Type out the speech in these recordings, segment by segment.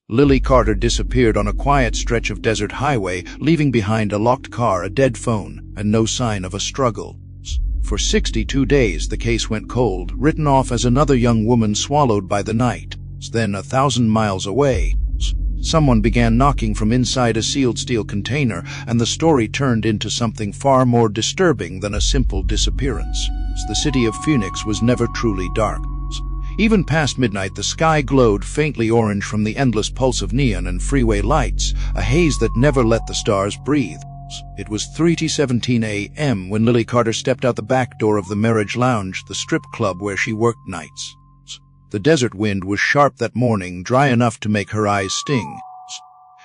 Lily Carter disappeared on a quiet stretch of desert highway, leaving behind a locked car, a dead phone, and no sign of a struggle. For 62 days the case went cold, written off as another young woman swallowed by the night. Then, 1,000 miles away, someone began knocking from inside a sealed steel container, and the story turned into something far more disturbing than a simple disappearance. The city of Phoenix was never truly dark. Even past midnight, the sky glowed faintly orange from the endless pulse of neon and freeway lights, a haze that never let the stars breathe. It was 3:17 a.m. when Lily Carter stepped out the back door of the Marriage Lounge, the strip club where she worked nights. The desert wind was sharp that morning, dry enough to make her eyes sting.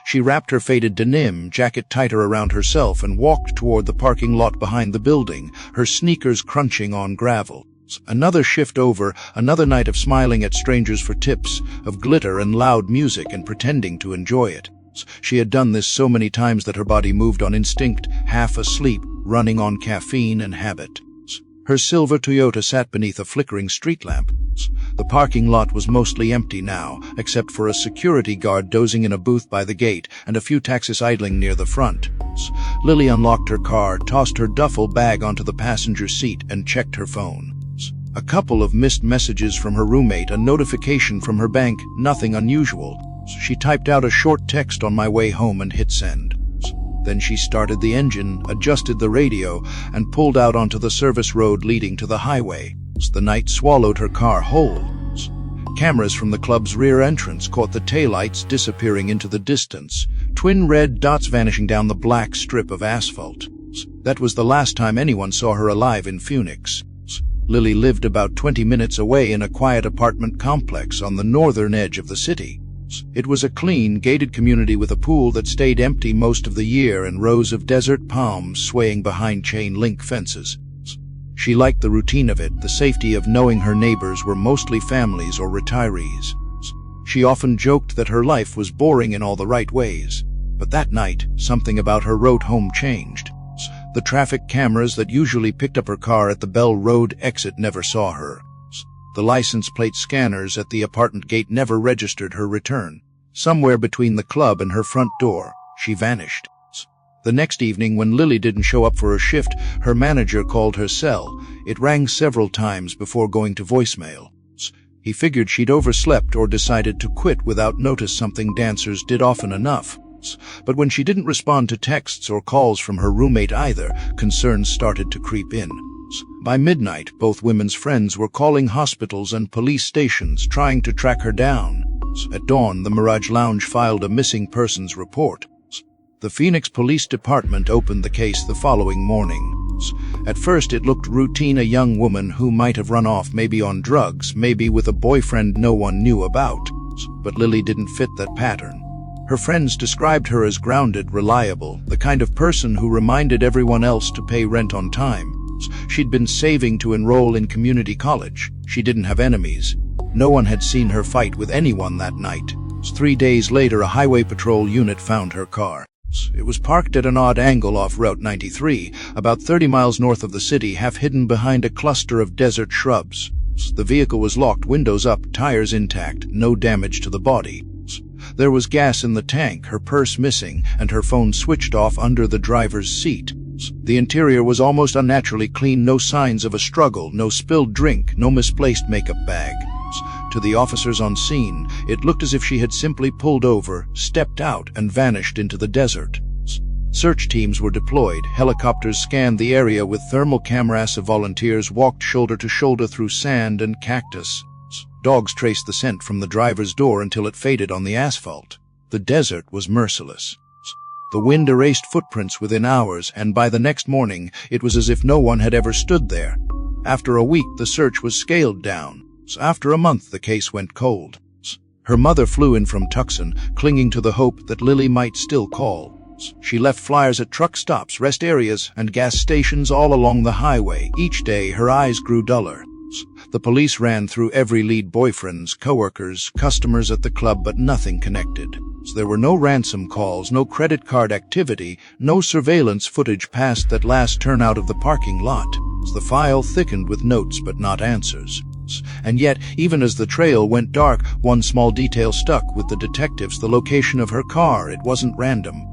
She wrapped her faded denim jacket tighter around herself and walked toward the parking lot behind the building, her sneakers crunching on gravel. Another shift over, another night of smiling at strangers for tips, of glitter and loud music and pretending to enjoy it. She had done this so many times that her body moved on instinct, half asleep, running on caffeine and habit. Her silver Toyota sat beneath a flickering street lamp. The parking lot was mostly empty now, except for a security guard dozing in a booth by the gate and a few taxis idling near the front. Lily unlocked her car, tossed her duffel bag onto the passenger seat, and checked her phone. A couple of missed messages from her roommate, a notification from her bank, nothing unusual. She typed out a short text on my way home and hit send. Then she started the engine, adjusted the radio, and pulled out onto the service road leading to the highway. The night swallowed her car whole. Cameras from the club's rear entrance caught the taillights disappearing into the distance, twin red dots vanishing down the black strip of asphalt. That was the last time anyone saw her alive in Phoenix. Lily lived about 20 minutes away in a quiet apartment complex on the northern edge of the city. It was a clean, gated community with a pool that stayed empty most of the year and rows of desert palms swaying behind chain-link fences. She liked the routine of it, the safety of knowing her neighbors were mostly families or retirees. She often joked that her life was boring in all the right ways. But that night, something about her road home changed. The traffic cameras that usually picked up her car at the Bell Road exit never saw her. The license plate scanners at the apartment gate never registered her return. Somewhere between the club and her front door, she vanished. The next evening, when Lily didn't show up for her shift, her manager called her cell. It rang several times before going to voicemail. He figured she'd overslept or decided to quit without notice, something dancers did often enough. But when she didn't respond to texts or calls from her roommate either, concerns started to creep in. By midnight, both women's friends were calling hospitals and police stations trying to track her down. At dawn, the Mirage Lounge filed a missing persons report. The Phoenix Police Department opened the case the following morning. At first it looked routine, a young woman who might have run off, maybe on drugs, maybe with a boyfriend no one knew about. But Lily didn't fit that pattern. Her friends described her as grounded, reliable, the kind of person who reminded everyone else to pay rent on time. She'd been saving to enroll in community college. She didn't have enemies. No one had seen her fight with anyone that night. 3 days later, a highway patrol unit found her car. It was parked at an odd angle off Route 93, about 30 miles north of the city, half hidden behind a cluster of desert shrubs. The vehicle was locked, windows up, tires intact, no damage to the body. There was gas in the tank, her purse missing, and her phone switched off under the driver's seat. The interior was almost unnaturally clean, no signs of a struggle, no spilled drink, no misplaced makeup bag. To the officers on scene, it looked as if she had simply pulled over, stepped out, and vanished into the desert. Search teams were deployed. Helicopters scanned the area with thermal cameras. Volunteers walked shoulder to shoulder through sand and cactus. Dogs traced the scent from the driver's door until it faded on the asphalt. The desert was merciless. The wind erased footprints within hours, and by the next morning, it was as if no one had ever stood there. After a week, the search was scaled down. After a month, the case went cold. Her mother flew in from Tucson, clinging to the hope that Lily might still call. She left flyers at truck stops, rest areas, and gas stations all along the highway. Each day, her eyes grew duller. The police ran through every lead: boyfriends, coworkers, customers at the club, but nothing connected. There were no ransom calls, no credit card activity, no surveillance footage past that last turnout of the parking lot. The file thickened with notes but not answers. And yet, even as the trail went dark, one small detail stuck with the detectives: the location of her car. It wasn't random.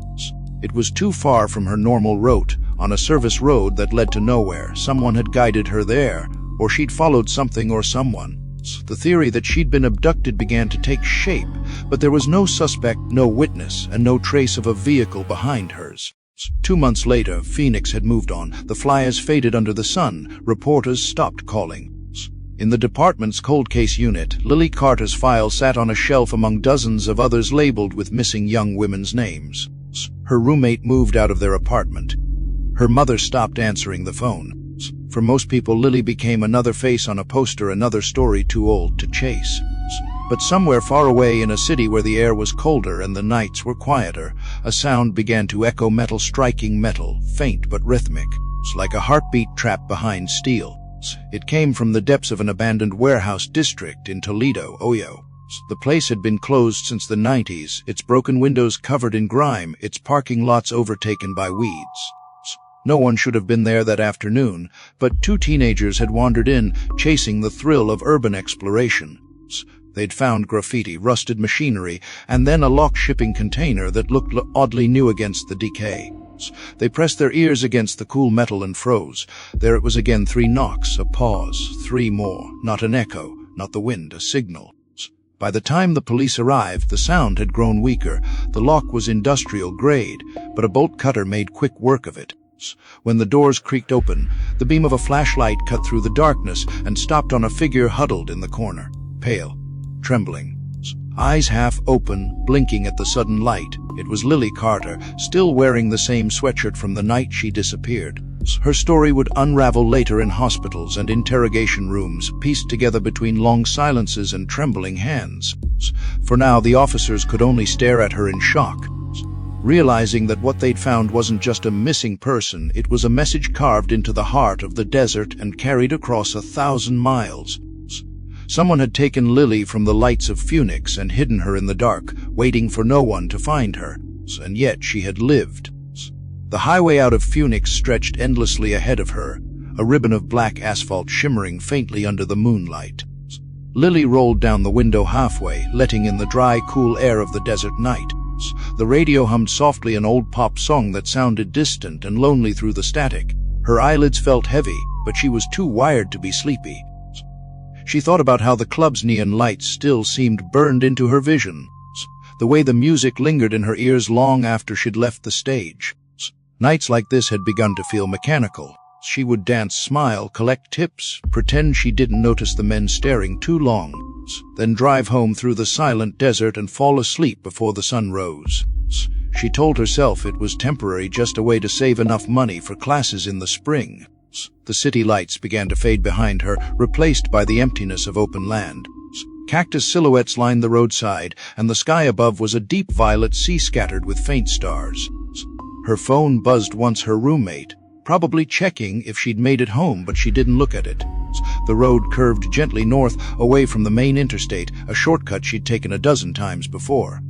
It was too far from her normal route, on a service road that led to nowhere. Someone had guided her there, or she'd followed something or someone. The theory that she'd been abducted began to take shape, but there was no suspect, no witness, and no trace of a vehicle behind hers. 2 months later, Phoenix had moved on. The flyers faded under the sun. Reporters stopped calling. In the department's cold case unit, Lily Carter's file sat on a shelf among dozens of others labeled with missing young women's names. Her roommate moved out of their apartment. Her mother stopped answering the phone. For most people, Lily became another face on a poster, another story too old to chase. But somewhere far away in a city where the air was colder and the nights were quieter, a sound began to echo, metal striking metal, faint but rhythmic, like a heartbeat trapped behind steel. It came from the depths of an abandoned warehouse district in Toledo, Ohio. The place had been closed since the 90s, its broken windows covered in grime, its parking lots overtaken by weeds. No one should have been there that afternoon, but 2 teenagers had wandered in, chasing the thrill of urban exploration. They'd found graffiti, rusted machinery, and then a locked shipping container that looked oddly new against the decay. They pressed their ears against the cool metal and froze. There it was again, 3 knocks, a pause, 3 more, not an echo, not the wind, a signal. By the time the police arrived, the sound had grown weaker. The lock was industrial grade, but a bolt cutter made quick work of it. When the doors creaked open, the beam of a flashlight cut through the darkness and stopped on a figure huddled in the corner, pale, trembling, eyes half open, blinking at the sudden light. It was Lily Carter, still wearing the same sweatshirt from the night she disappeared. Her story would unravel later in hospitals and interrogation rooms, pieced together between long silences and trembling hands. For now, the officers could only stare at her in shock, realizing that what they'd found wasn't just a missing person, it was a message carved into the heart of the desert and carried across 1,000 miles. Someone had taken Lily from the lights of Phoenix and hidden her in the dark, waiting for no one to find her. And yet she had lived. The highway out of Phoenix stretched endlessly ahead of her, a ribbon of black asphalt shimmering faintly under the moonlight. Lily rolled down the window halfway, letting in the dry, cool air of the desert night. The radio hummed softly an old pop song that sounded distant and lonely through the static. Her eyelids felt heavy, but she was too wired to be sleepy. She thought about how the club's neon lights still seemed burned into her vision, the way the music lingered in her ears long after she'd left the stage. Nights like this had begun to feel mechanical. She would dance, smile, collect tips, pretend she didn't notice the men staring too long, then drive home through the silent desert and fall asleep before the sun rose. She told herself it was temporary, just a way to save enough money for classes in the spring. The city lights began to fade behind her, replaced by the emptiness of open land. Cactus silhouettes lined the roadside, and the sky above was a deep violet sea scattered with faint stars. Her phone buzzed once. Her roommate, probably checking if she'd made it home, but she didn't look at it. The road curved gently north, away from the main interstate, a shortcut she'd taken a dozen times before.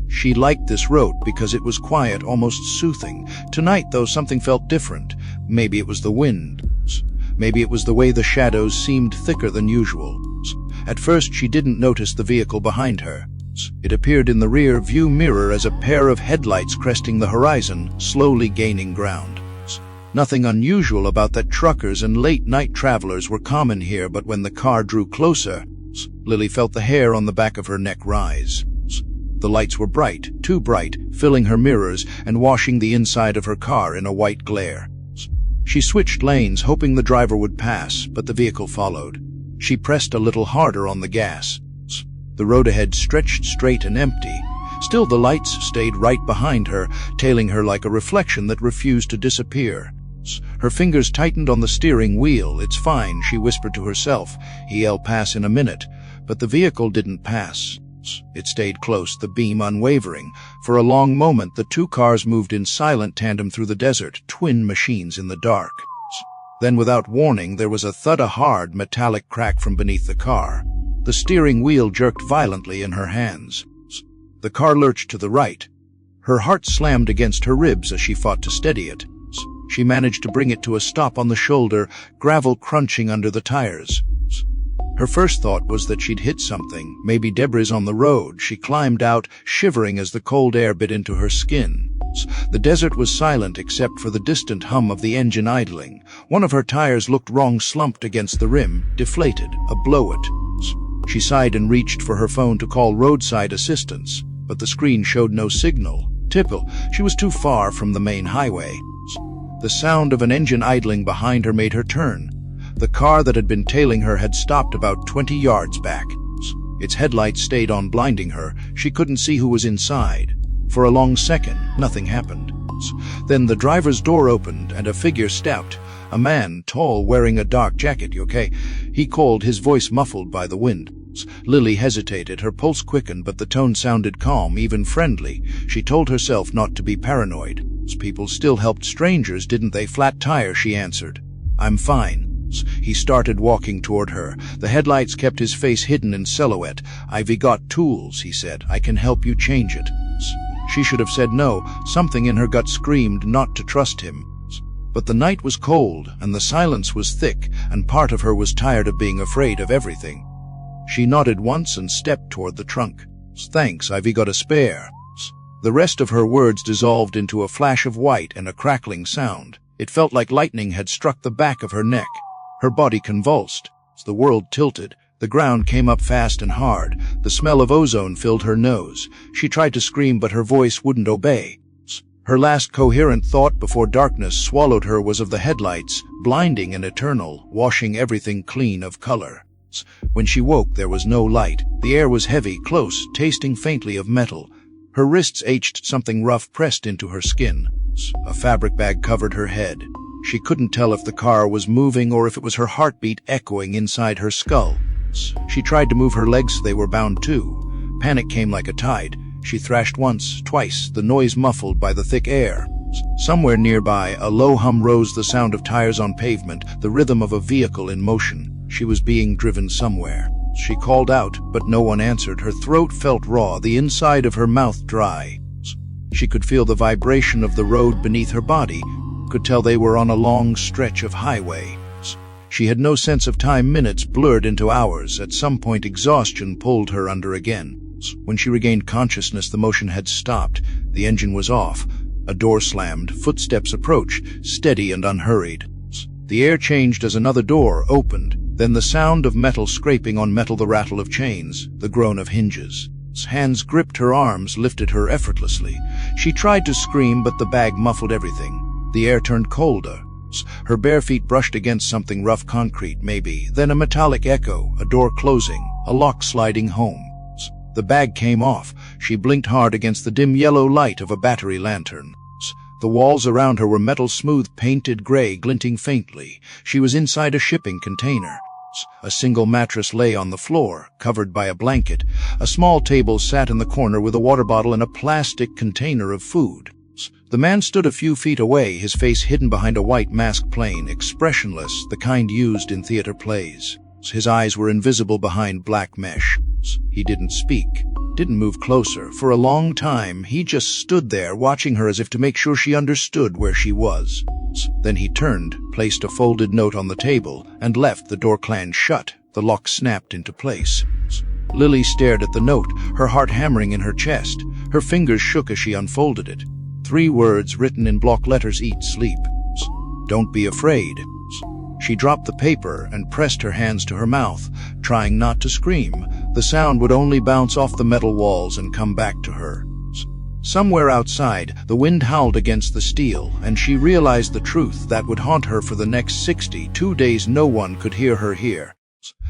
She liked this road because it was quiet, almost soothing. Tonight, though, something felt different. Maybe it was the wind. Maybe it was the way the shadows seemed thicker than usual. At first, she didn't notice the vehicle behind her. It appeared in the rear view mirror as a pair of headlights cresting the horizon, slowly gaining ground. Nothing unusual about that. Truckers and late-night travelers were common here, but when the car drew closer, Lily felt the hair on the back of her neck rise. The lights were bright, too bright, filling her mirrors and washing the inside of her car in a white glare. She switched lanes, hoping the driver would pass, but the vehicle followed. She pressed a little harder on the gas. The road ahead stretched straight and empty. Still, the lights stayed right behind her, tailing her like a reflection that refused to disappear. Her fingers tightened on the steering wheel. "It's fine," she whispered to herself. "He'll pass in a minute." But the vehicle didn't pass. It stayed close, the beam unwavering. For a long moment, the 2 cars moved in silent tandem through the desert, twin machines in the dark. Then, without warning, there was a thud, a hard, metallic crack from beneath the car. The steering wheel jerked violently in her hands. The car lurched to the right. Her heart slammed against her ribs as she fought to steady it. She managed to bring it to a stop on the shoulder, gravel crunching under the tires. Her first thought was that she'd hit something, maybe debris on the road. She climbed out, shivering as the cold air bit into her skin. The desert was silent except for the distant hum of the engine idling. One of her tires looked wrong, slumped against the rim, deflated, a blow it. She sighed and reached for her phone to call roadside assistance, but the screen showed no signal. Typical, she was too far from the main highway. The sound of an engine idling behind her made her turn. The car that had been tailing her had stopped about 20 yards back. Its headlights stayed on, blinding her. She couldn't see who was inside. For a long second, nothing happened. Then the driver's door opened and a figure stepped. A man, tall, wearing a dark jacket. "You okay?" he called, his voice muffled by the wind. Lily hesitated, her pulse quickened, but the tone sounded calm, even friendly. She told herself not to be paranoid. People still helped strangers, didn't they? "Flat tire," she answered. "I'm fine." He started walking toward her. The headlights kept his face hidden in silhouette. "I've got tools," he said. "I can help you change it." She should have said no. Something in her gut screamed not to trust him. But the night was cold, and the silence was thick, and part of her was tired of being afraid of everything. She nodded once and stepped toward the trunk. "Thanks, I've got a spare." The rest of her words dissolved into a flash of white and a crackling sound. It felt like lightning had struck the back of her neck. Her body convulsed. The world tilted. The ground came up fast and hard. The smell of ozone filled her nose. She tried to scream, but her voice wouldn't obey. Her last coherent thought before darkness swallowed her was of the headlights, blinding and eternal, washing everything clean of color. When she woke, there was no light. The air was heavy, close, tasting faintly of metal. Her wrists ached, something rough pressed into her skin. A fabric bag covered her head. She couldn't tell if the car was moving or if it was her heartbeat echoing inside her skull. She tried to move her legs, they were bound too. Panic came like a tide. She thrashed once, twice, the noise muffled by the thick air. Somewhere nearby, a low hum rose, the sound of tires on pavement, the rhythm of a vehicle in motion. She was being driven somewhere. She called out, but no one answered. Her throat felt raw, the inside of her mouth dry. She could feel the vibration of the road beneath her body, could tell they were on a long stretch of highway. She had no sense of time. Minutes blurred into hours. At some point, exhaustion pulled her under again. When she regained consciousness, the motion had stopped. The engine was off. A door slammed. Footsteps approached, steady and unhurried. The air changed as another door opened. Then the sound of metal scraping on metal, the rattle of chains, the groan of hinges. Hands gripped her arms, lifted her effortlessly. She tried to scream, but the bag muffled everything. The air turned colder. Her bare feet brushed against something rough, concrete maybe, then a metallic echo, a door closing, a lock sliding home. The bag came off. She blinked hard against the dim yellow light of a battery lantern. The walls around her were metal, smooth, painted gray, glinting faintly. She was inside a shipping container. A single mattress lay on the floor, covered by a blanket. A small table sat in the corner with a water bottle and a plastic container of food. The man stood a few feet away, his face hidden behind a white mask, plain, expressionless, the kind used in theater plays. His eyes were invisible behind black mesh. He didn't speak, didn't move closer. For a long time, he just stood there, watching her as if to make sure she understood where she was. Then he turned, placed a folded note on the table, and left. The door clanged shut. The lock snapped into place. Lily stared at the note, her heart hammering in her chest. Her fingers shook as she unfolded it. 3 words written in block letters: "Eat, sleep. Don't be afraid." She dropped the paper and pressed her hands to her mouth, trying not to scream. The sound would only bounce off the metal walls and come back to her. Somewhere outside, the wind howled against the steel, and she realized the truth that would haunt her for the next 62 days. No one could hear her here.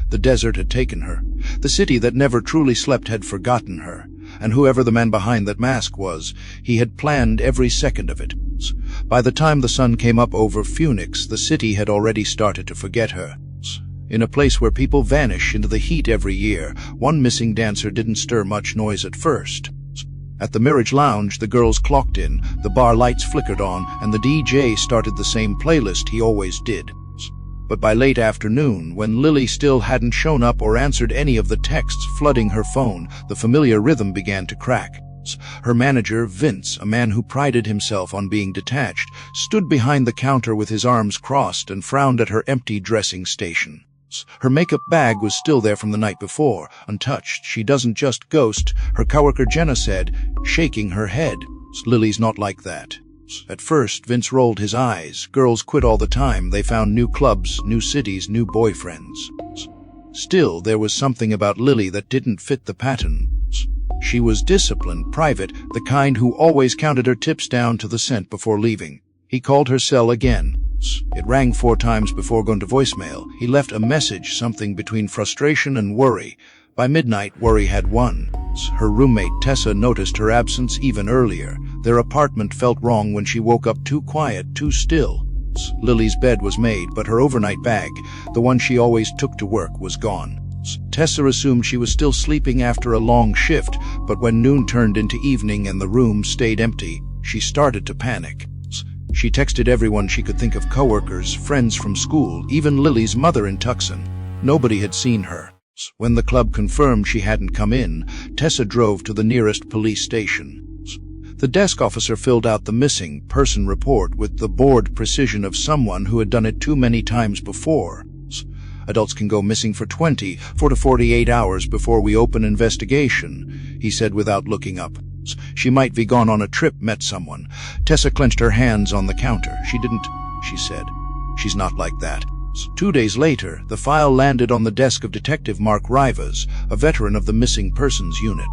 The desert had taken her. The city that never truly slept had forgotten her. And whoever the man behind that mask was, he had planned every second of it. By the time the sun came up over Phoenix, the city had already started to forget her. In a place where people vanish into the heat every year, one missing dancer didn't stir much noise at first. At the Mirage Lounge, the girls clocked in, the bar lights flickered on, and the DJ started the same playlist he always did. But by late afternoon, when Lily still hadn't shown up or answered any of the texts flooding her phone, the familiar rhythm began to crack. Her manager, Vince, a man who prided himself on being detached, stood behind the counter with his arms crossed and frowned at her empty dressing station. Her makeup bag was still there from the night before, untouched. She doesn't just ghost, her coworker Jenna said, shaking her head. Lily's not like that. At first, Vince rolled his eyes. Girls quit all the time. They found new clubs, new cities, new boyfriends. Still, there was something about Lily that didn't fit the pattern. She was disciplined, private, the kind who always counted her tips down to the cent before leaving. He called her cell again. It rang 4 times before going to voicemail. He left a message, something between frustration and worry. By midnight, worry had won. Her roommate, Tessa, noticed her absence even earlier. Their apartment felt wrong when she woke up too quiet, too still. Lily's bed was made, but her overnight bag, the one she always took to work, was gone. Tessa assumed she was still sleeping after a long shift, but when noon turned into evening and the room stayed empty, she started to panic. She texted everyone she could think of, coworkers, friends from school, even Lily's mother in Tucson. Nobody had seen her. When the club confirmed she hadn't come in, Tessa drove to the nearest police station. The desk officer filled out the missing person report with the bored precision of someone who had done it too many times before. Adults can go missing for 24 to 48 hours before we open investigation, he said without looking up. She might be gone on a trip, met someone. Tessa clenched her hands on the counter. She didn't, she said. She's not like that. 2 days later, the file landed on the desk of Detective Mark Rivas, a veteran of the missing persons unit.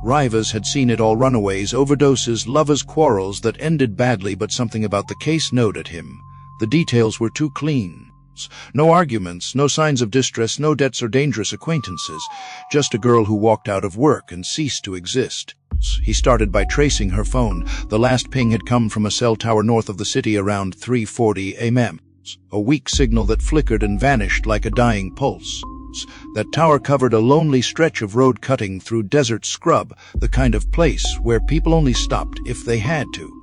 Rivas had seen it all: runaways, overdoses, lovers' quarrels that ended badly, but something about the case noted him. The details were too clean. No arguments, no signs of distress, no debts or dangerous acquaintances. Just a girl who walked out of work and ceased to exist. He started by tracing her phone. The last ping had come from a cell tower north of the city around 3:40 a.m. A weak signal that flickered and vanished like a dying pulse. That tower covered a lonely stretch of road cutting through desert scrub, the kind of place where people only stopped if they had to.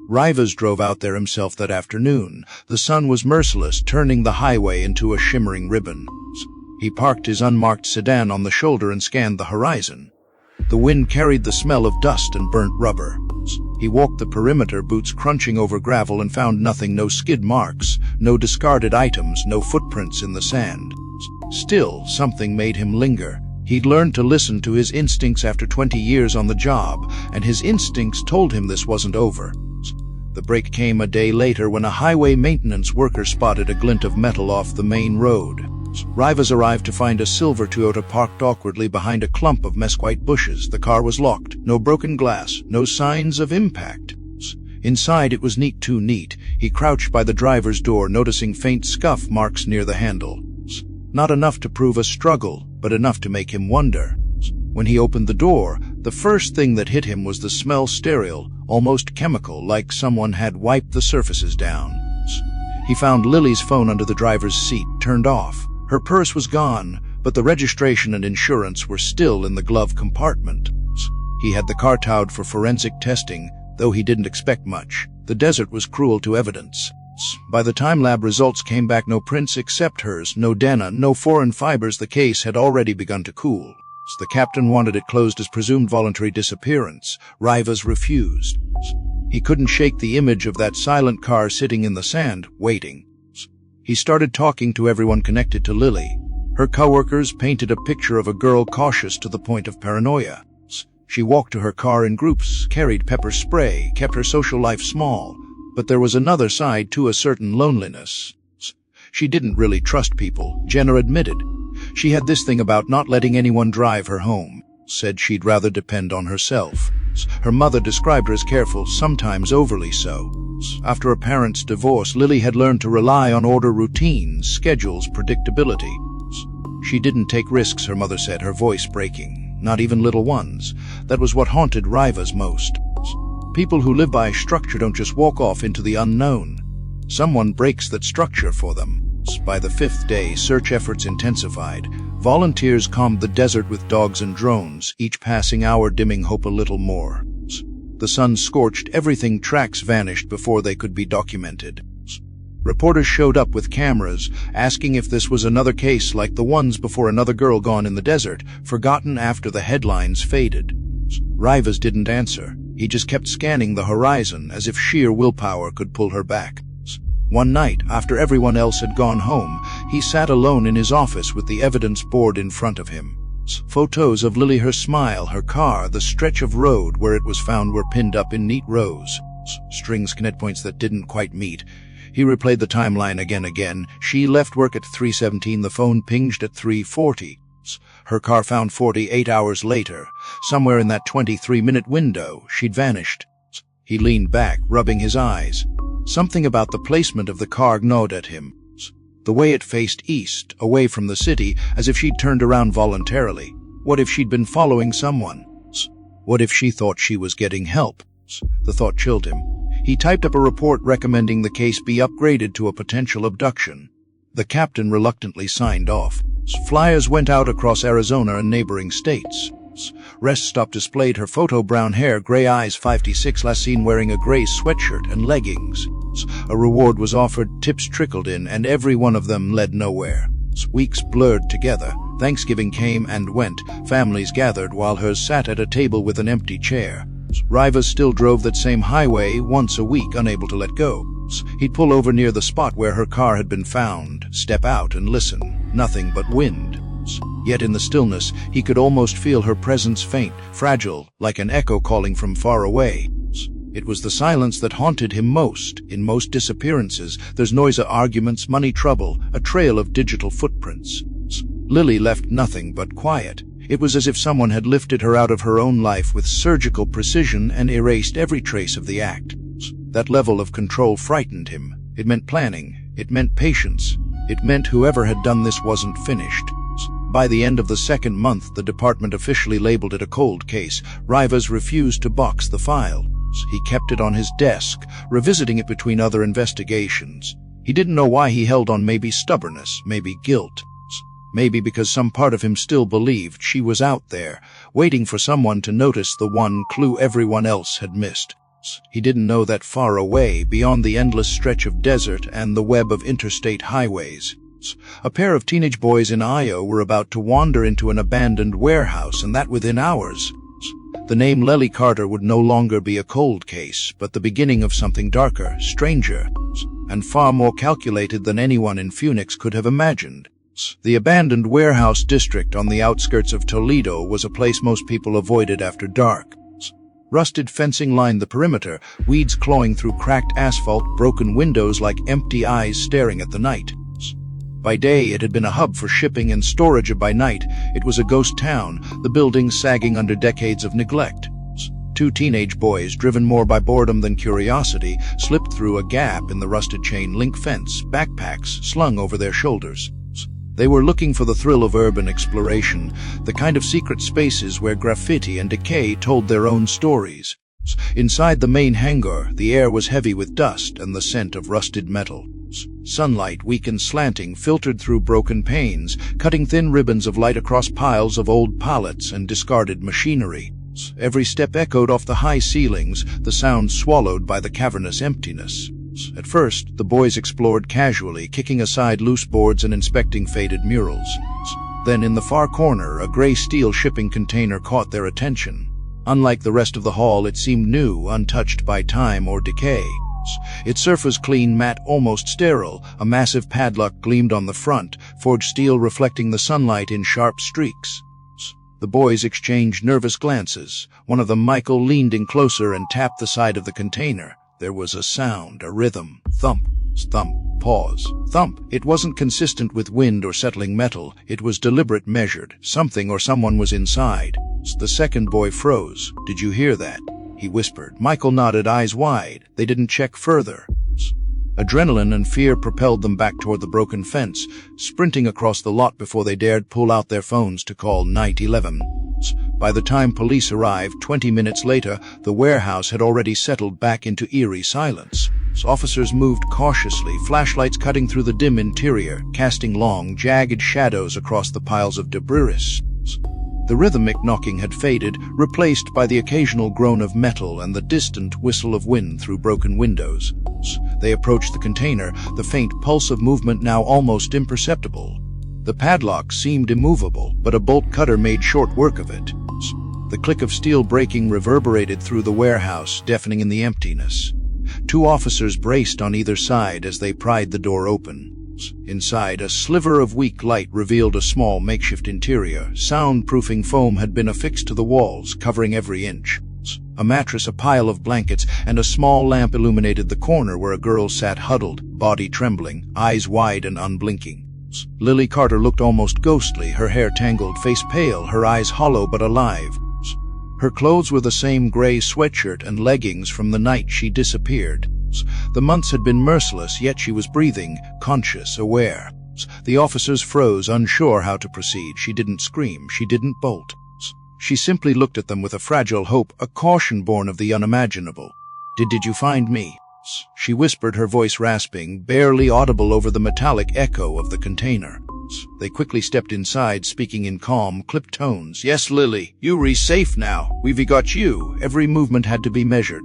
Rivas drove out there himself that afternoon. The sun was merciless, turning the highway into a shimmering ribbon. He parked his unmarked sedan on the shoulder and scanned the horizon. The wind carried the smell of dust and burnt rubber. He walked the perimeter, boots crunching over gravel, and found nothing: no skid marks, no discarded items, no footprints in the sand. Still, something made him linger. He'd learned to listen to his instincts after 20 years on the job, and his instincts told him this wasn't over. The break came a day later when a highway maintenance worker spotted a glint of metal off the main road. Rivas arrived to find a silver Toyota parked awkwardly behind a clump of mesquite bushes. The car was locked, no broken glass, no signs of impact. Inside it was neat, too neat. He crouched by the driver's door, noticing faint scuff marks near the handle. Not enough to prove a struggle, but enough to make him wonder. When he opened the door, the first thing that hit him was the smell: sterile, almost chemical, like someone had wiped the surfaces down. He found Lily's phone under the driver's seat, turned off. Her purse was gone, but the registration and insurance were still in the glove compartment. He had the car towed for forensic testing, though he didn't expect much. The desert was cruel to evidence. By the time lab results came back, no prints except hers, no DNA, no foreign fibers. The case had already begun to cool. The captain wanted it closed as presumed voluntary disappearance. Rivas refused. He couldn't shake the image of that silent car sitting in the sand, waiting. He started talking to everyone connected to Lily. Her coworkers painted a picture of a girl cautious to the point of paranoia. She walked to her car in groups, carried pepper spray, kept her social life small. But there was another side to a certain loneliness. She didn't really trust people, Jenna admitted. She had this thing about not letting anyone drive her home. Said she'd rather depend on herself. Her mother described her as careful, sometimes overly so. After her parents' divorce, Lily had learned to rely on order, routines, schedules, predictability. She didn't take risks, her mother said, her voice breaking. Not even little ones. That was what haunted Rivas most. People who live by structure don't just walk off into the unknown. Someone breaks that structure for them. By the 5th day, search efforts intensified. Volunteers combed the desert with dogs and drones, each passing hour dimming hope a little more. The sun scorched everything. Tracks vanished before they could be documented. Reporters showed up with cameras, asking if this was another case like the ones before: another girl gone in the desert, forgotten after the headlines faded. Rivas didn't answer. He just kept scanning the horizon, as if sheer willpower could pull her back. One night, after everyone else had gone home, he sat alone in his office with the evidence board in front of him. Photos of Lily, her smile, her car, the stretch of road where it was found were pinned up in neat rows. Strings connect points that didn't quite meet. He replayed the timeline again. She left work at 3:17. The phone pinged at 3:40. Her car found 48 hours later. Somewhere in that 23-minute window, she'd vanished. He leaned back, rubbing his eyes. Something about the placement of the car gnawed at him. The way it faced east, away from the city, as if she'd turned around voluntarily. What if she'd been following someone? What if she thought she was getting help? The thought chilled him. He typed up a report recommending the case be upgraded to a potential abduction. The captain reluctantly signed off. Flyers went out across Arizona and neighboring states. Rest stop displayed her photo: brown hair, gray eyes, 56, last seen wearing a gray sweatshirt and leggings. A reward was offered, tips trickled in, and every one of them led nowhere. Weeks blurred together. Thanksgiving came and went. Families gathered while hers sat at a table with an empty chair. Rivas still drove that same highway once a week, unable to let go. He'd pull over near the spot where her car had been found, step out and listen. Nothing but wind. Yet in the stillness, he could almost feel her presence, faint, fragile, like an echo calling from far away. It was the silence that haunted him most. In most disappearances, there's noise of arguments, money trouble, a trail of digital footprints. Lily left nothing but quiet. It was as if someone had lifted her out of her own life with surgical precision and erased every trace of the act. That level of control frightened him. It meant planning. It meant patience. It meant whoever had done this wasn't finished. By the end of the second month, the department officially labeled it a cold case. Rivas refused to box the file. He kept it on his desk, revisiting it between other investigations. He didn't know why he held on. Maybe stubbornness, maybe guilt. Maybe because some part of him still believed she was out there, waiting for someone to notice the one clue everyone else had missed. He didn't know that far away, beyond the endless stretch of desert and the web of interstate highways, a pair of teenage boys in Io were about to wander into an abandoned warehouse, and that within hours. The name Lily Carter would no longer be a cold case, but the beginning of something darker, stranger, and far more calculated than anyone in Phoenix could have imagined. The abandoned warehouse district on the outskirts of Toledo was a place most people avoided after dark. Rusted fencing lined the perimeter, weeds clawing through cracked asphalt, broken windows like empty eyes staring at the night. By day, it had been a hub for shipping and storage, and by night, it was a ghost town, the buildings sagging under decades of neglect. Two teenage boys, driven more by boredom than curiosity, slipped through a gap in the rusted chain link fence, backpacks slung over their shoulders. They were looking for the thrill of urban exploration, the kind of secret spaces where graffiti and decay told their own stories. Inside the main hangar, the air was heavy with dust and the scent of rusted metal. Sunlight, weak and slanting, filtered through broken panes, cutting thin ribbons of light across piles of old pallets and discarded machinery. Every step echoed off the high ceilings, the sound swallowed by the cavernous emptiness. At first, the boys explored casually, kicking aside loose boards and inspecting faded murals. Then, in the far corner, a gray steel shipping container caught their attention. Unlike the rest of the hall, it seemed new, untouched by time or decay. Its surface clean, matte, almost sterile. A massive padlock gleamed on the front, forged steel reflecting the sunlight in sharp streaks. The boys exchanged nervous glances. One of them, Michael, leaned in closer and tapped the side of the container. There was a sound, a rhythm. Thump, thump, pause, thump. It wasn't consistent with wind or settling metal. It was deliberate, measured. Something or someone was inside. The second boy froze. "Did you hear that?" he whispered. Michael nodded, eyes wide. They didn't check further. Adrenaline and fear propelled them back toward the broken fence, sprinting across the lot before they dared pull out their phones to call 911. By the time police arrived, 20 minutes later, the warehouse had already settled back into eerie silence. Officers moved cautiously, flashlights cutting through the dim interior, casting long, jagged shadows across the piles of debris. The rhythmic knocking had faded, replaced by the occasional groan of metal and the distant whistle of wind through broken windows. They approached the container, the faint pulse of movement now almost imperceptible. The padlock seemed immovable, but a bolt cutter made short work of it. The click of steel breaking reverberated through the warehouse, deafening in the emptiness. Two officers braced on either side as they pried the door open. Inside, a sliver of weak light revealed a small makeshift interior. Soundproofing foam had been affixed to the walls, covering every inch. A mattress, a pile of blankets, and a small lamp illuminated the corner where a girl sat huddled, body trembling, eyes wide and unblinking. Lily Carter looked almost ghostly, her hair tangled, face pale, her eyes hollow but alive. Her clothes were the same gray sweatshirt and leggings from the night she disappeared. The months had been merciless, yet she was breathing, conscious, aware. The officers froze, unsure how to proceed. She didn't scream, she didn't bolt. She simply looked at them with a fragile hope, a caution born of the unimaginable. Did you find me?" she whispered, her voice rasping, barely audible over the metallic echo of the container. They quickly stepped inside, speaking in calm, clipped tones. "Yes, Lily, you're safe now. We've got you." Every movement had to be measured.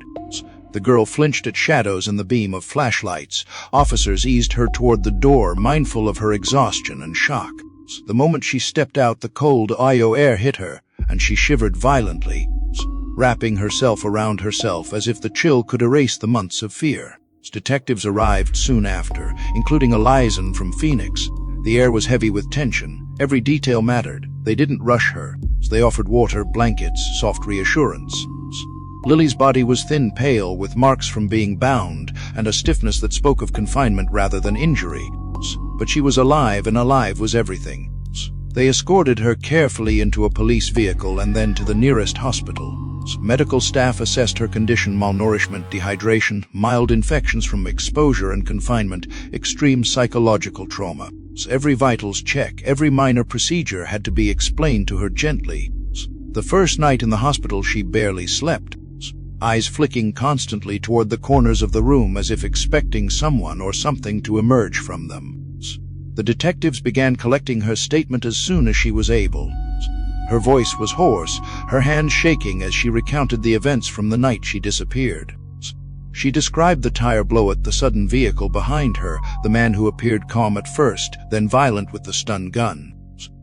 The girl flinched at shadows in the beam of flashlights. Officers eased her toward the door, mindful of her exhaustion and shock. The moment she stepped out, the cold Io air hit her, and she shivered violently, wrapping herself around herself as if the chill could erase the months of fear. Detectives arrived soon after, including a liaison from Phoenix. The air was heavy with tension. Every detail mattered. They didn't rush her. They offered water, blankets, soft reassurance. Lily's body was thin, pale, with marks from being bound, and a stiffness that spoke of confinement rather than injury. But she was alive, and alive was everything. They escorted her carefully into a police vehicle and then to the nearest hospital. Medical staff assessed her condition: malnourishment, dehydration, mild infections from exposure and confinement, extreme psychological trauma. Every vitals check, every minor procedure had to be explained to her gently. The first night in the hospital she barely slept, eyes flicking constantly toward the corners of the room as if expecting someone or something to emerge from them. The detectives began collecting her statement as soon as she was able. Her voice was hoarse, her hands shaking as she recounted the events from the night she disappeared. She described the tire blow at the sudden vehicle behind her, the man who appeared calm at first, then violent with the stun gun.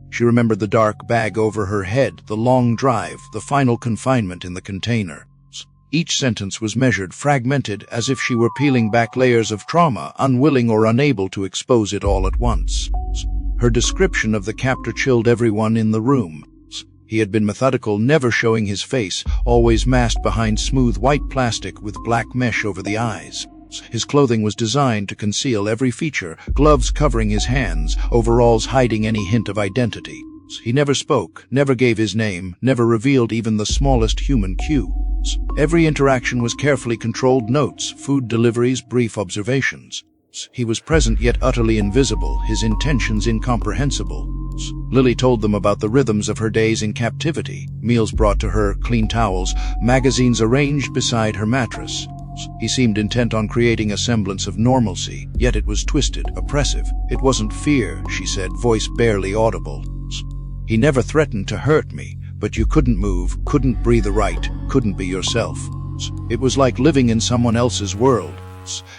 She remembered the dark bag over her head, the long drive, the final confinement in the container. Each sentence was measured, fragmented, as if she were peeling back layers of trauma, unwilling or unable to expose it all at once. Her description of the captor chilled everyone in the room. He had been methodical, never showing his face, always masked behind smooth white plastic with black mesh over the eyes. His clothing was designed to conceal every feature, gloves covering his hands, overalls hiding any hint of identity. He never spoke, never gave his name, never revealed even the smallest human cue. Every interaction was carefully controlled: notes, food deliveries, brief observations. He was present yet utterly invisible, his intentions incomprehensible. Lily told them about the rhythms of her days in captivity: meals brought to her, clean towels, magazines arranged beside her mattress. He seemed intent on creating a semblance of normalcy, yet it was twisted, oppressive. "It wasn't fear," she said, voice barely audible. "He never threatened to hurt me, but you couldn't move, couldn't breathe right, couldn't be yourself. It was like living in someone else's world."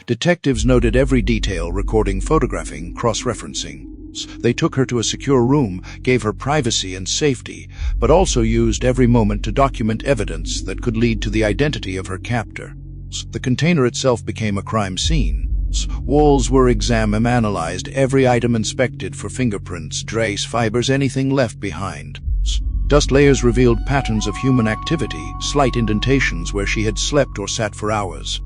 Detectives noted every detail, recording, photographing, cross-referencing. They took her to a secure room, gave her privacy and safety, but also used every moment to document evidence that could lead to the identity of her captor. The container itself became a crime scene. Walls were analyzed, every item inspected for fingerprints, trace fibers, anything left behind. Dust layers revealed patterns of human activity, slight indentations where she had slept or sat for hours.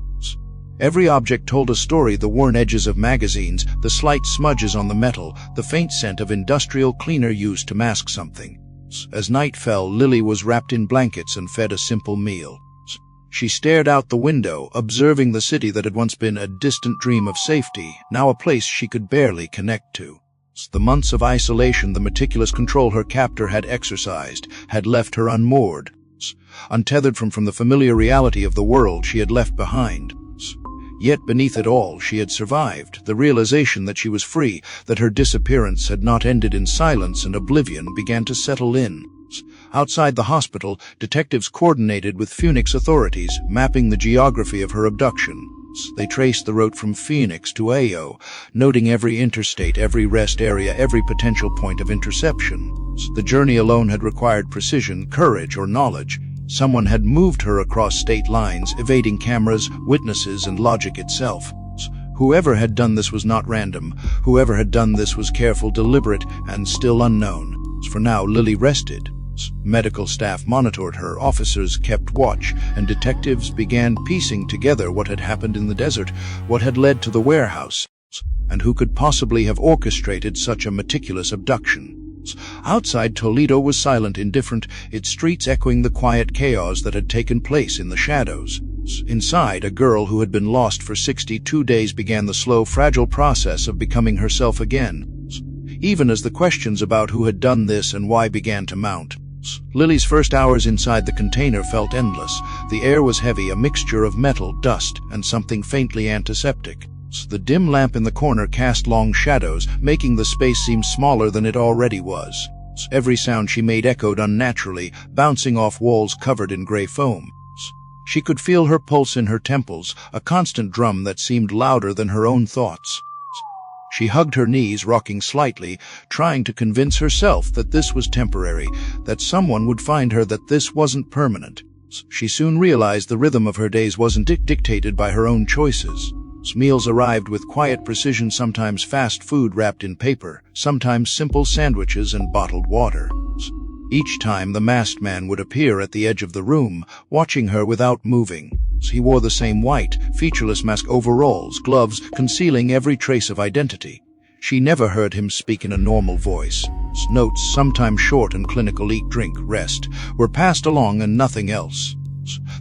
Every object told a story: the worn edges of magazines, the slight smudges on the metal, the faint scent of industrial cleaner used to mask something. As night fell, Lily was wrapped in blankets and fed a simple meal. She stared out the window, observing the city that had once been a distant dream of safety, now a place she could barely connect to. The months of isolation, the meticulous control her captor had exercised, had left her unmoored, untethered from the familiar reality of the world she had left behind. Yet beneath it all, she had survived. The realization that she was free, that her disappearance had not ended in silence and oblivion, began to settle in. Outside the hospital, detectives coordinated with Phoenix authorities, mapping the geography of her abduction. They traced the route from Phoenix to Ao, noting every interstate, every rest area, every potential point of interception. The journey alone had required precision, courage, or knowledge. Someone had moved her across state lines, evading cameras, witnesses, and logic itself. Whoever had done this was not random. Whoever had done this was careful, deliberate, and still unknown. For now, Lily rested. Medical staff monitored her, officers kept watch, and detectives began piecing together what had happened in the desert, what had led to the warehouse, and who could possibly have orchestrated such a meticulous abduction. Outside, Toledo was silent, indifferent, its streets echoing the quiet chaos that had taken place in the shadows. Inside, a girl who had been lost for 62 days began the slow, fragile process of becoming herself again, even as the questions about who had done this and why began to mount. Lily's first hours inside the container felt endless. The air was heavy, a mixture of metal, dust, and something faintly antiseptic. The dim lamp in the corner cast long shadows, making the space seem smaller than it already was. Every sound she made echoed unnaturally, bouncing off walls covered in gray foam. She could feel her pulse in her temples, a constant drum that seemed louder than her own thoughts. She hugged her knees, rocking slightly, trying to convince herself that this was temporary, that someone would find her, that this wasn't permanent. She soon realized the rhythm of her days wasn't dictated by her own choices. Meals arrived with quiet precision, sometimes fast food wrapped in paper, sometimes simple sandwiches and bottled water. Each time the masked man would appear at the edge of the room, watching her without moving. He wore the same white, featureless mask, overalls, gloves, concealing every trace of identity. She never heard him speak in a normal voice. Notes, sometimes short and clinical: eat, drink, rest, were passed along and nothing else.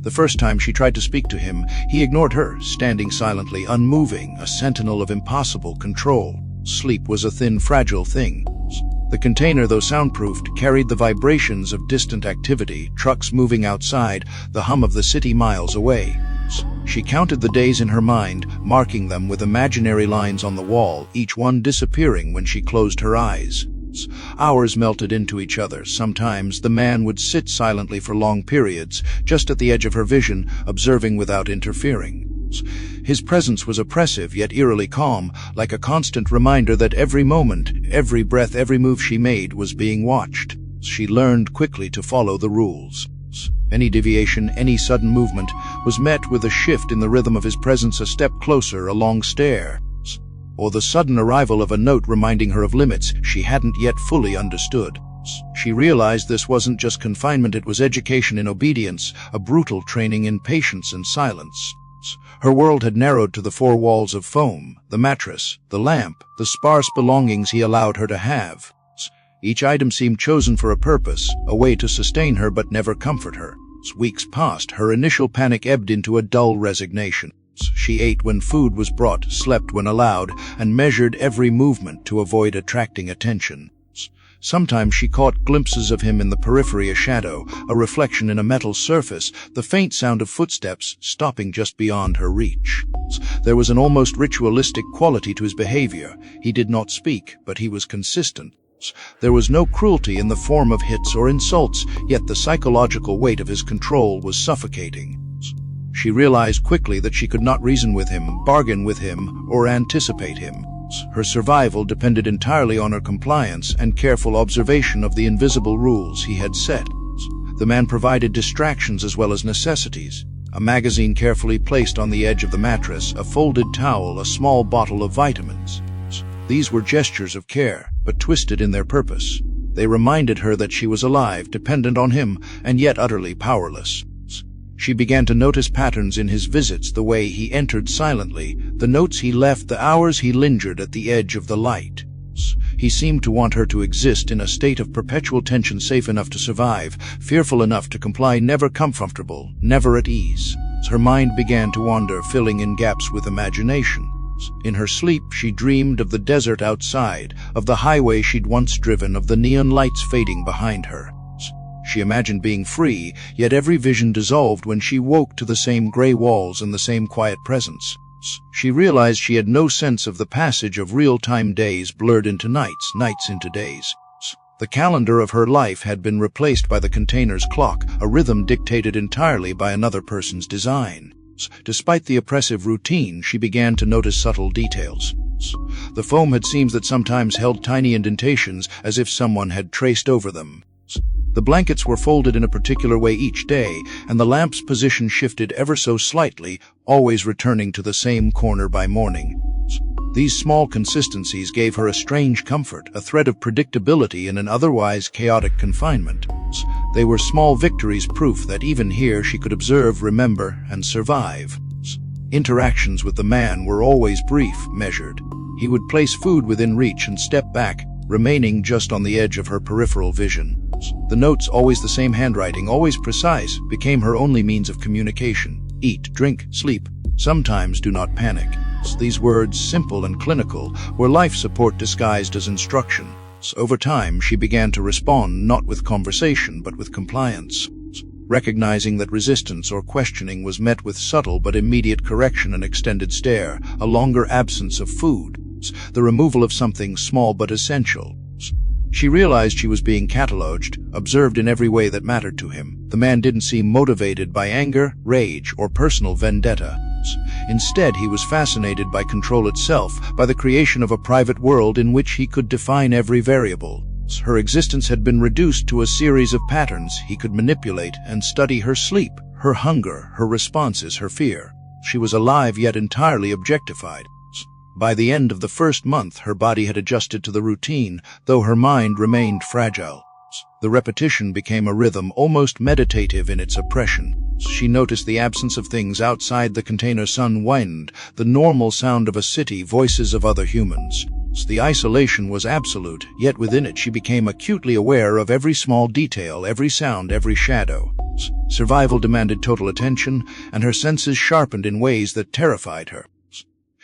The first time she tried to speak to him, he ignored her, standing silently, unmoving, a sentinel of impossible control. Sleep was a thin, fragile thing. The container, though soundproofed, carried the vibrations of distant activity, trucks moving outside, the hum of the city miles away. She counted the days in her mind, marking them with imaginary lines on the wall, each one disappearing when she closed her eyes. Hours melted into each other. Sometimes the man would sit silently for long periods, just at the edge of her vision, observing without interfering. His presence was oppressive, yet eerily calm, like a constant reminder that every moment, every breath, every move she made was being watched. She learned quickly to follow the rules. Any deviation, any sudden movement, was met with a shift in the rhythm of his presence, a step closer, a long stare, or the sudden arrival of a note reminding her of limits she hadn't yet fully understood. She realized this wasn't just confinement, it was education in obedience, a brutal training in patience and silence. Her world had narrowed to the four walls of foam, the mattress, the lamp, the sparse belongings he allowed her to have. Each item seemed chosen for a purpose, a way to sustain her but never comfort her. Weeks passed, her initial panic ebbed into a dull resignation. She ate when food was brought, slept when allowed, and measured every movement to avoid attracting attention. Sometimes she caught glimpses of him in the periphery, a shadow, a reflection in a metal surface, the faint sound of footsteps stopping just beyond her reach. There was an almost ritualistic quality to his behavior. He did not speak, but he was consistent. There was no cruelty in the form of hits or insults, yet the psychological weight of his control was suffocating. She realized quickly that she could not reason with him, bargain with him, or anticipate him. Her survival depended entirely on her compliance and careful observation of the invisible rules he had set. The man provided distractions as well as necessities. A magazine carefully placed on the edge of the mattress, a folded towel, a small bottle of vitamins. These were gestures of care, but twisted in their purpose. They reminded her that she was alive, dependent on him, and yet utterly powerless. She began to notice patterns in his visits, the way he entered silently, the notes he left, the hours he lingered at the edge of the light. He seemed to want her to exist in a state of perpetual tension, safe enough to survive, fearful enough to comply, never comfortable, never at ease. Her mind began to wander, filling in gaps with imagination. In her sleep, she dreamed of the desert outside, of the highway she'd once driven, of the neon lights fading behind her. She imagined being free, yet every vision dissolved when she woke to the same gray walls and the same quiet presence. She realized she had no sense of the passage of real-time days blurred into nights, nights into days. The calendar of her life had been replaced by the container's clock, a rhythm dictated entirely by another person's design. Despite the oppressive routine, she began to notice subtle details. The foam had seams that sometimes held tiny indentations, as if someone had traced over them. The blankets were folded in a particular way each day, and the lamp's position shifted ever so slightly, always returning to the same corner by morning. These small consistencies gave her a strange comfort, a thread of predictability in an otherwise chaotic confinement. They were small victories, proof that even here she could observe, remember, and survive. Interactions with the man were always brief, measured. He would place food within reach and step back, remaining just on the edge of her peripheral vision. The notes, always the same handwriting, always precise, became her only means of communication. Eat, drink, sleep. Sometimes do not panic. These words, simple and clinical, were life support disguised as instruction. Over time, she began to respond not with conversation but with compliance. Recognizing that resistance or questioning was met with subtle but immediate correction, an extended stare, a longer absence of food, the removal of something small but essential. She realized she was being cataloged, observed in every way that mattered to him. The man didn't seem motivated by anger, rage, or personal vendetta. Instead, he was fascinated by control itself, by the creation of a private world in which he could define every variable. Her existence had been reduced to a series of patterns he could manipulate and study: her sleep, her hunger, her responses, her fear. She was alive yet entirely objectified. By the end of the first month, her body had adjusted to the routine, though her mind remained fragile. The repetition became a rhythm, almost meditative in its oppression. She noticed the absence of things outside the container: sun, wind, the normal sound of a city, voices of other humans. The isolation was absolute, yet within it she became acutely aware of every small detail, every sound, every shadow. Survival demanded total attention, and her senses sharpened in ways that terrified her.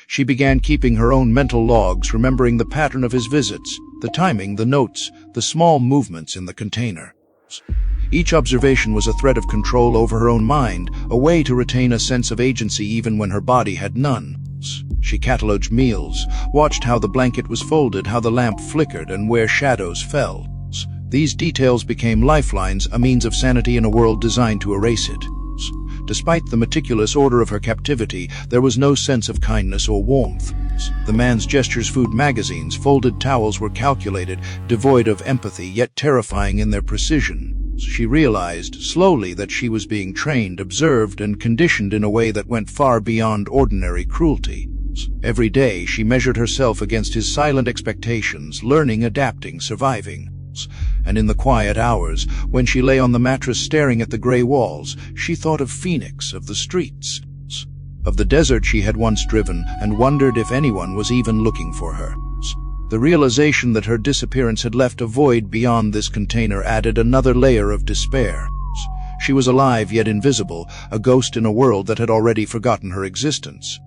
She began keeping her own mental logs, remembering the pattern of his visits, the timing, the notes, the small movements in the container. Each observation was a thread of control over her own mind, a way to retain a sense of agency even when her body had none. She cataloged meals, watched how the blanket was folded, how the lamp flickered, and where shadows fell. These details became lifelines, a means of sanity in a world designed to erase it. Despite the meticulous order of her captivity, there was no sense of kindness or warmth. The man's gestures, food, magazines, folded towels were calculated, devoid of empathy, yet terrifying in their precision. She realized, slowly, that she was being trained, observed, and conditioned in a way that went far beyond ordinary cruelty. Every day, she measured herself against his silent expectations, learning, adapting, surviving. And in the quiet hours, when she lay on the mattress staring at the gray walls, she thought of Phoenix, of the streets, of the desert she had once driven, and wondered if anyone was even looking for her. The realization that her disappearance had left a void beyond this container added another layer of despair. She was alive yet invisible, a ghost in a world that had already forgotten her existence.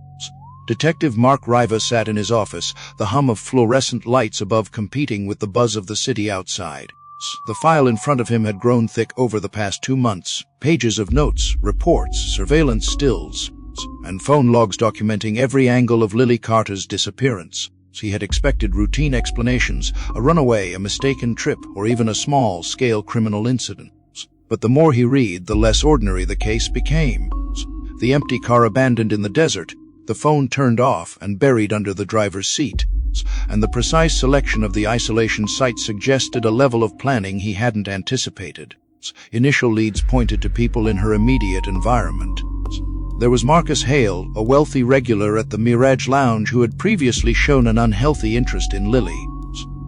Detective Mark Riva sat in his office, the hum of fluorescent lights above competing with the buzz of the city outside. The file in front of him had grown thick over the past 2 months, pages of notes, reports, surveillance stills, and phone logs documenting every angle of Lily Carter's disappearance. He had expected routine explanations, a runaway, a mistaken trip, or even a small-scale criminal incident. But the more he read, the less ordinary the case became. The empty car abandoned in the desert, the phone turned off and buried under the driver's seat, and the precise selection of the isolation site suggested a level of planning he hadn't anticipated. Initial leads pointed to people in her immediate environment. There was Marcus Hale, a wealthy regular at the Mirage Lounge who had previously shown an unhealthy interest in Lily.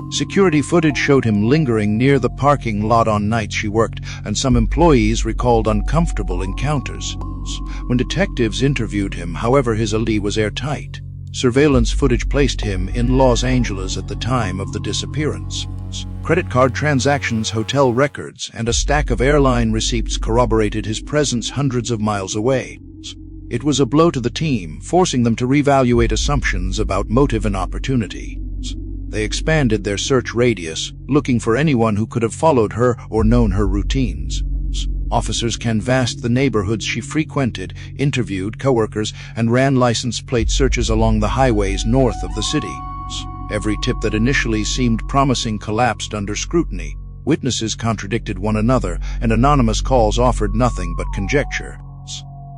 Security footage showed him lingering near the parking lot on nights she worked, and some employees recalled uncomfortable encounters. When detectives interviewed him, however, his alibi was airtight. Surveillance footage placed him in Los Angeles at the time of the disappearance. Credit card transactions, hotel records, and a stack of airline receipts corroborated his presence hundreds of miles away. It was a blow to the team, forcing them to reevaluate assumptions about motive and opportunity. They expanded their search radius, looking for anyone who could have followed her or known her routines. Officers canvassed the neighborhoods she frequented, interviewed coworkers, and ran license plate searches along the highways north of the city. Every tip that initially seemed promising collapsed under scrutiny. Witnesses contradicted one another, and anonymous calls offered nothing but conjecture.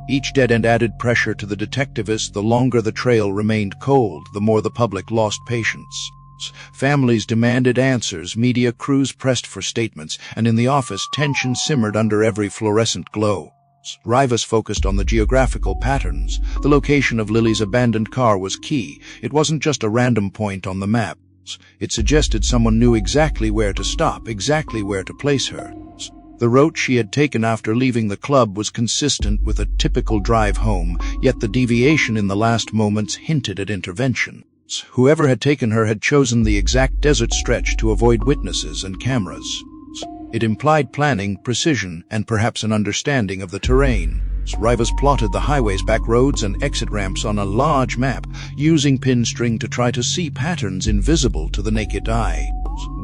Each dead end added pressure to the detectivists. The longer the trail remained cold, the more the public lost patience. Families demanded answers, media crews pressed for statements, and in the office tension simmered under every fluorescent glow. Rivas focused on the geographical patterns. The location of Lily's abandoned car was key. It wasn't just a random point on the map. It suggested someone knew exactly where to stop, exactly where to place her. The route she had taken after leaving the club was consistent with a typical drive home, yet the deviation in the last moments hinted at intervention. Whoever had taken her had chosen the exact desert stretch to avoid witnesses and cameras. It implied planning, precision, and perhaps an understanding of the terrain. Rivas plotted the highways, back roads, and exit ramps on a large map, using pin string to try to see patterns invisible to the naked eye.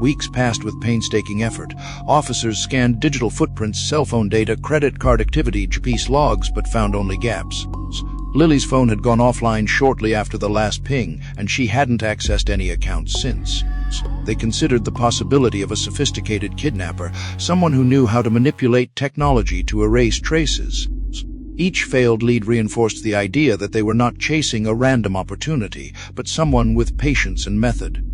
Weeks passed with painstaking effort. Officers scanned digital footprints, cell phone data, credit card activity, GPS logs, but found only gaps. Lily's phone had gone offline shortly after the last ping, and she hadn't accessed any accounts since. They considered the possibility of a sophisticated kidnapper, someone who knew how to manipulate technology to erase traces. Each failed lead reinforced the idea that they were not chasing a random opportunity, but someone with patience and method.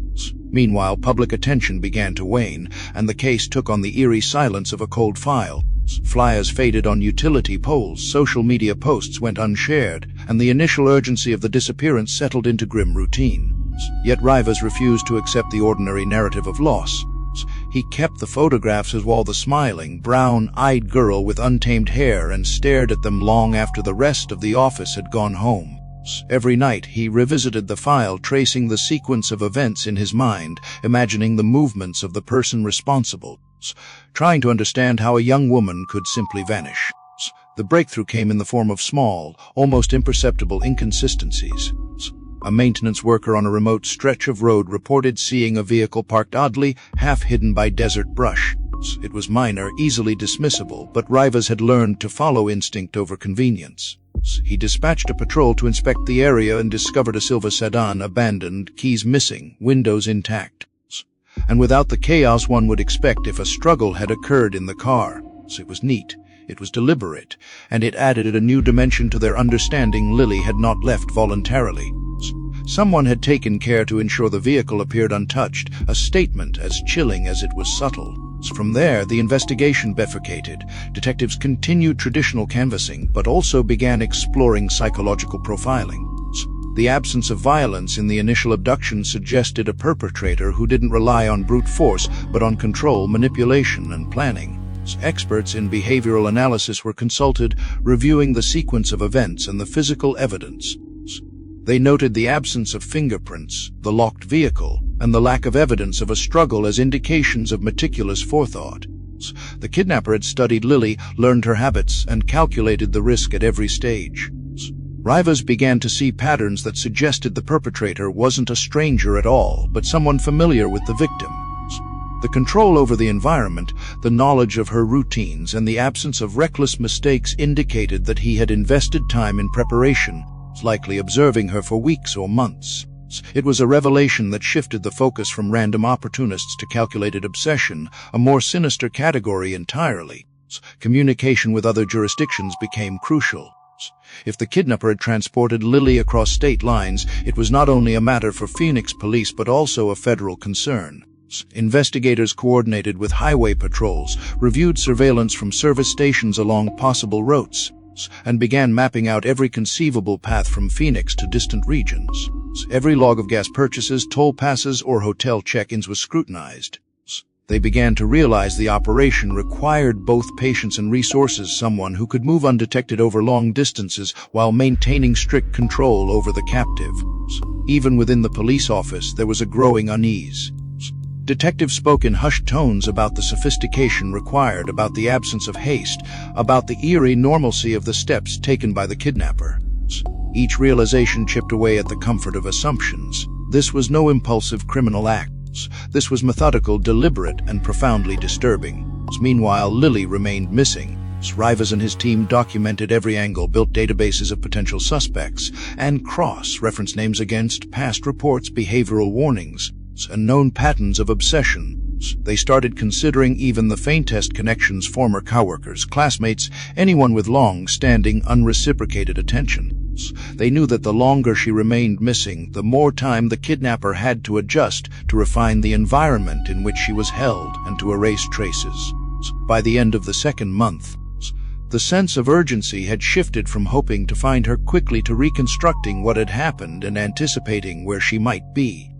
Meanwhile, public attention began to wane, and the case took on the eerie silence of a cold file. Flyers faded on utility poles, social media posts went unshared, and the initial urgency of the disappearance settled into grim routine. Yet Rivas refused to accept the ordinary narrative of loss. He kept the photographs as well, the smiling, brown-eyed girl with untamed hair, and stared at them long after the rest of the office had gone home. Every night he revisited the file, tracing the sequence of events in his mind, imagining the movements of the person responsible, trying to understand how a young woman could simply vanish. The breakthrough came in the form of small, almost imperceptible inconsistencies. A maintenance worker on a remote stretch of road reported seeing a vehicle parked oddly, half hidden by desert brush. It was minor, easily dismissible, but Rivas had learned to follow instinct over convenience. He dispatched a patrol to inspect the area and discovered a silver sedan abandoned, keys missing, windows intact. And without the chaos one would expect if a struggle had occurred in the car. It was neat, it was deliberate, and it added a new dimension to their understanding. Lily had not left voluntarily. Someone had taken care to ensure the vehicle appeared untouched, a statement as chilling as it was subtle. From there, the investigation bifurcated. Detectives continued traditional canvassing, but also began exploring psychological profiling. The absence of violence in the initial abduction suggested a perpetrator who didn't rely on brute force, but on control, manipulation, and planning. Experts in behavioral analysis were consulted, reviewing the sequence of events and the physical evidence. They noted the absence of fingerprints, the locked vehicle, and the lack of evidence of a struggle as indications of meticulous forethought. The kidnapper had studied Lily, learned her habits, and calculated the risk at every stage. Rivas began to see patterns that suggested the perpetrator wasn't a stranger at all, but someone familiar with the victim. The control over the environment, the knowledge of her routines, and the absence of reckless mistakes indicated that he had invested time in preparation, likely observing her for weeks or months. It was a revelation that shifted the focus from random opportunists to calculated obsession, a more sinister category entirely. Communication with other jurisdictions became crucial. If the kidnapper had transported Lily across state lines, it was not only a matter for Phoenix police but also a federal concern. Investigators coordinated with highway patrols, reviewed surveillance from service stations along possible routes, and began mapping out every conceivable path from Phoenix to distant regions. Every log of gas purchases, toll passes, or hotel check-ins was scrutinized. They began to realize the operation required both patience and resources, someone who could move undetected over long distances while maintaining strict control over the captive. Even within the police office, there was a growing unease. Detectives spoke in hushed tones about the sophistication required, about the absence of haste, about the eerie normalcy of the steps taken by the kidnapper. Each realization chipped away at the comfort of assumptions. This was no impulsive criminal act. This was methodical, deliberate, and profoundly disturbing. Meanwhile, Lily remained missing. Rivas and his team documented every angle, built databases of potential suspects, and cross-referenced names against past reports, behavioral warnings, and known patterns of obsession. They started considering even the faintest connections, former coworkers, classmates, anyone with long-standing, unreciprocated attention. They knew that the longer she remained missing, the more time the kidnapper had to adjust to refine the environment in which she was held and to erase traces. By the end of the second month, the sense of urgency had shifted from hoping to find her quickly to reconstructing what had happened and anticipating where she might be.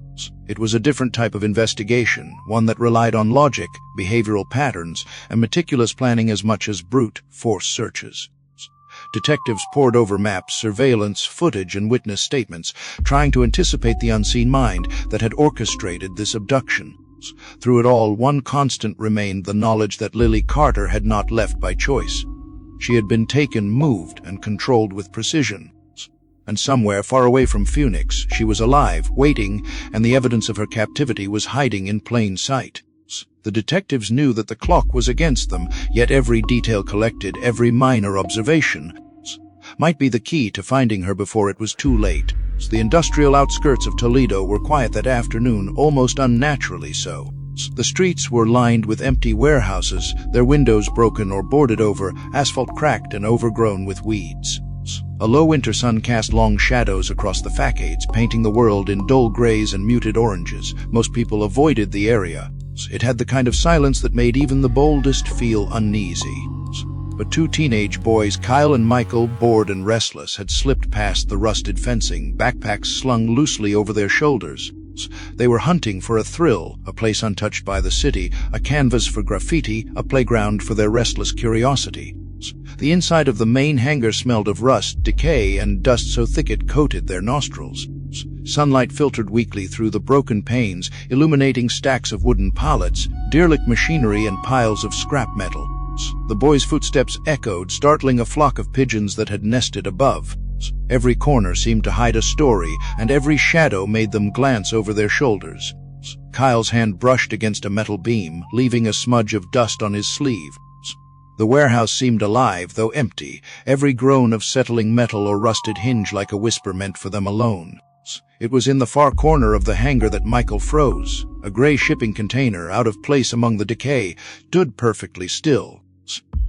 It was a different type of investigation, one that relied on logic, behavioral patterns, and meticulous planning as much as brute force searches. Detectives pored over maps, surveillance, footage, and witness statements, trying to anticipate the unseen mind that had orchestrated this abduction. Through it all, one constant remained: the knowledge that Lily Carter had not left by choice. She had been taken, moved, and controlled with precision. And somewhere far away from Phoenix, she was alive, waiting, and the evidence of her captivity was hiding in plain sight. The detectives knew that the clock was against them, yet every detail collected, every minor observation, might be the key to finding her before it was too late. The industrial outskirts of Toledo were quiet that afternoon, almost unnaturally so. The streets were lined with empty warehouses, their windows broken or boarded over, asphalt cracked and overgrown with weeds. A low winter sun cast long shadows across the facades, painting the world in dull grays and muted oranges. Most people avoided the area. It had the kind of silence that made even the boldest feel uneasy. But two teenage boys, Kyle and Michael, bored and restless, had slipped past the rusted fencing, backpacks slung loosely over their shoulders. They were hunting for a thrill, a place untouched by the city, a canvas for graffiti, a playground for their restless curiosity. The inside of the main hangar smelled of rust, decay, and dust so thick it coated their nostrils. Sunlight filtered weakly through the broken panes, illuminating stacks of wooden pallets, derelict machinery, and piles of scrap metal. The boys' footsteps echoed, startling a flock of pigeons that had nested above. Every corner seemed to hide a story, and every shadow made them glance over their shoulders. Kyle's hand brushed against a metal beam, leaving a smudge of dust on his sleeve. The warehouse seemed alive, though empty, every groan of settling metal or rusted hinge like a whisper meant for them alone. It was in the far corner of the hangar that Michael froze. A gray shipping container, out of place among the decay, stood perfectly still.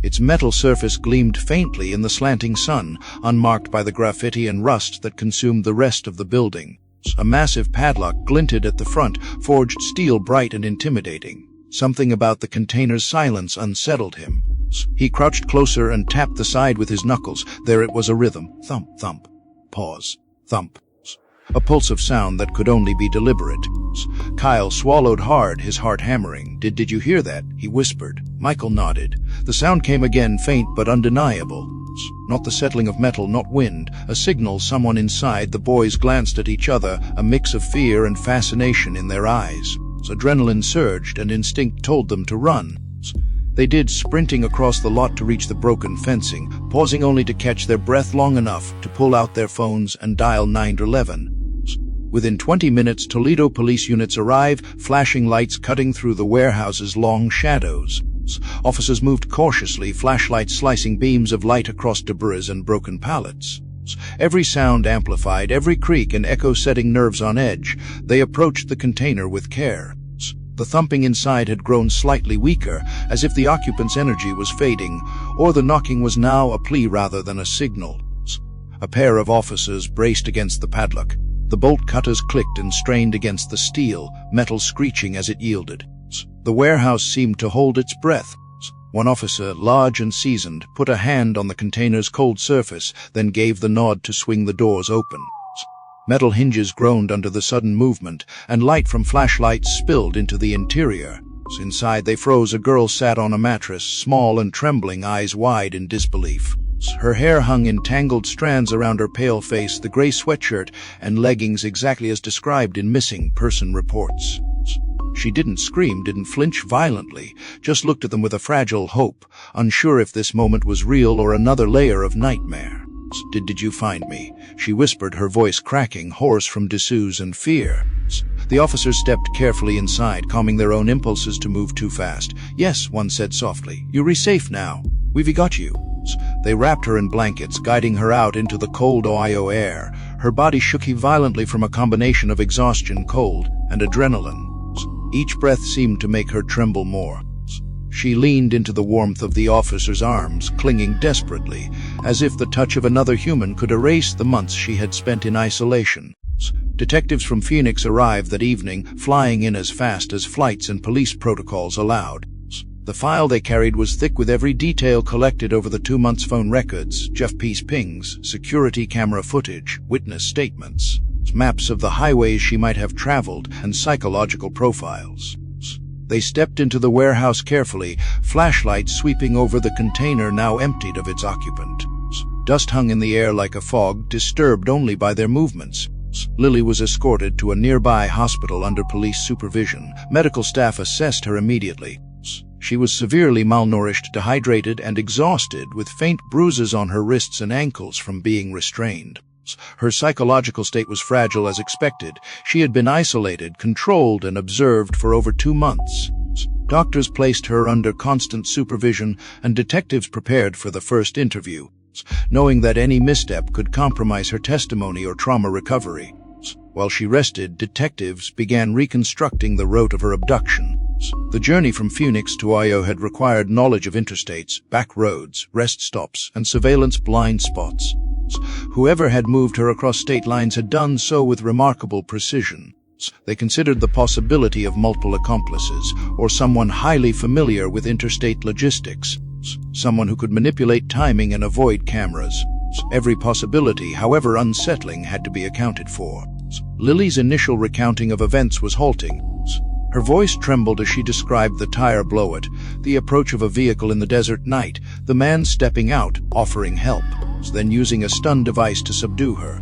Its metal surface gleamed faintly in the slanting sun, unmarked by the graffiti and rust that consumed the rest of the building. A massive padlock glinted at the front, forged steel bright and intimidating. Something about the container's silence unsettled him. He crouched closer and tapped the side with his knuckles. There it was, a rhythm. Thump, thump. Pause. Thump. A pulsive sound that could only be deliberate. Kyle swallowed hard, his heart hammering. Did you hear that?" he whispered. Michael nodded. The sound came again, faint but undeniable. Not the settling of metal, not wind. A signal, someone inside. The boys glanced at each other, a mix of fear and fascination in their eyes. Adrenaline surged, and instinct told them to run. They did, sprinting across the lot to reach the broken fencing, pausing only to catch their breath long enough to pull out their phones and dial 911. Within 20 minutes, Toledo police units arrived, flashing lights cutting through the warehouse's long shadows. Officers moved cautiously, flashlights slicing beams of light across debris and broken pallets. Every sound amplified, every creak and echo setting nerves on edge. They approached the container with care. The thumping inside had grown slightly weaker, as if the occupant's energy was fading, or the knocking was now a plea rather than a signal. A pair of officers braced against the padlock. The bolt cutters clicked and strained against the steel, metal screeching as it yielded. The warehouse seemed to hold its breath. One officer, large and seasoned, put a hand on the container's cold surface, then gave the nod to swing the doors open. Metal hinges groaned under the sudden movement, and light from flashlights spilled into the interior. Inside they froze. A girl sat on a mattress, small and trembling, eyes wide in disbelief. Her hair hung in tangled strands around her pale face, the gray sweatshirt and leggings exactly as described in missing person reports. She didn't scream, didn't flinch violently, just looked at them with a fragile hope, unsure if this moment was real or another layer of nightmare. Did you find me?" she whispered, her voice cracking, hoarse from disuse and fear. The officers stepped carefully inside, calming their own impulses to move too fast. "Yes," one said softly. "You're safe now. We've got you." They wrapped her in blankets, guiding her out into the cold Ohio air. Her body shook violently from a combination of exhaustion, cold, and adrenaline. Each breath seemed to make her tremble more. She leaned into the warmth of the officer's arms, clinging desperately, as if the touch of another human could erase the months she had spent in isolation. Detectives from Phoenix arrived that evening, flying in as fast as flights and police protocols allowed. The file they carried was thick with every detail collected over the 2 months' phone records, JFP's pings, security camera footage, witness statements, maps of the highways she might have traveled, and psychological profiles. They stepped into the warehouse carefully, flashlights sweeping over the container now emptied of its occupant. Dust hung in the air like a fog, disturbed only by their movements. Lily was escorted to a nearby hospital under police supervision. Medical staff assessed her immediately. She was severely malnourished, dehydrated, and exhausted, with faint bruises on her wrists and ankles from being restrained. Her psychological state was fragile as expected. She had been isolated, controlled, and observed for over 2 months. Doctors placed her under constant supervision, and detectives prepared for the first interview, knowing that any misstep could compromise her testimony or trauma recovery. While she rested, detectives began reconstructing the route of her abduction. The journey from Phoenix to Ohio had required knowledge of interstates, back roads, rest stops, and surveillance blind spots. Whoever had moved her across state lines had done so with remarkable precision. They considered the possibility of multiple accomplices, or someone highly familiar with interstate logistics, someone who could manipulate timing and avoid cameras. Every possibility, however unsettling, had to be accounted for. Lily's initial recounting of events was halting. Her voice trembled as she described the tire blowout, the approach of a vehicle in the desert night, the man stepping out, offering help, then using a stun device to subdue her.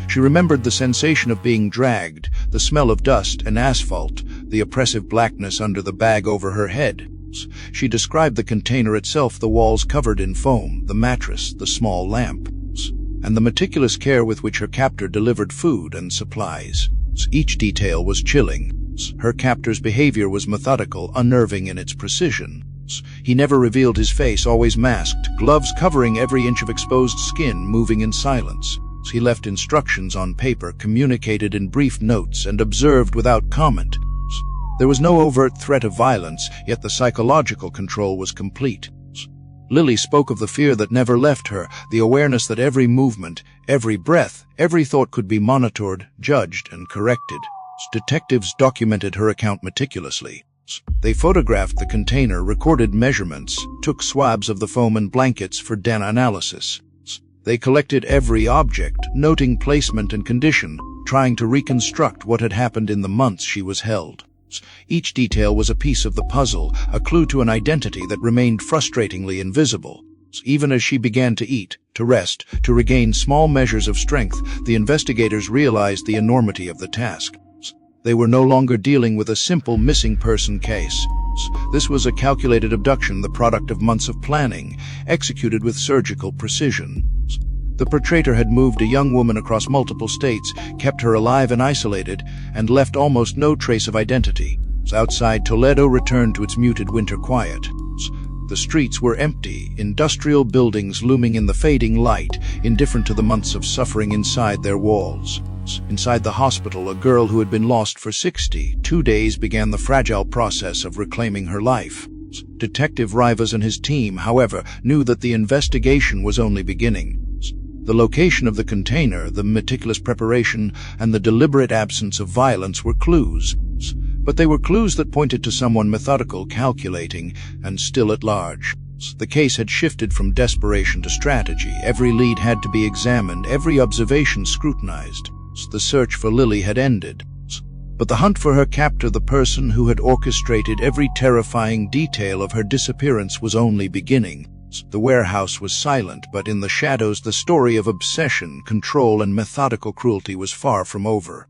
She remembered the sensation of being dragged, the smell of dust and asphalt, the oppressive blackness under the bag over her head. She described the container itself, the walls covered in foam, the mattress, the small lamp, and the meticulous care with which her captor delivered food and supplies. Each detail was chilling. Her captor's behavior was methodical, unnerving in its precision. He never revealed his face, always masked, gloves covering every inch of exposed skin, moving in silence. He left instructions on paper, communicated in brief notes, and observed without comment. There was no overt threat of violence, yet the psychological control was complete. Lily spoke of the fear that never left her, the awareness that every movement, every breath, every thought could be monitored, judged, and corrected. Detectives documented her account meticulously. They photographed the container, recorded measurements, took swabs of the foam and blankets for DNA analysis. They collected every object, noting placement and condition, trying to reconstruct what had happened in the months she was held. Each detail was a piece of the puzzle, a clue to an identity that remained frustratingly invisible. Even as she began to eat, to rest, to regain small measures of strength, the investigators realized the enormity of the task. They were no longer dealing with a simple missing person case. This was a calculated abduction, the product of months of planning, executed with surgical precision. The perpetrator had moved a young woman across multiple states, kept her alive and isolated, and left almost no trace of identity. Outside, Toledo returned to its muted winter quiet. The streets were empty, industrial buildings looming in the fading light, indifferent to the months of suffering inside their walls. Inside the hospital, a girl who had been lost for 62 days began the fragile process of reclaiming her life. Detective Rivas and his team, however, knew that the investigation was only beginning. The location of the container, the meticulous preparation, and the deliberate absence of violence were clues. But they were clues that pointed to someone methodical, calculating, and still at large. The case had shifted from desperation to strategy. Every lead had to be examined, every observation scrutinized. The search for Lily had ended. But the hunt for her captor, the person who had orchestrated every terrifying detail of her disappearance, was only beginning. The warehouse was silent, but in the shadows the story of obsession, control, and methodical cruelty was far from over.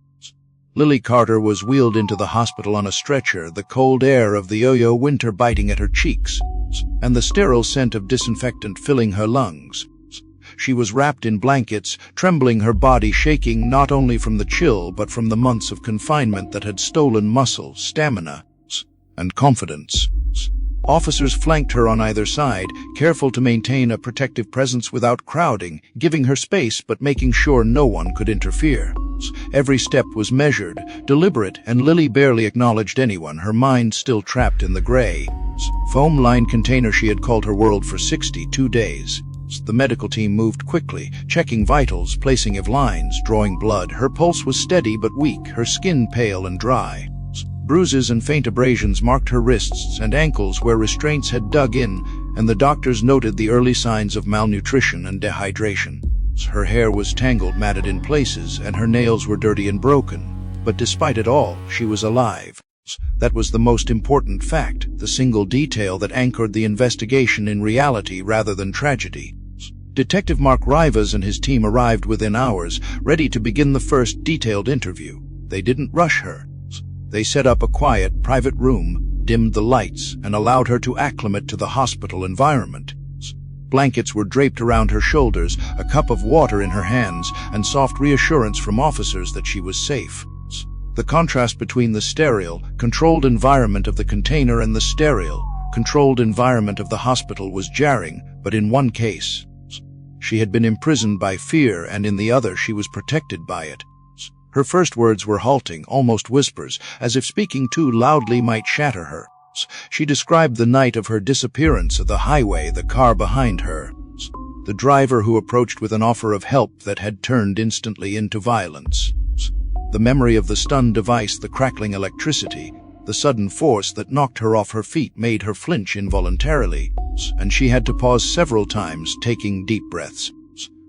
Lily Carter was wheeled into the hospital on a stretcher, the cold air of the Ohio winter biting at her cheeks, and the sterile scent of disinfectant filling her lungs. She was wrapped in blankets, trembling, her body shaking not only from the chill but from the months of confinement that had stolen muscle, stamina, and confidence. Officers flanked her on either side, careful to maintain a protective presence without crowding, giving her space but making sure no one could interfere. Every step was measured, deliberate, and Lily barely acknowledged anyone, her mind still trapped in the gray, foam-lined container she had called her world for 62 days. The medical team moved quickly, checking vitals, placing of lines, drawing blood. Her pulse was steady but weak, her skin pale and dry. Bruises and faint abrasions marked her wrists and ankles where restraints had dug in, and the doctors noted the early signs of malnutrition and dehydration. Her hair was tangled, matted in places, and her nails were dirty and broken. But despite it all, she was alive. That was the most important fact, the single detail that anchored the investigation in reality rather than tragedy. Detective Mark Rivas and his team arrived within hours, ready to begin the first detailed interview. They didn't rush her. They set up a quiet, private room, dimmed the lights, and allowed her to acclimate to the hospital environment. Blankets were draped around her shoulders, a cup of water in her hands, and soft reassurance from officers that she was safe. The contrast between the sterile, controlled environment of the container and the sterile, controlled environment of the hospital was jarring, but in one case, she had been imprisoned by fear, and in the other she was protected by it. Her first words were halting, almost whispers, as if speaking too loudly might shatter her. She described the night of her disappearance, the highway, the car behind her, the driver who approached with an offer of help that had turned instantly into violence, the memory of the stun device, the crackling electricity, the sudden force that knocked her off her feet made her flinch involuntarily, and she had to pause several times, taking deep breaths.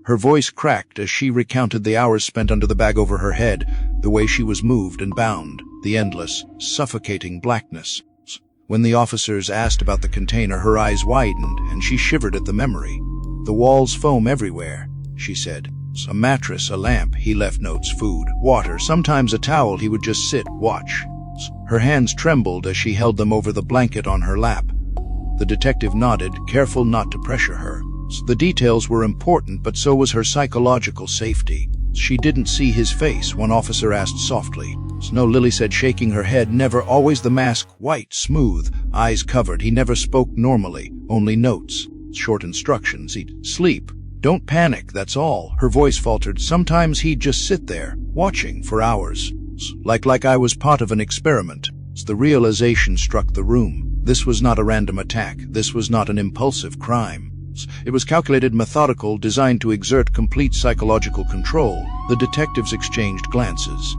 Her voice cracked as she recounted the hours spent under the bag over her head, the way she was moved and bound, the endless, suffocating blackness. When the officers asked about the container, her eyes widened, and she shivered at the memory. The walls foam everywhere, she said. A mattress, a lamp, he left notes, food, water, sometimes a towel. He would just sit, watch. Her hands trembled as she held them over the blanket on her lap. The detective nodded, careful not to pressure her. The details were important, but so was her psychological safety. She didn't see his face, one officer asked softly. No, Lily said, shaking her head. Never, always the mask, white, smooth, eyes covered. He never spoke normally, only notes, short instructions. He'd sleep. Don't panic, that's all. Her voice faltered. Sometimes he'd just sit there, watching for hours. Like I was part of an experiment. The realization struck the room. This was not a random attack. This was not an impulsive crime. It was calculated, methodical, designed to exert complete psychological control. The detectives exchanged glances.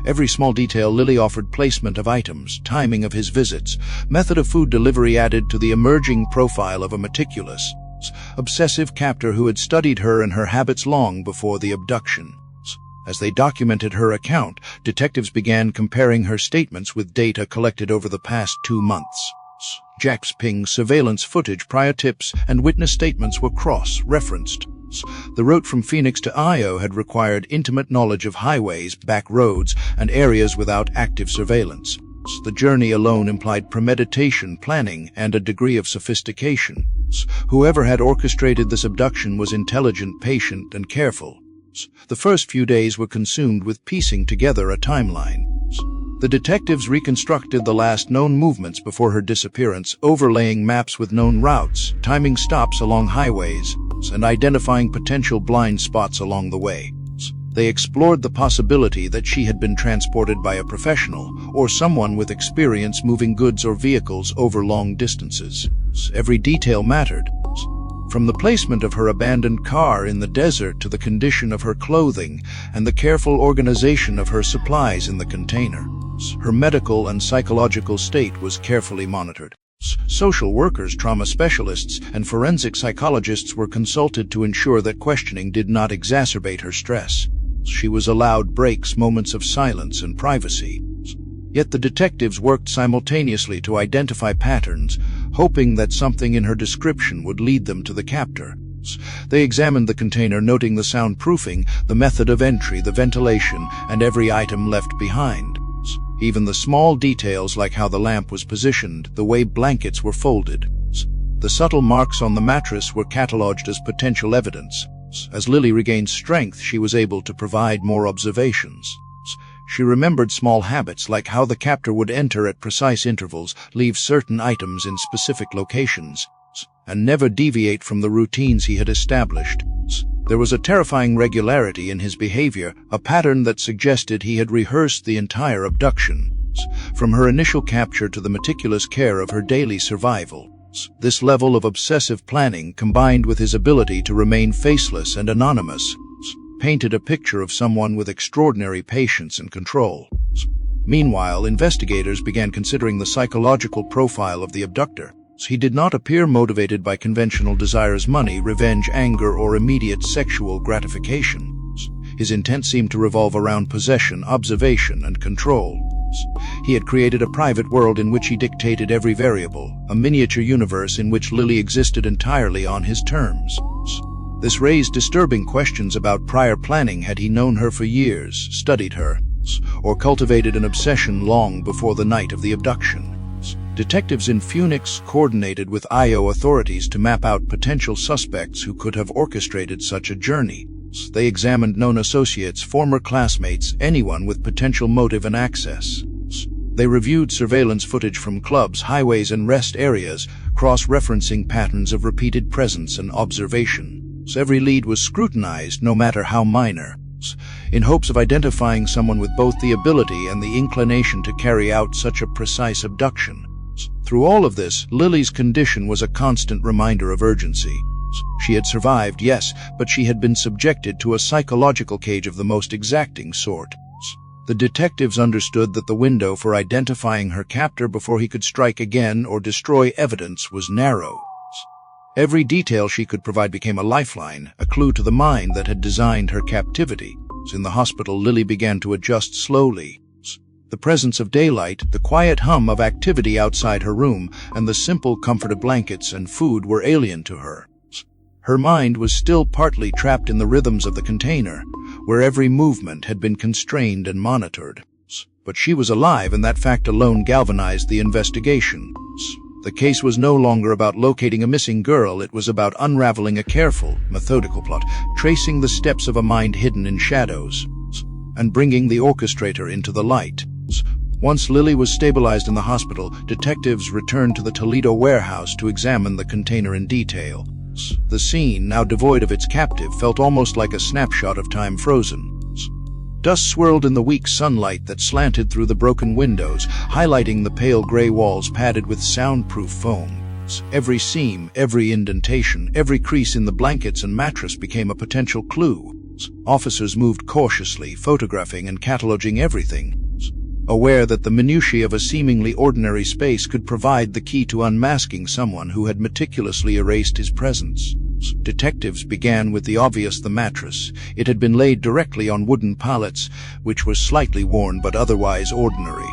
Every small detail Lily offered, placement of items, timing of his visits, method of food delivery added to the emerging profile of a meticulous, obsessive captor who had studied her and her habits long before the abduction. As they documented her account, detectives began comparing her statements with data collected over the past 2 months. Jack's ping, surveillance footage, prior tips, and witness statements were cross-referenced. The route from Phoenix to Io had required intimate knowledge of highways, back roads, and areas without active surveillance. The journey alone implied premeditation, planning, and a degree of sophistication. Whoever had orchestrated this abduction was intelligent, patient, and careful. The first few days were consumed with piecing together a timeline. The detectives reconstructed the last known movements before her disappearance, overlaying maps with known routes, timing stops along highways, and identifying potential blind spots along the way. They explored the possibility that she had been transported by a professional or someone with experience moving goods or vehicles over long distances. Every detail mattered, from the placement of her abandoned car in the desert to the condition of her clothing and the careful organization of her supplies in the container. Her medical and psychological state was carefully monitored. Social workers, trauma specialists, and forensic psychologists were consulted to ensure that questioning did not exacerbate her stress. She was allowed breaks, moments of silence and privacy. Yet the detectives worked simultaneously to identify patterns, hoping that something in her description would lead them to the captor. They examined the container, noting the soundproofing, the method of entry, the ventilation, and every item left behind. Even the small details like how the lamp was positioned, the way blankets were folded. The subtle marks on the mattress were catalogued as potential evidence. As Lily regained strength, she was able to provide more observations. She remembered small habits like how the captor would enter at precise intervals, leave certain items in specific locations, and never deviate from the routines he had established. There was a terrifying regularity in his behavior, a pattern that suggested he had rehearsed the entire abduction, from her initial capture to the meticulous care of her daily survival. This level of obsessive planning, combined with his ability to remain faceless and anonymous, painted a picture of someone with extraordinary patience and control. Meanwhile, investigators began considering the psychological profile of the abductor. He did not appear motivated by conventional desires: money, revenge, anger, or immediate sexual gratification. His intent seemed to revolve around possession, observation, and control. He had created a private world in which he dictated every variable, a miniature universe in which Lily existed entirely on his terms. This raised disturbing questions about prior planning. Had he known her for years, studied her, or cultivated an obsession long before the night of the abduction? Detectives in Phoenix coordinated with IO authorities to map out potential suspects who could have orchestrated such a journey. They examined known associates, former classmates, anyone with potential motive and access. They reviewed surveillance footage from clubs, highways, and rest areas, cross-referencing patterns of repeated presence and observation. Every lead was scrutinized, no matter how minor, in hopes of identifying someone with both the ability and the inclination to carry out such a precise abduction. Through all of this, Lily's condition was a constant reminder of urgency. She had survived, yes, but she had been subjected to a psychological cage of the most exacting sort. The detectives understood that the window for identifying her captor before he could strike again or destroy evidence was narrow. Every detail she could provide became a lifeline, a clue to the mind that had designed her captivity. In the hospital, Lily began to adjust slowly. The presence of daylight, the quiet hum of activity outside her room, and the simple comfort of blankets and food were alien to her. Her mind was still partly trapped in the rhythms of the container, where every movement had been constrained and monitored. But she was alive, and that fact alone galvanized the investigation. The case was no longer about locating a missing girl. It was about unraveling a careful, methodical plot, tracing the steps of a mind hidden in shadows, and bringing the orchestrator into the light. Once Lily was stabilized in the hospital, detectives returned to the Toledo warehouse to examine the container in detail. The scene, now devoid of its captive, felt almost like a snapshot of time frozen. Dust swirled in the weak sunlight that slanted through the broken windows, highlighting the pale gray walls padded with soundproof foam. Every seam, every indentation, every crease in the blankets and mattress became a potential clue. Officers moved cautiously, photographing and cataloging everything, aware that the minutiae of a seemingly ordinary space could provide the key to unmasking someone who had meticulously erased his presence. Detectives began with the obvious: the mattress. It had been laid directly on wooden pallets, which were slightly worn but otherwise ordinary.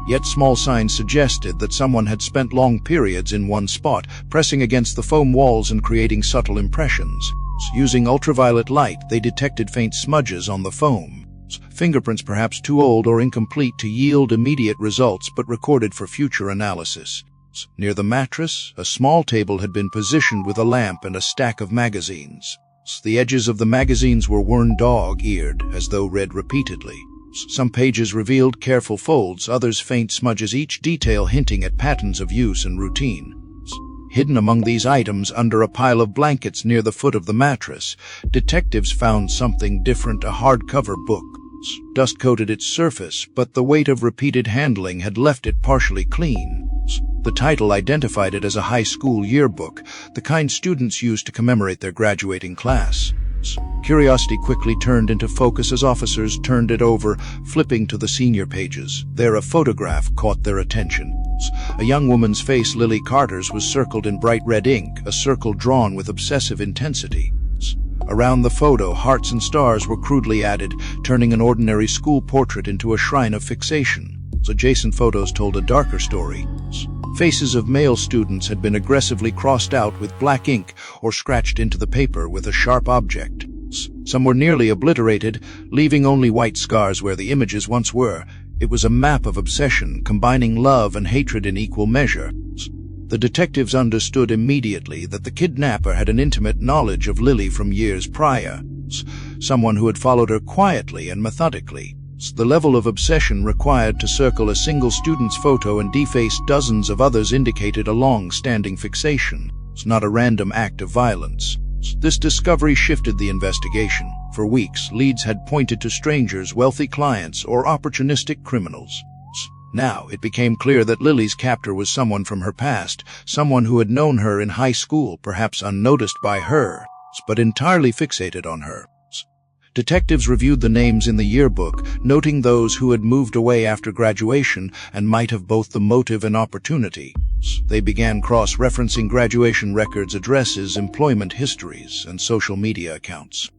Yet small signs suggested that someone had spent long periods in one spot, pressing against the foam walls and creating subtle impressions. Using ultraviolet light, they detected faint smudges on the foam. Fingerprints perhaps too old or incomplete to yield immediate results, but recorded for future analysis. Near the mattress, a small table had been positioned with a lamp and a stack of magazines. The edges of the magazines were worn dog-eared, as though read repeatedly. Some pages revealed careful folds, others faint smudges, each detail hinting at patterns of use and routine. Hidden among these items, under a pile of blankets near the foot of the mattress, detectives found something different: a hardcover book. Dust coated its surface, but the weight of repeated handling had left it partially clean. The title identified it as a high school yearbook, the kind students used to commemorate their graduating class. Curiosity quickly turned into focus as officers turned it over, flipping to the senior pages. There, a photograph caught their attention. A young woman's face, Lily Carter's, was circled in bright red ink, a circle drawn with obsessive intensity. Around the photo, hearts and stars were crudely added, turning an ordinary school portrait into a shrine of fixation. Adjacent photos told a darker story. Faces of male students had been aggressively crossed out with black ink or scratched into the paper with a sharp object. Some were nearly obliterated, leaving only white scars where the images once were. It was a map of obsession, combining love and hatred in equal measure. The detectives understood immediately that the kidnapper had an intimate knowledge of Lily from years prior, someone who had followed her quietly and methodically. The level of obsession required to circle a single student's photo and deface dozens of others indicated a long-standing fixation, not a random act of violence. This discovery shifted the investigation. For weeks, leads had pointed to strangers, wealthy clients, or opportunistic criminals. Now, it became clear that Lily's captor was someone from her past, someone who had known her in high school, perhaps unnoticed by her, but entirely fixated on her. Detectives reviewed the names in the yearbook, noting those who had moved away after graduation and might have both the motive and opportunity. They began cross-referencing graduation records, addresses, employment histories, and social media accounts.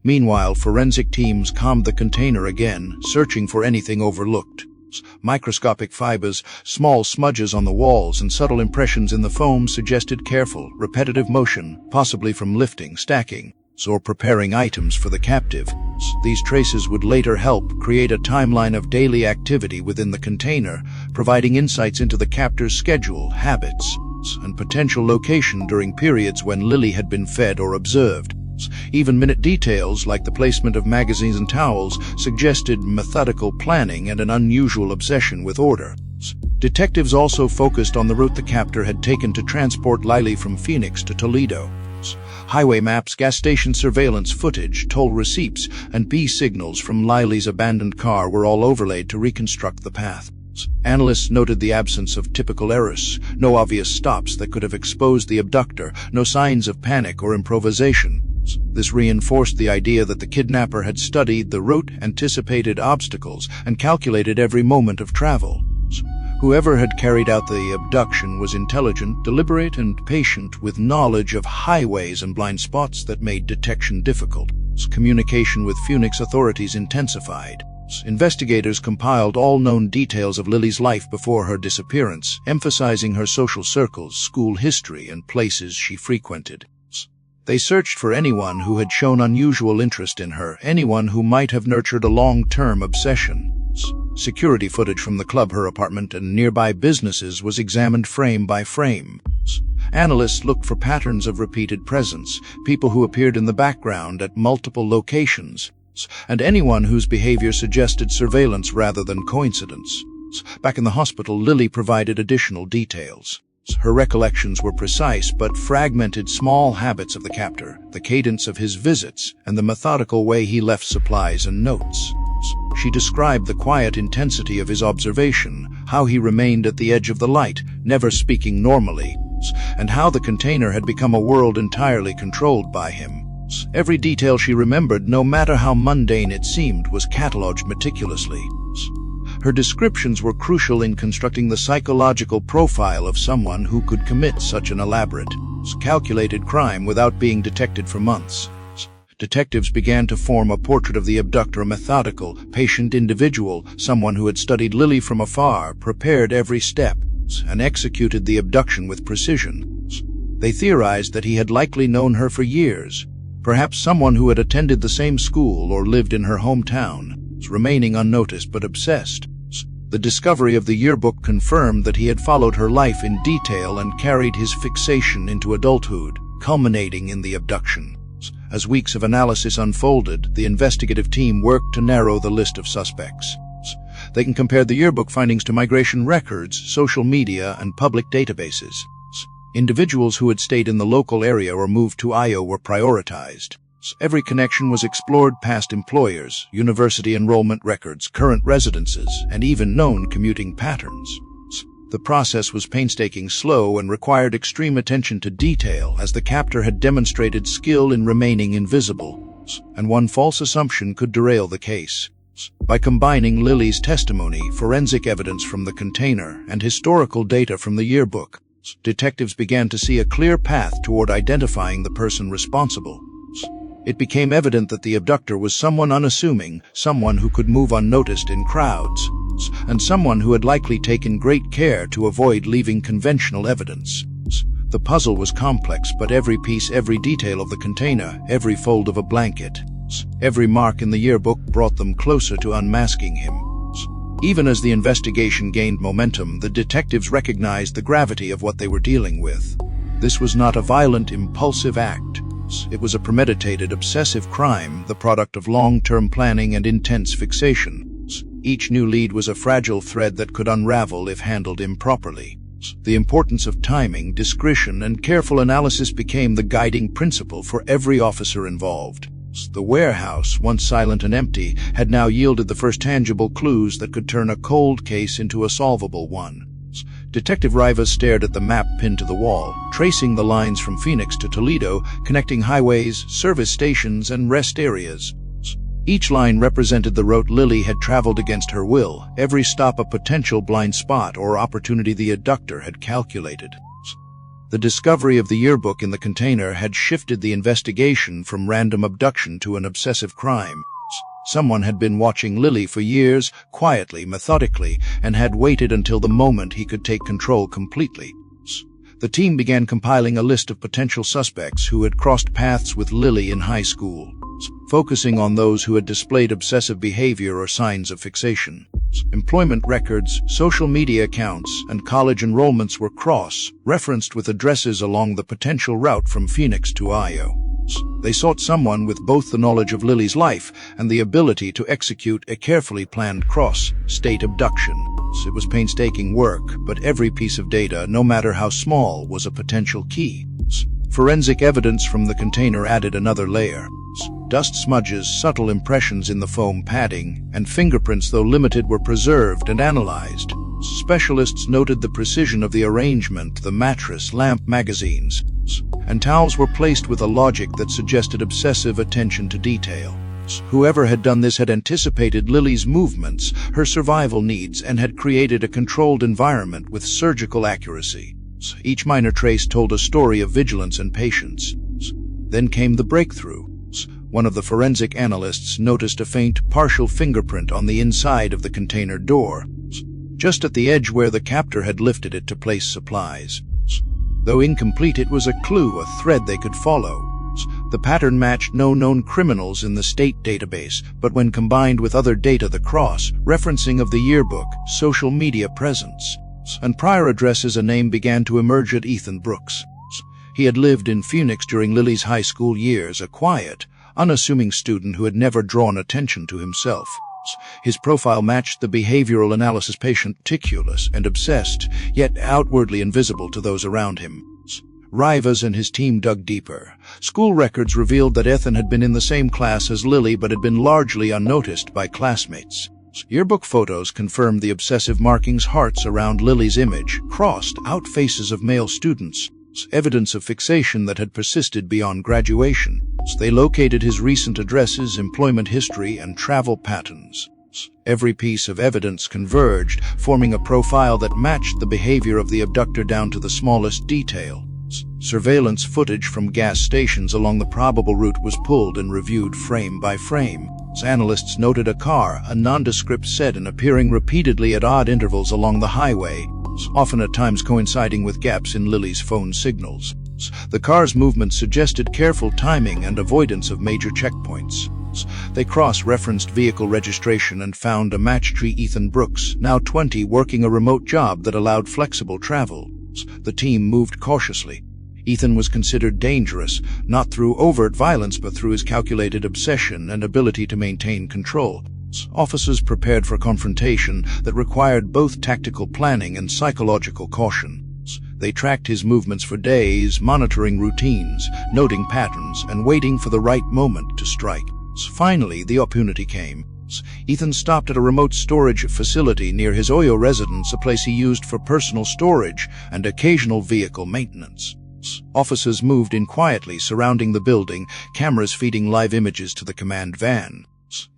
Meanwhile, forensic teams combed the container again, searching for anything overlooked. Microscopic fibers, small smudges on the walls, and subtle impressions in the foam suggested careful, repetitive motion, possibly from lifting, stacking, or preparing items for the captive. These traces would later help create a timeline of daily activity within the container, providing insights into the captor's schedule, habits, and potential location during periods when Lily had been fed or observed. Even minute details, like the placement of magazines and towels, suggested methodical planning and an unusual obsession with order. Detectives also focused on the route the captor had taken to transport Lily from Phoenix to Toledo. Highway maps, gas station surveillance footage, toll receipts, and B signals from Lily's abandoned car were all overlaid to reconstruct the path. Analysts noted the absence of typical errors, no obvious stops that could have exposed the abductor, no signs of panic or improvisation. This reinforced the idea that the kidnapper had studied the route, anticipated obstacles, and calculated every moment of travel. Whoever had carried out the abduction was intelligent, deliberate, and patient, with knowledge of highways and blind spots that made detection difficult. Communication with Phoenix authorities intensified. Investigators compiled all known details of Lily's life before her disappearance, emphasizing her social circles, school history, and places she frequented. They searched for anyone who had shown unusual interest in her, anyone who might have nurtured a long-term obsession. Security footage from the club, her apartment, and nearby businesses was examined frame by frame. Analysts looked for patterns of repeated presence, people who appeared in the background at multiple locations, and anyone whose behavior suggested surveillance rather than coincidence. Back in the hospital, Lily provided additional details. Her recollections were precise but fragmented, small habits of the captor, the cadence of his visits, and the methodical way he left supplies and notes. She described the quiet intensity of his observation, how he remained at the edge of the light, never speaking normally, and how the container had become a world entirely controlled by him. Every detail she remembered, no matter how mundane it seemed, was catalogued meticulously. Her descriptions were crucial in constructing the psychological profile of someone who could commit such an elaborate, calculated crime without being detected for months. Detectives began to form a portrait of the abductor, a methodical, patient individual, someone who had studied Lily from afar, prepared every step, and executed the abduction with precision. They theorized that he had likely known her for years, perhaps someone who had attended the same school or lived in her hometown, remaining unnoticed but obsessed. The discovery of the yearbook confirmed that he had followed her life in detail and carried his fixation into adulthood, culminating in the abduction. As weeks of analysis unfolded, the investigative team worked to narrow the list of suspects. They compared the yearbook findings to migration records, social media, and public databases. Individuals who had stayed in the local area or moved to Io were prioritized. Every connection was explored: past employers, university enrollment records, current residences, and even known commuting patterns. The process was painstaking, slow, and required extreme attention to detail, as the captor had demonstrated skill in remaining invisible, and one false assumption could derail the case. By combining Lily's testimony, forensic evidence from the container, and historical data from the yearbook, detectives began to see a clear path toward identifying the person responsible. It became evident that the abductor was someone unassuming, someone who could move unnoticed in crowds, and someone who had likely taken great care to avoid leaving conventional evidence. The puzzle was complex, but every piece, every detail of the container, every fold of a blanket, every mark in the yearbook brought them closer to unmasking him. Even as the investigation gained momentum, the detectives recognized the gravity of what they were dealing with. This was not a violent, impulsive act. It was a premeditated, obsessive crime, the product of long-term planning and intense fixation. Each new lead was a fragile thread that could unravel if handled improperly. The importance of timing, discretion, and careful analysis became the guiding principle for every officer involved. The warehouse, once silent and empty, had now yielded the first tangible clues that could turn a cold case into a solvable one. Detective Rivas stared at the map pinned to the wall, tracing the lines from Phoenix to Toledo, connecting highways, service stations, and rest areas. Each line represented the route Lily had traveled against her will, every stop a potential blind spot or opportunity the abductor had calculated. The discovery of the yearbook in the container had shifted the investigation from random abduction to an obsessive crime. Someone had been watching Lily for years, quietly, methodically, and had waited until the moment he could take control completely. The team began compiling a list of potential suspects who had crossed paths with Lily in high school, focusing on those who had displayed obsessive behavior or signs of fixation. Employment records, social media accounts, and college enrollments were cross-referenced with addresses along the potential route from Phoenix to Io. They sought someone with both the knowledge of Lily's life and the ability to execute a carefully planned cross-state abduction. It was painstaking work, but every piece of data, no matter how small, was a potential key. Forensic evidence from the container added another layer. Dust smudges, subtle impressions in the foam padding, and fingerprints, though limited, were preserved and analyzed. Specialists noted the precision of the arrangement, the mattress, lamp, magazines, and towels were placed with a logic that suggested obsessive attention to detail. Whoever had done this had anticipated Lily's movements, her survival needs, and had created a controlled environment with surgical accuracy. Each minor trace told a story of vigilance and patience. Then came the breakthrough. One of the forensic analysts noticed a faint, partial fingerprint on the inside of the container door, just at the edge where the captor had lifted it to place supplies. Though incomplete, it was a clue, a thread they could follow. The pattern matched no known criminals in the state database, but when combined with other data, the cross-referencing of the yearbook, social media presence, and prior addresses, a name began to emerge at Ethan Brooks. He had lived in Phoenix during Lily's high school years, a quiet, unassuming student who had never drawn attention to himself. His profile matched the behavioral analysis patient, meticulous and obsessed, yet outwardly invisible to those around him. Rivas and his team dug deeper. School records revealed that Ethan had been in the same class as Lily but had been largely unnoticed by classmates. Yearbook photos confirmed the obsessive markings, hearts around Lily's image, crossed out faces of male students, evidence of fixation that had persisted beyond graduation. They located his recent addresses, employment history, and travel patterns. Every piece of evidence converged, forming a profile that matched the behavior of the abductor down to the smallest detail. Surveillance footage from gas stations along the probable route was pulled and reviewed frame by frame. Analysts noted a car, a nondescript sedan, appearing repeatedly at odd intervals along the highway, often at times coinciding with gaps in Lily's phone signals. The car's movement suggested careful timing and avoidance of major checkpoints. They cross-referenced vehicle registration and found a match-tree: Ethan Brooks, now 20, working a remote job that allowed flexible travel. The team moved cautiously. Ethan was considered dangerous, not through overt violence but through his calculated obsession and ability to maintain control. Officers prepared for confrontation that required both tactical planning and psychological caution. They tracked his movements for days, monitoring routines, noting patterns, and waiting for the right moment to strike. Finally, the opportunity came. Ethan stopped at a remote storage facility near his Oyo residence, a place he used for personal storage and occasional vehicle maintenance. Officers moved in quietly, surrounding the building, cameras feeding live images to the command van.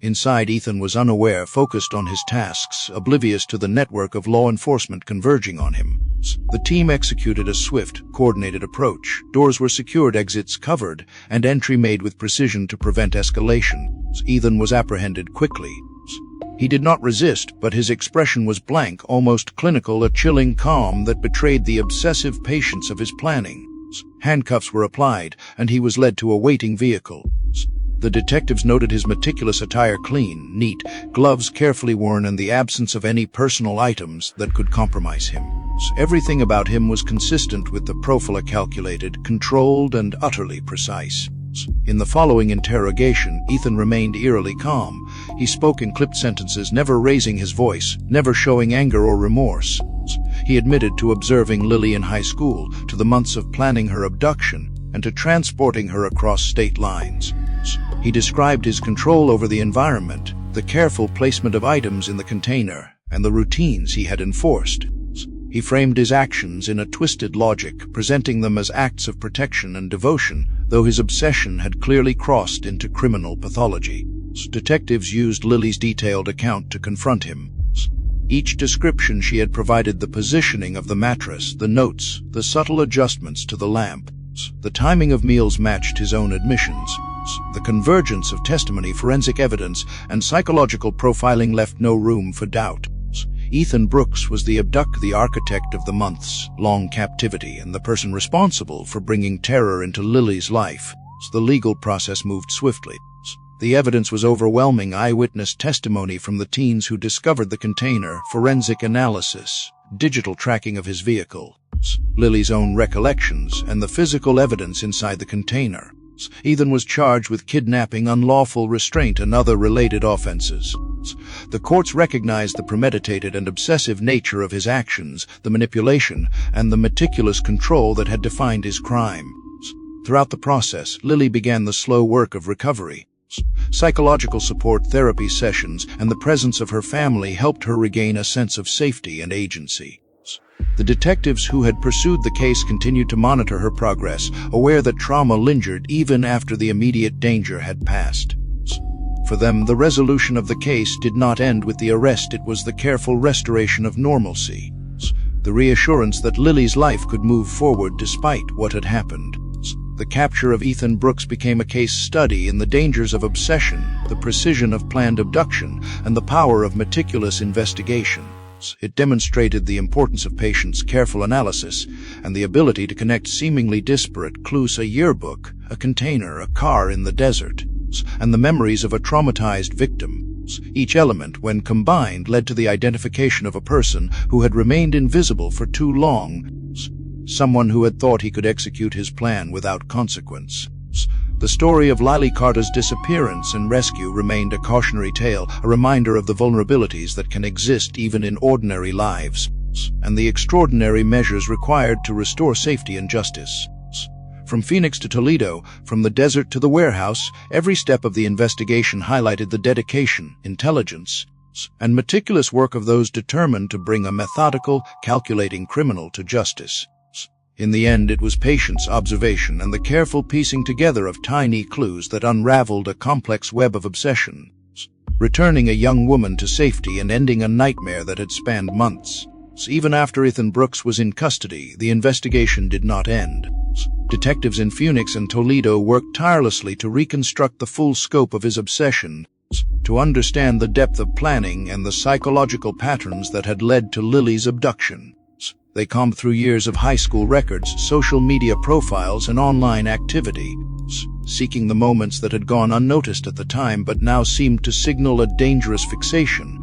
Inside, Ethan was unaware, focused on his tasks, oblivious to the network of law enforcement converging on him. The team executed a swift, coordinated approach. Doors were secured, exits covered, and entry made with precision to prevent escalation. Ethan was apprehended quickly. He did not resist, but his expression was blank, almost clinical, a chilling calm that betrayed the obsessive patience of his planning. Handcuffs were applied, and he was led to a waiting vehicle. The detectives noted his meticulous attire: clean, neat, gloves carefully worn, and the absence of any personal items that could compromise him. Everything about him was consistent with the profile: calculated, controlled, and utterly precise. In the following interrogation, Ethan remained eerily calm. He spoke in clipped sentences, never raising his voice, never showing anger or remorse. He admitted to observing Lily in high school, to the months of planning her abduction, and to transporting her across state lines. He described his control over the environment, the careful placement of items in the container, and the routines he had enforced. He framed his actions in a twisted logic, presenting them as acts of protection and devotion, though his obsession had clearly crossed into criminal pathology. Detectives used Lily's detailed account to confront him. Each description she had provided: the positioning of the mattress, the notes, the subtle adjustments to the lamp. The timing of meals matched his own admissions. The convergence of testimony, forensic evidence, and psychological profiling left no room for doubt. Ethan Brooks was the architect of the months-long captivity and the person responsible for bringing terror into Lily's life. The legal process moved swiftly. The evidence was overwhelming: eyewitness testimony from the teens who discovered the container, forensic analysis, digital tracking of his vehicle, Lily's own recollections, and the physical evidence inside the container. Ethan was charged with kidnapping, unlawful restraint, and other related offenses. The courts recognized the premeditated and obsessive nature of his actions, the manipulation, and the meticulous control that had defined his crime. Throughout the process, Lily began the slow work of recovery. Psychological support, therapy sessions, and the presence of her family helped her regain a sense of safety and agency. The detectives who had pursued the case continued to monitor her progress, aware that trauma lingered even after the immediate danger had passed. For them, the resolution of the case did not end with the arrest. It was the careful restoration of normalcy, the reassurance that Lily's life could move forward despite what had happened. The capture of Ethan Brooks became a case study in the dangers of obsession, the precision of planned abduction, and the power of meticulous investigation. It demonstrated the importance of patience, careful analysis, and the ability to connect seemingly disparate clues: a yearbook, a container, a car in the desert, and the memories of a traumatized victim. Each element, when combined, led to the identification of a person who had remained invisible for too long, someone who had thought he could execute his plan without consequence. The story of Lily Carter's disappearance and rescue remained a cautionary tale, a reminder of the vulnerabilities that can exist even in ordinary lives, and the extraordinary measures required to restore safety and justice. From Phoenix to Toledo, from the desert to the warehouse, every step of the investigation highlighted the dedication, intelligence, and meticulous work of those determined to bring a methodical, calculating criminal to justice. In the end, it was patience, observation, and the careful piecing together of tiny clues that unraveled a complex web of obsession, returning a young woman to safety and ending a nightmare that had spanned months. Even after Ethan Brooks was in custody, the investigation did not end. Detectives in Phoenix and Toledo worked tirelessly to reconstruct the full scope of his obsession, to understand the depth of planning and the psychological patterns that had led to Lily's abduction. They combed through years of high school records, social media profiles, and online activity, seeking the moments that had gone unnoticed at the time but now seemed to signal a dangerous fixation.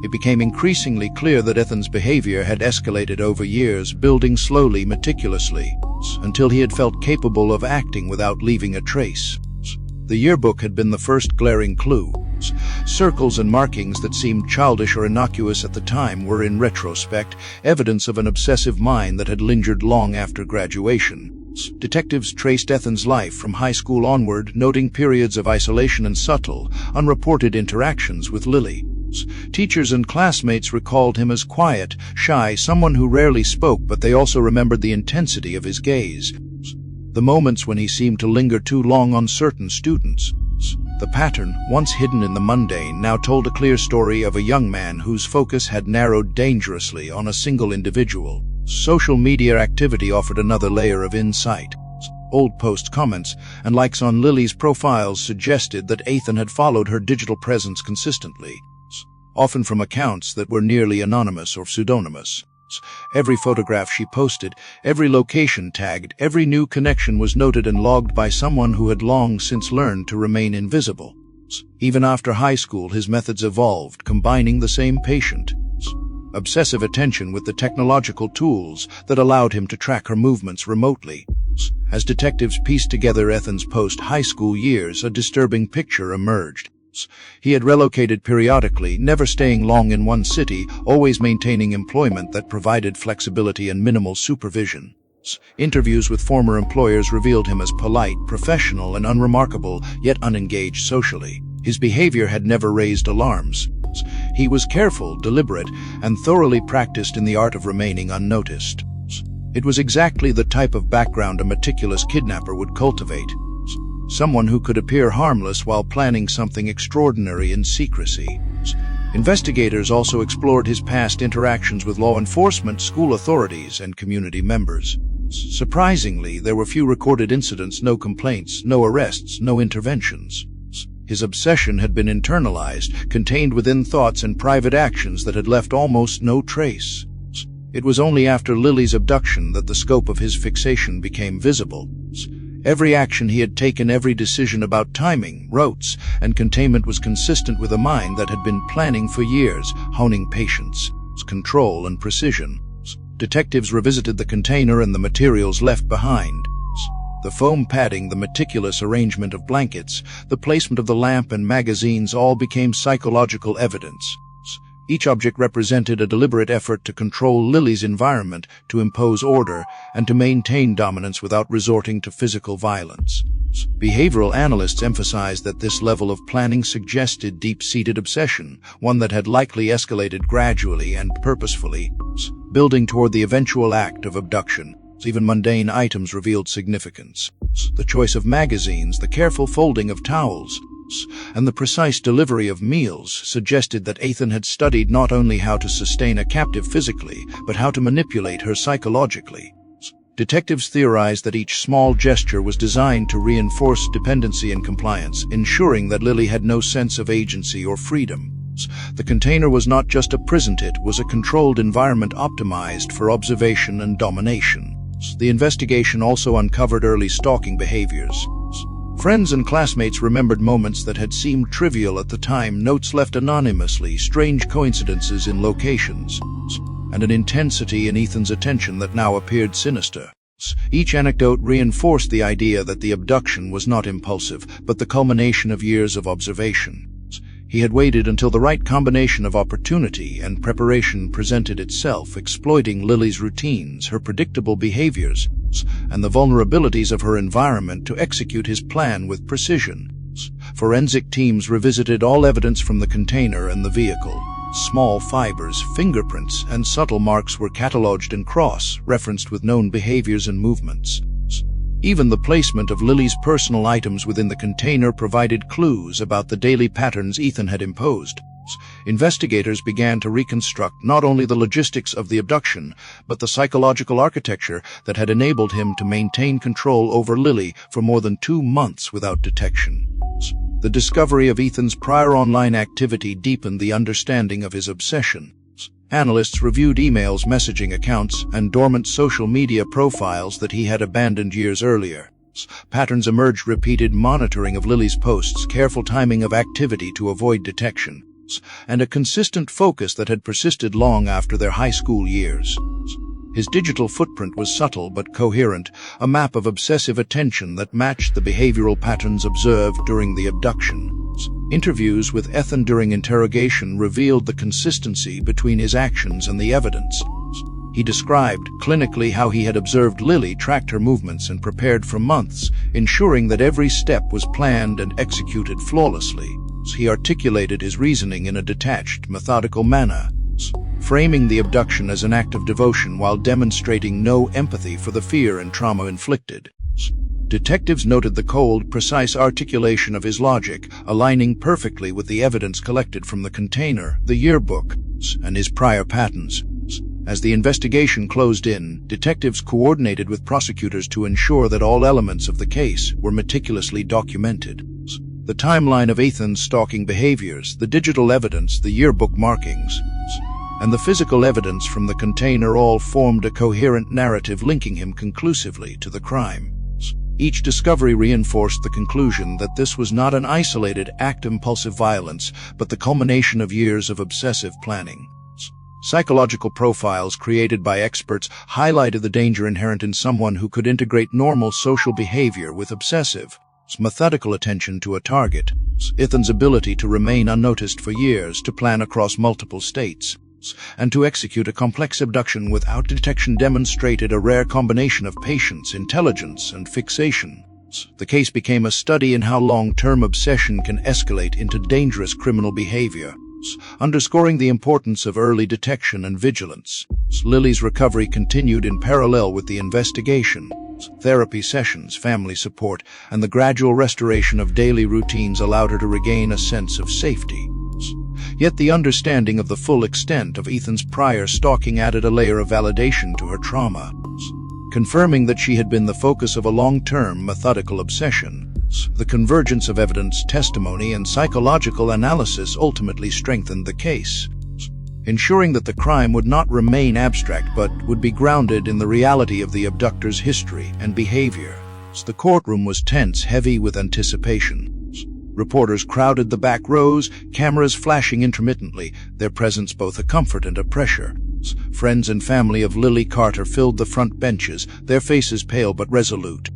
It became increasingly clear that Ethan's behavior had escalated over years, building slowly, meticulously, until he had felt capable of acting without leaving a trace. The yearbook had been the first glaring clue. Circles and markings that seemed childish or innocuous at the time were, in retrospect, evidence of an obsessive mind that had lingered long after graduation. Detectives traced Ethan's life from high school onward, noting periods of isolation and subtle, unreported interactions with Lily. Teachers and classmates recalled him as quiet, shy, someone who rarely spoke, but they also remembered the intensity of his gaze, the moments when he seemed to linger too long on certain students. The pattern, once hidden in the mundane, now told a clear story of a young man whose focus had narrowed dangerously on a single individual. Social media activity offered another layer of insight. Old posts, comments, and likes on Lily's profiles suggested that Ethan had followed her digital presence consistently, often from accounts that were nearly anonymous or pseudonymous. Every photograph she posted, every location tagged, every new connection was noted and logged by someone who had long since learned to remain invisible. Even after high school, his methods evolved, combining the same patient, obsessive attention with the technological tools that allowed him to track her movements remotely. As detectives pieced together Ethan's post-high school years, a disturbing picture emerged. He had relocated periodically, never staying long in one city, always maintaining employment that provided flexibility and minimal supervision. Interviews with former employers revealed him as polite, professional, and unremarkable, yet unengaged socially. His behavior had never raised alarms. He was careful, deliberate, and thoroughly practiced in the art of remaining unnoticed. It was exactly the type of background a meticulous kidnapper would cultivate. Someone who could appear harmless while planning something extraordinary in secrecy. Investigators also explored his past interactions with law enforcement, school authorities, and community members. Surprisingly, there were few recorded incidents, no complaints, no arrests, no interventions. His obsession had been internalized, contained within thoughts and private actions that had left almost no trace. It was only after Lily's abduction that the scope of his fixation became visible. Every action he had taken, every decision about timing, routes, and containment was consistent with a mind that had been planning for years, honing patience, control, and precision. Detectives revisited the container and the materials left behind. The foam padding, the meticulous arrangement of blankets, the placement of the lamp and magazines all became psychological evidence. Each object represented a deliberate effort to control Lily's environment, to impose order, and to maintain dominance without resorting to physical violence. Behavioral analysts emphasized that this level of planning suggested deep-seated obsession, one that had likely escalated gradually and purposefully, building toward the eventual act of abduction. Even mundane items revealed significance. The choice of magazines, the careful folding of towels, and the precise delivery of meals suggested that Ethan had studied not only how to sustain a captive physically, but how to manipulate her psychologically. Detectives theorized that each small gesture was designed to reinforce dependency and compliance, ensuring that Lily had no sense of agency or freedom. The container was not just a prison, it was a controlled environment optimized for observation and domination. The investigation also uncovered early stalking behaviors. Friends and classmates remembered moments that had seemed trivial at the time, notes left anonymously, strange coincidences in locations, and an intensity in Ethan's attention that now appeared sinister. Each anecdote reinforced the idea that the abduction was not impulsive, but the culmination of years of observation. He had waited until the right combination of opportunity and preparation presented itself, exploiting Lily's routines, her predictable behaviors, and the vulnerabilities of her environment to execute his plan with precision. Forensic teams revisited all evidence from the container and the vehicle. Small fibers, fingerprints, and subtle marks were cataloged and cross-referenced with known behaviors and movements. Even the placement of Lily's personal items within the container provided clues about the daily patterns Ethan had imposed. Investigators began to reconstruct not only the logistics of the abduction, but the psychological architecture that had enabled him to maintain control over Lily for more than 2 months without detection. The discovery of Ethan's prior online activity deepened the understanding of his obsession. Analysts reviewed emails, messaging accounts, and dormant social media profiles that he had abandoned years earlier. Patterns emerged: repeated monitoring of Lily's posts, careful timing of activity to avoid detection, and a consistent focus that had persisted long after their high school years. His digital footprint was subtle but coherent, a map of obsessive attention that matched the behavioral patterns observed during the abduction. Interviews with Ethan during interrogation revealed the consistency between his actions and the evidence. He described clinically how he had observed Lily, tracked her movements, and prepared for months, ensuring that every step was planned and executed flawlessly. He articulated his reasoning in a detached, methodical manner, framing the abduction as an act of devotion while demonstrating no empathy for the fear and trauma inflicted. Detectives noted the cold, precise articulation of his logic, aligning perfectly with the evidence collected from the container, the yearbook, and his prior patterns. As the investigation closed in, detectives coordinated with prosecutors to ensure that all elements of the case were meticulously documented. The timeline of Ethan's stalking behaviors, the digital evidence, the yearbook markings, and the physical evidence from the container all formed a coherent narrative linking him conclusively to the crime. Each discovery reinforced the conclusion that this was not an isolated act of impulsive violence, but the culmination of years of obsessive planning. Psychological profiles created by experts highlighted the danger inherent in someone who could integrate normal social behavior with obsessive, methodical attention to a target, Ethan's ability to remain unnoticed for years, to plan across multiple states, and to execute a complex abduction without detection demonstrated a rare combination of patience, intelligence, and fixation. The case became a study in how long-term obsession can escalate into dangerous criminal behavior, underscoring the importance of early detection and vigilance. Lily's recovery continued in parallel with the investigation. Therapy sessions, family support, and the gradual restoration of daily routines allowed her to regain a sense of safety. Yet the understanding of the full extent of Ethan's prior stalking added a layer of validation to her trauma, confirming that she had been the focus of a long-term, methodical obsession. The convergence of evidence, testimony, and psychological analysis ultimately strengthened the case, ensuring that the crime would not remain abstract but would be grounded in the reality of the abductor's history and behavior. The courtroom was tense, heavy with anticipation. Reporters crowded the back rows, cameras flashing intermittently, their presence both a comfort and a pressure. Friends and family of Lily Carter filled the front benches, their faces pale but resolute.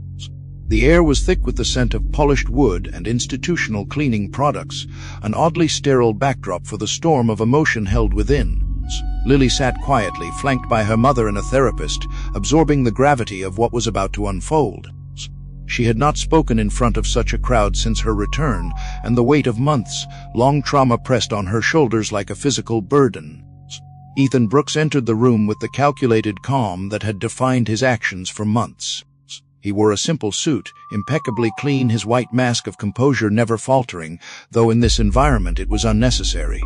The air was thick with the scent of polished wood and institutional cleaning products, an oddly sterile backdrop for the storm of emotion held within. Lily sat quietly, flanked by her mother and a therapist, absorbing the gravity of what was about to unfold. She had not spoken in front of such a crowd since her return, and the weight of months, long trauma pressed on her shoulders like a physical burden. Ethan Brooks entered the room with the calculated calm that had defined his actions for months. He wore a simple suit, impeccably clean, his white mask of composure never faltering, though in this environment it was unnecessary.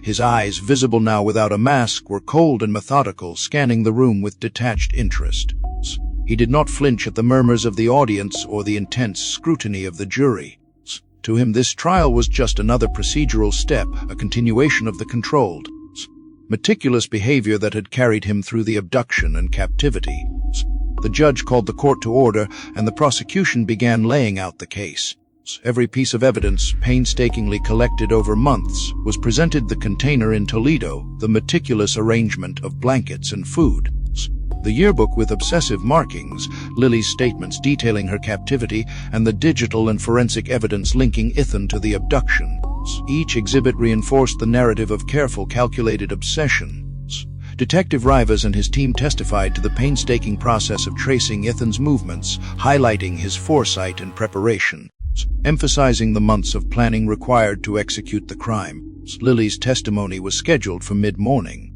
His eyes, visible now without a mask, were cold and methodical, scanning the room with detached interest. He did not flinch at the murmurs of the audience or the intense scrutiny of the jury. To him, this trial was just another procedural step, a continuation of the controlled, meticulous behavior that had carried him through the abduction and captivity. The judge called the court to order, and the prosecution began laying out the case. Every piece of evidence, painstakingly collected over months, was presented. The container in Toledo, the meticulous arrangement of blankets and food, the yearbook with obsessive markings, Lily's statements detailing her captivity, and the digital and forensic evidence linking Ethan to the abduction. Each exhibit reinforced the narrative of careful, calculated obsession. Detective Rivas and his team testified to the painstaking process of tracing Ethan's movements, highlighting his foresight and preparation, emphasizing the months of planning required to execute the crime. Lily's testimony was scheduled for mid-morning.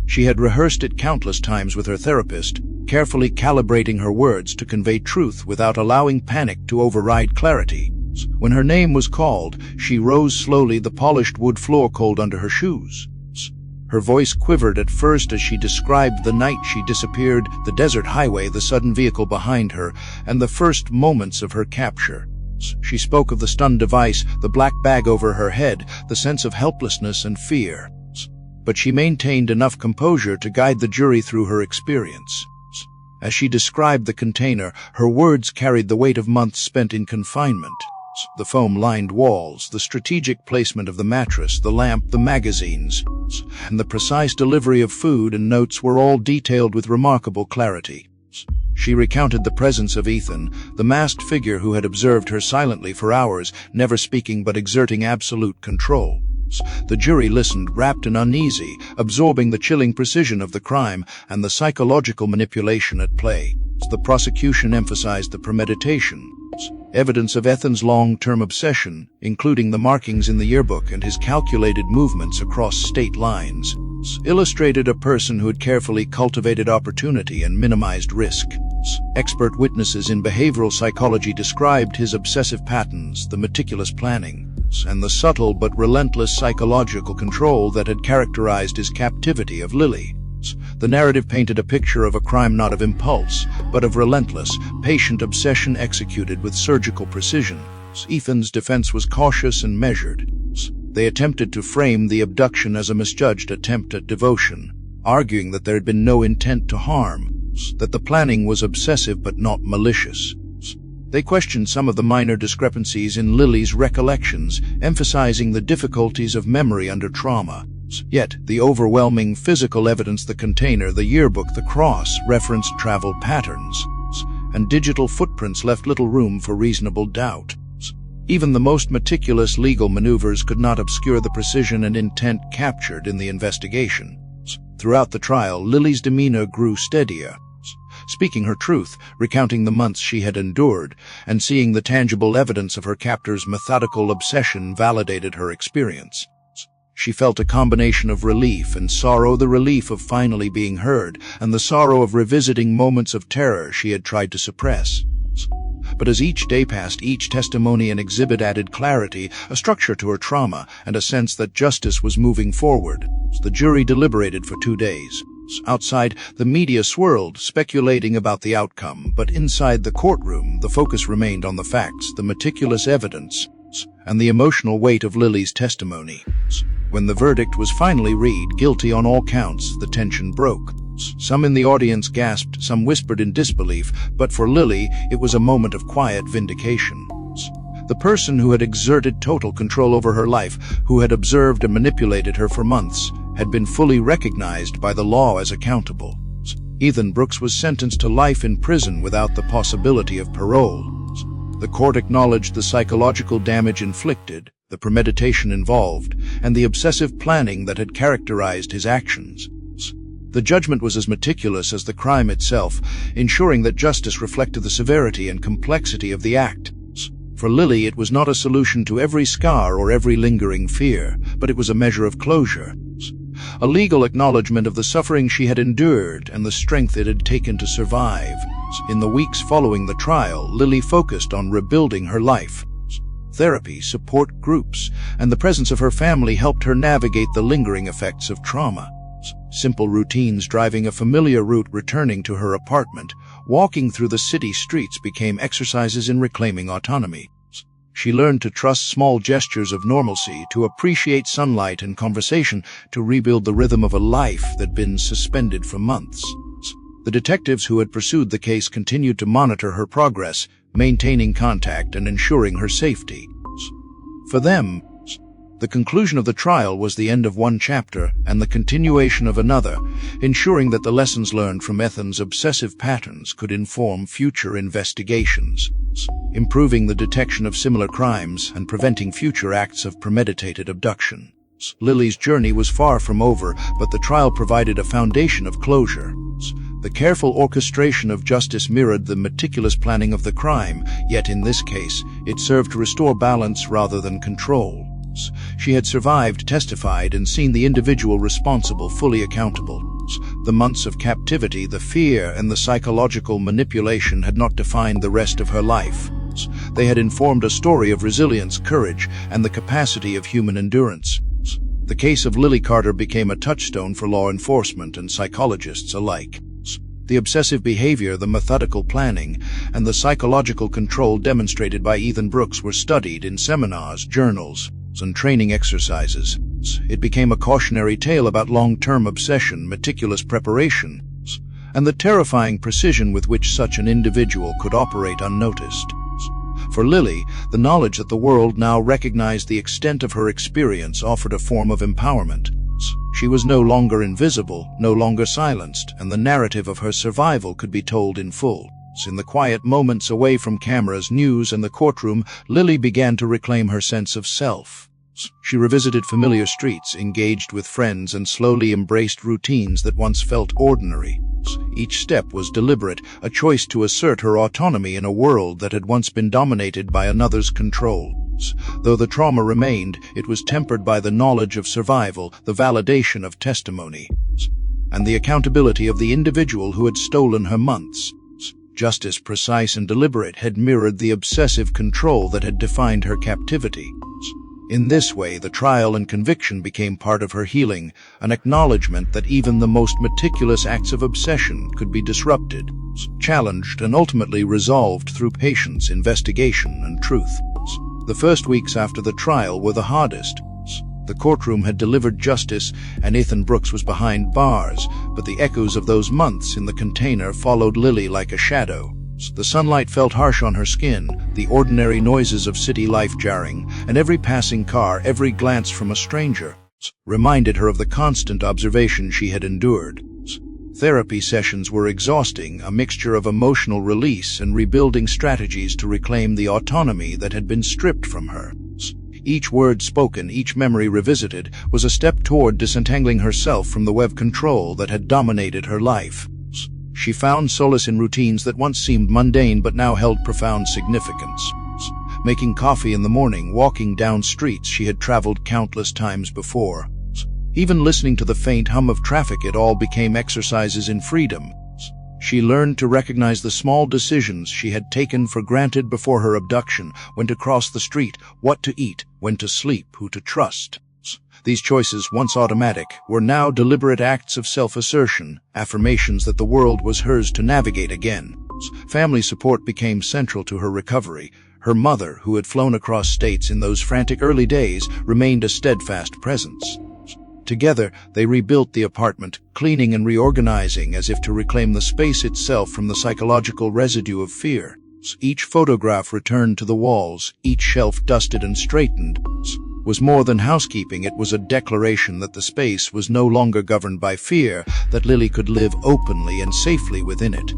She had rehearsed it countless times with her therapist, carefully calibrating her words to convey truth without allowing panic to override clarity. When her name was called, she rose slowly, the polished wood floor cold under her shoes. Her voice quivered at first as she described the night she disappeared, the desert highway, the sudden vehicle behind her, and the first moments of her capture. She spoke of the stun device, the black bag over her head, the sense of helplessness and fear. But she maintained enough composure to guide the jury through her experience. As she described the container, her words carried the weight of months spent in confinement. The foam-lined walls, the strategic placement of the mattress, the lamp, the magazines, and the precise delivery of food and notes were all detailed with remarkable clarity. She recounted the presence of Ethan, the masked figure who had observed her silently for hours, never speaking but exerting absolute control. The jury listened, rapt and uneasy, absorbing the chilling precision of the crime and the psychological manipulation at play. The prosecution emphasized the premeditation, evidence of Ethan's long-term obsession, including the markings in the yearbook and his calculated movements across state lines, illustrated a person who had carefully cultivated opportunity and minimized risk. Expert witnesses in behavioral psychology described his obsessive patterns, the meticulous planning, and the subtle but relentless psychological control that had characterized his captivity of Lily. The narrative painted a picture of a crime not of impulse, but of relentless, patient obsession executed with surgical precision. Ethan's defense was cautious and measured. They attempted to frame the abduction as a misjudged attempt at devotion, arguing that there had been no intent to harm, that the planning was obsessive but not malicious. They questioned some of the minor discrepancies in Lily's recollections, emphasizing the difficulties of memory under trauma. Yet, the overwhelming physical evidence, the container, the yearbook, the cross, referenced travel patterns. and digital footprints left little room for reasonable doubt. Even the most meticulous legal maneuvers could not obscure the precision and intent captured in the investigation. Throughout the trial, Lily's demeanor grew steadier, speaking her truth, recounting the months she had endured, and seeing the tangible evidence of her captor's methodical obsession validated her experience. She felt a combination of relief and sorrow, the relief of finally being heard, and the sorrow of revisiting moments of terror she had tried to suppress. But as each day passed, each testimony and exhibit added clarity, a structure to her trauma, and a sense that justice was moving forward. The jury deliberated for 2 days. Outside, the media swirled, speculating about the outcome, but inside the courtroom, the focus remained on the facts, the meticulous evidence, and the emotional weight of Lily's testimony. When the verdict was finally read, guilty on all counts, the tension broke. Some in the audience gasped, some whispered in disbelief, but for Lily, it was a moment of quiet vindication. The person who had exerted total control over her life, who had observed and manipulated her for months, had been fully recognized by the law as accountable. Ethan Brooks was sentenced to life in prison without the possibility of parole. The court acknowledged the psychological damage inflicted, the premeditation involved, and the obsessive planning that had characterized his actions. The judgment was as meticulous as the crime itself, ensuring that justice reflected the severity and complexity of the act. For Lily, it was not a solution to every scar or every lingering fear, but it was a measure of closure, a legal acknowledgement of the suffering she had endured and the strength it had taken to survive. In the weeks following the trial, Lily focused on rebuilding her life. Therapy, support groups, and the presence of her family helped her navigate the lingering effects of trauma. Simple routines, driving a familiar route, returning to her apartment, walking through the city streets became exercises in reclaiming autonomy. She learned to trust small gestures of normalcy, to appreciate sunlight and conversation, to rebuild the rhythm of a life that had been suspended for months. The detectives who had pursued the case continued to monitor her progress, maintaining contact and ensuring her safety. For them, the conclusion of the trial was the end of one chapter and the continuation of another, ensuring that the lessons learned from Ethan's obsessive patterns could inform future investigations, improving the detection of similar crimes and preventing future acts of premeditated abduction. Lily's journey was far from over, but the trial provided a foundation of closure. The careful orchestration of justice mirrored the meticulous planning of the crime, yet in this case, it served to restore balance rather than control. She had survived, testified, and seen the individual responsible fully accountable. The months of captivity, the fear, and the psychological manipulation had not defined the rest of her life. They had informed a story of resilience, courage, and the capacity of human endurance. The case of Lily Carter became a touchstone for law enforcement and psychologists alike. The obsessive behavior, the methodical planning, and the psychological control demonstrated by Ethan Brooks were studied in seminars, journals, and training exercises. It became a cautionary tale about long-term obsession, meticulous preparation, and the terrifying precision with which such an individual could operate unnoticed. For Lily, the knowledge that the world now recognized the extent of her experience offered a form of empowerment. She was no longer invisible, no longer silenced, and the narrative of her survival could be told in full. In the quiet moments away from cameras, news, and the courtroom, Lily began to reclaim her sense of self. She revisited familiar streets, engaged with friends, and slowly embraced routines that once felt ordinary. Each step was deliberate, a choice to assert her autonomy in a world that had once been dominated by another's control. Though the trauma remained, it was tempered by the knowledge of survival, the validation of testimony, and the accountability of the individual who had stolen her months. Justice, precise and deliberate, had mirrored the obsessive control that had defined her captivity. In this way, the trial and conviction became part of her healing, an acknowledgement that even the most meticulous acts of obsession could be disrupted, challenged, and ultimately resolved through patience, investigation, and truth. The first weeks after the trial were the hardest. The courtroom had delivered justice, and Ethan Brooks was behind bars, but the echoes of those months in the container followed Lily like a shadow. The sunlight felt harsh on her skin, the ordinary noises of city life jarring, and every passing car, every glance from a stranger, reminded her of the constant observation she had endured. Therapy sessions were exhausting, a mixture of emotional release and rebuilding strategies to reclaim the autonomy that had been stripped from her. Each word spoken, each memory revisited, was a step toward disentangling herself from the web control that had dominated her life. She found solace in routines that once seemed mundane but now held profound significance. Making coffee in the morning, walking down streets she had traveled countless times before. Even listening to the faint hum of traffic, it all became exercises in freedom. She learned to recognize the small decisions she had taken for granted before her abduction: when to cross the street, what to eat, when to sleep, who to trust. These choices, once automatic, were now deliberate acts of self-assertion, affirmations that the world was hers to navigate again. Family support became central to her recovery. Her mother, who had flown across states in those frantic early days, remained a steadfast presence. Together, they rebuilt the apartment, cleaning and reorganizing as if to reclaim the space itself from the psychological residue of fear. Each photograph returned to the walls, each shelf dusted and straightened. Was more than housekeeping, it was a declaration that the space was no longer governed by fear, that Lily could live openly and safely within it.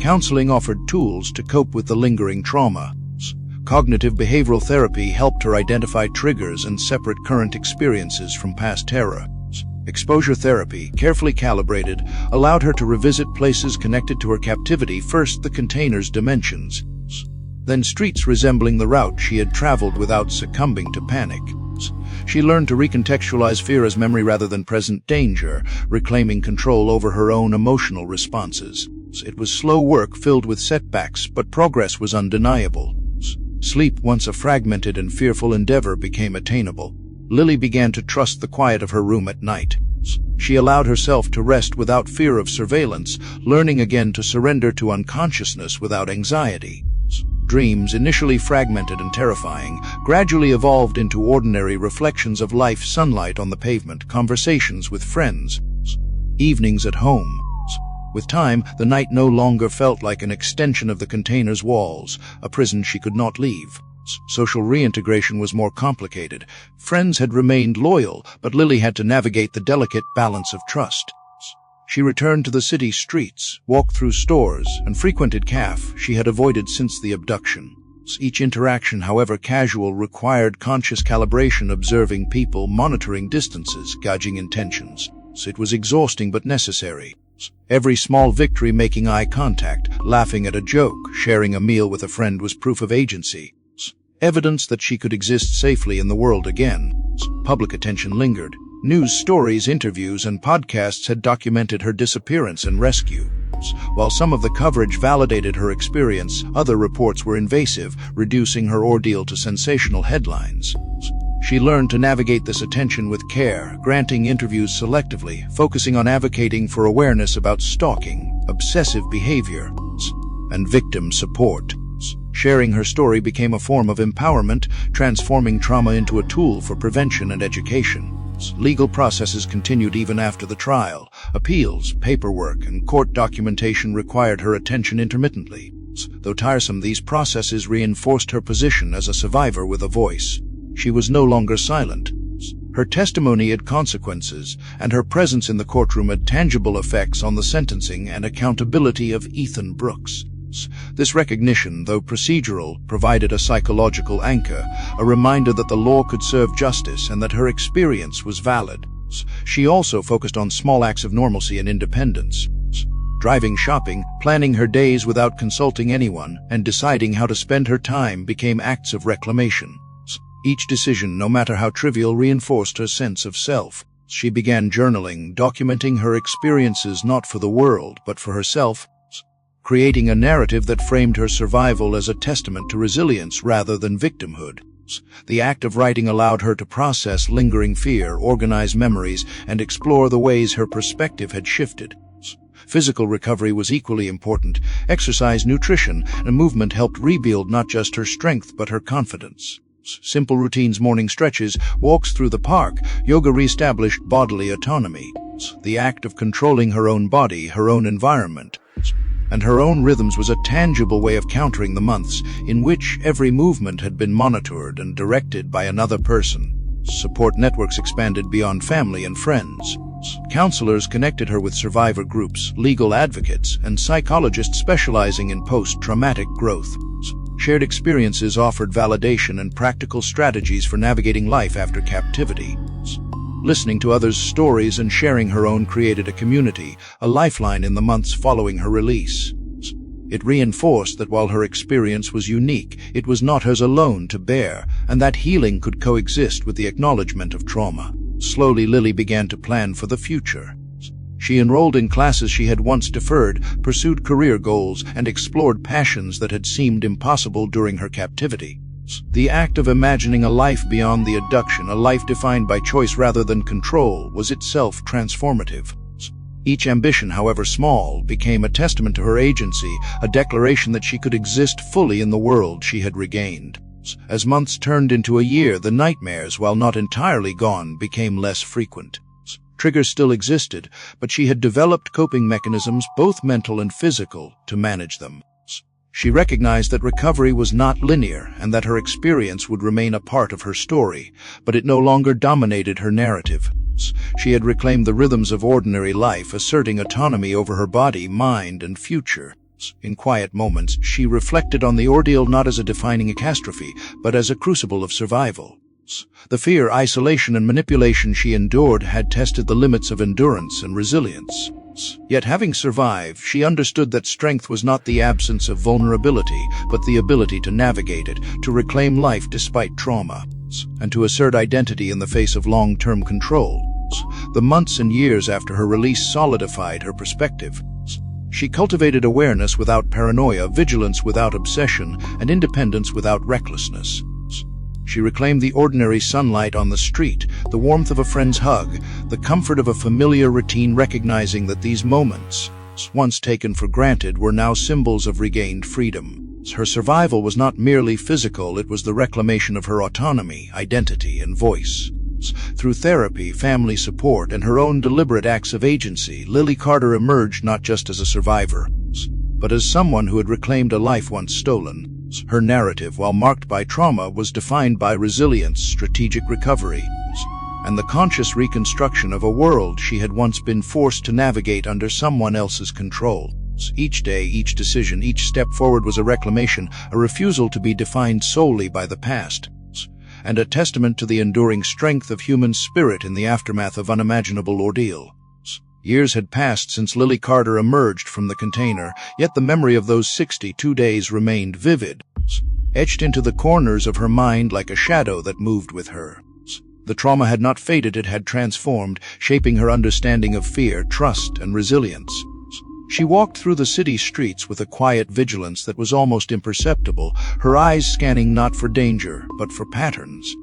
Counseling offered tools to cope with the lingering trauma. Cognitive behavioral therapy helped her identify triggers and separate current experiences from past terror. Exposure therapy, carefully calibrated, allowed her to revisit places connected to her captivity, first the container's dimensions, then streets resembling the route she had traveled without succumbing to panic. She learned to recontextualize fear as memory rather than present danger, reclaiming control over her own emotional responses. It was slow work filled with setbacks, but progress was undeniable. Sleep, once a fragmented and fearful endeavor, became attainable. Lily began to trust the quiet of her room at night. She allowed herself to rest without fear of surveillance, learning again to surrender to unconsciousness without anxiety. Dreams, initially fragmented and terrifying, gradually evolved into ordinary reflections of life: sunlight on the pavement, conversations with friends, evenings at home. With time, the night no longer felt like an extension of the container's walls, a prison she could not leave. Social reintegration was more complicated. Friends had remained loyal, but Lily had to navigate the delicate balance of trust. She returned to the city streets, walked through stores, and frequented cafes she had avoided since the abduction. Each interaction, however casual, required conscious calibration, observing people, monitoring distances, gauging intentions. It was exhausting but necessary. Every small victory, making eye contact, laughing at a joke, sharing a meal with a friend, was proof of agency. Evidence that she could exist safely in the world again. Public attention lingered. News stories, interviews, and podcasts had documented her disappearance and rescue. While some of the coverage validated her experience, other reports were invasive, reducing her ordeal to sensational headlines. She learned to navigate this attention with care, granting interviews selectively, focusing on advocating for awareness about stalking, obsessive behavior, and victim support. Sharing her story became a form of empowerment, transforming trauma into a tool for prevention and education. Legal processes continued even after the trial. Appeals, paperwork, and court documentation required her attention intermittently. Though tiresome, these processes reinforced her position as a survivor with a voice. She was no longer silent. Her testimony had consequences, and her presence in the courtroom had tangible effects on the sentencing and accountability of Ethan Brooks. This recognition, though procedural, provided a psychological anchor, a reminder that the law could serve justice and that her experience was valid. She also focused on small acts of normalcy and independence. Driving, shopping, planning her days without consulting anyone, and deciding how to spend her time became acts of reclamation. Each decision, no matter how trivial, reinforced her sense of self. She began journaling, documenting her experiences not for the world, but for herself, creating a narrative that framed her survival as a testament to resilience rather than victimhood. The act of writing allowed her to process lingering fear, organize memories, and explore the ways her perspective had shifted. Physical recovery was equally important. Exercise, nutrition, and movement helped rebuild not just her strength but her confidence. Simple routines, morning stretches, walks through the park, yoga reestablished bodily autonomy. The act of controlling her own body, her own environment, and her own rhythms was a tangible way of countering the months in which every movement had been monitored and directed by another person. Support networks expanded beyond family and friends. Counselors connected her with survivor groups, legal advocates, and psychologists specializing in post-traumatic growth. Shared experiences offered validation and practical strategies for navigating life after captivity. Listening to others' stories and sharing her own created a community, a lifeline in the months following her release. It reinforced that while her experience was unique, it was not hers alone to bear, and that healing could coexist with the acknowledgement of trauma. Slowly, Lily began to plan for the future. She enrolled in classes she had once deferred, pursued career goals, and explored passions that had seemed impossible during her captivity. The act of imagining a life beyond the abduction, a life defined by choice rather than control, was itself transformative. Each ambition, however small, became a testament to her agency, a declaration that she could exist fully in the world she had regained. As months turned into a year, the nightmares, while not entirely gone, became less frequent. Triggers still existed, but she had developed coping mechanisms, both mental and physical, to manage them. She recognized that recovery was not linear and that her experience would remain a part of her story, but it no longer dominated her narrative. She had reclaimed the rhythms of ordinary life, asserting autonomy over her body, mind, and future. In quiet moments, she reflected on the ordeal not as a defining catastrophe, but as a crucible of survival. The fear, isolation, and manipulation she endured had tested the limits of endurance and resilience. Yet having survived, she understood that strength was not the absence of vulnerability, but the ability to navigate it, to reclaim life despite trauma, and to assert identity in the face of long-term control. The months and years after her release solidified her perspective. She cultivated awareness without paranoia, vigilance without obsession, and independence without recklessness. She reclaimed the ordinary sunlight on the street, the warmth of a friend's hug, the comfort of a familiar routine, recognizing that these moments, once taken for granted, were now symbols of regained freedom. Her survival was not merely physical, it was the reclamation of her autonomy, identity, and voice. Through therapy, family support, and her own deliberate acts of agency, Lily Carter emerged not just as a survivor, but as someone who had reclaimed a life once stolen. Her narrative, while marked by trauma, was defined by resilience, strategic recovery, and the conscious reconstruction of a world she had once been forced to navigate under someone else's control. Each day, each decision, each step forward was a reclamation, a refusal to be defined solely by the past, and a testament to the enduring strength of human spirit in the aftermath of unimaginable ordeal. Years had passed since Lily Carter emerged from the container, yet the memory of those 62 days remained vivid, etched into the corners of her mind like a shadow that moved with her. The trauma had not faded, it had transformed, shaping her understanding of fear, trust, and resilience. She walked through the city streets with a quiet vigilance that was almost imperceptible, her eyes scanning not for danger, but for patterns,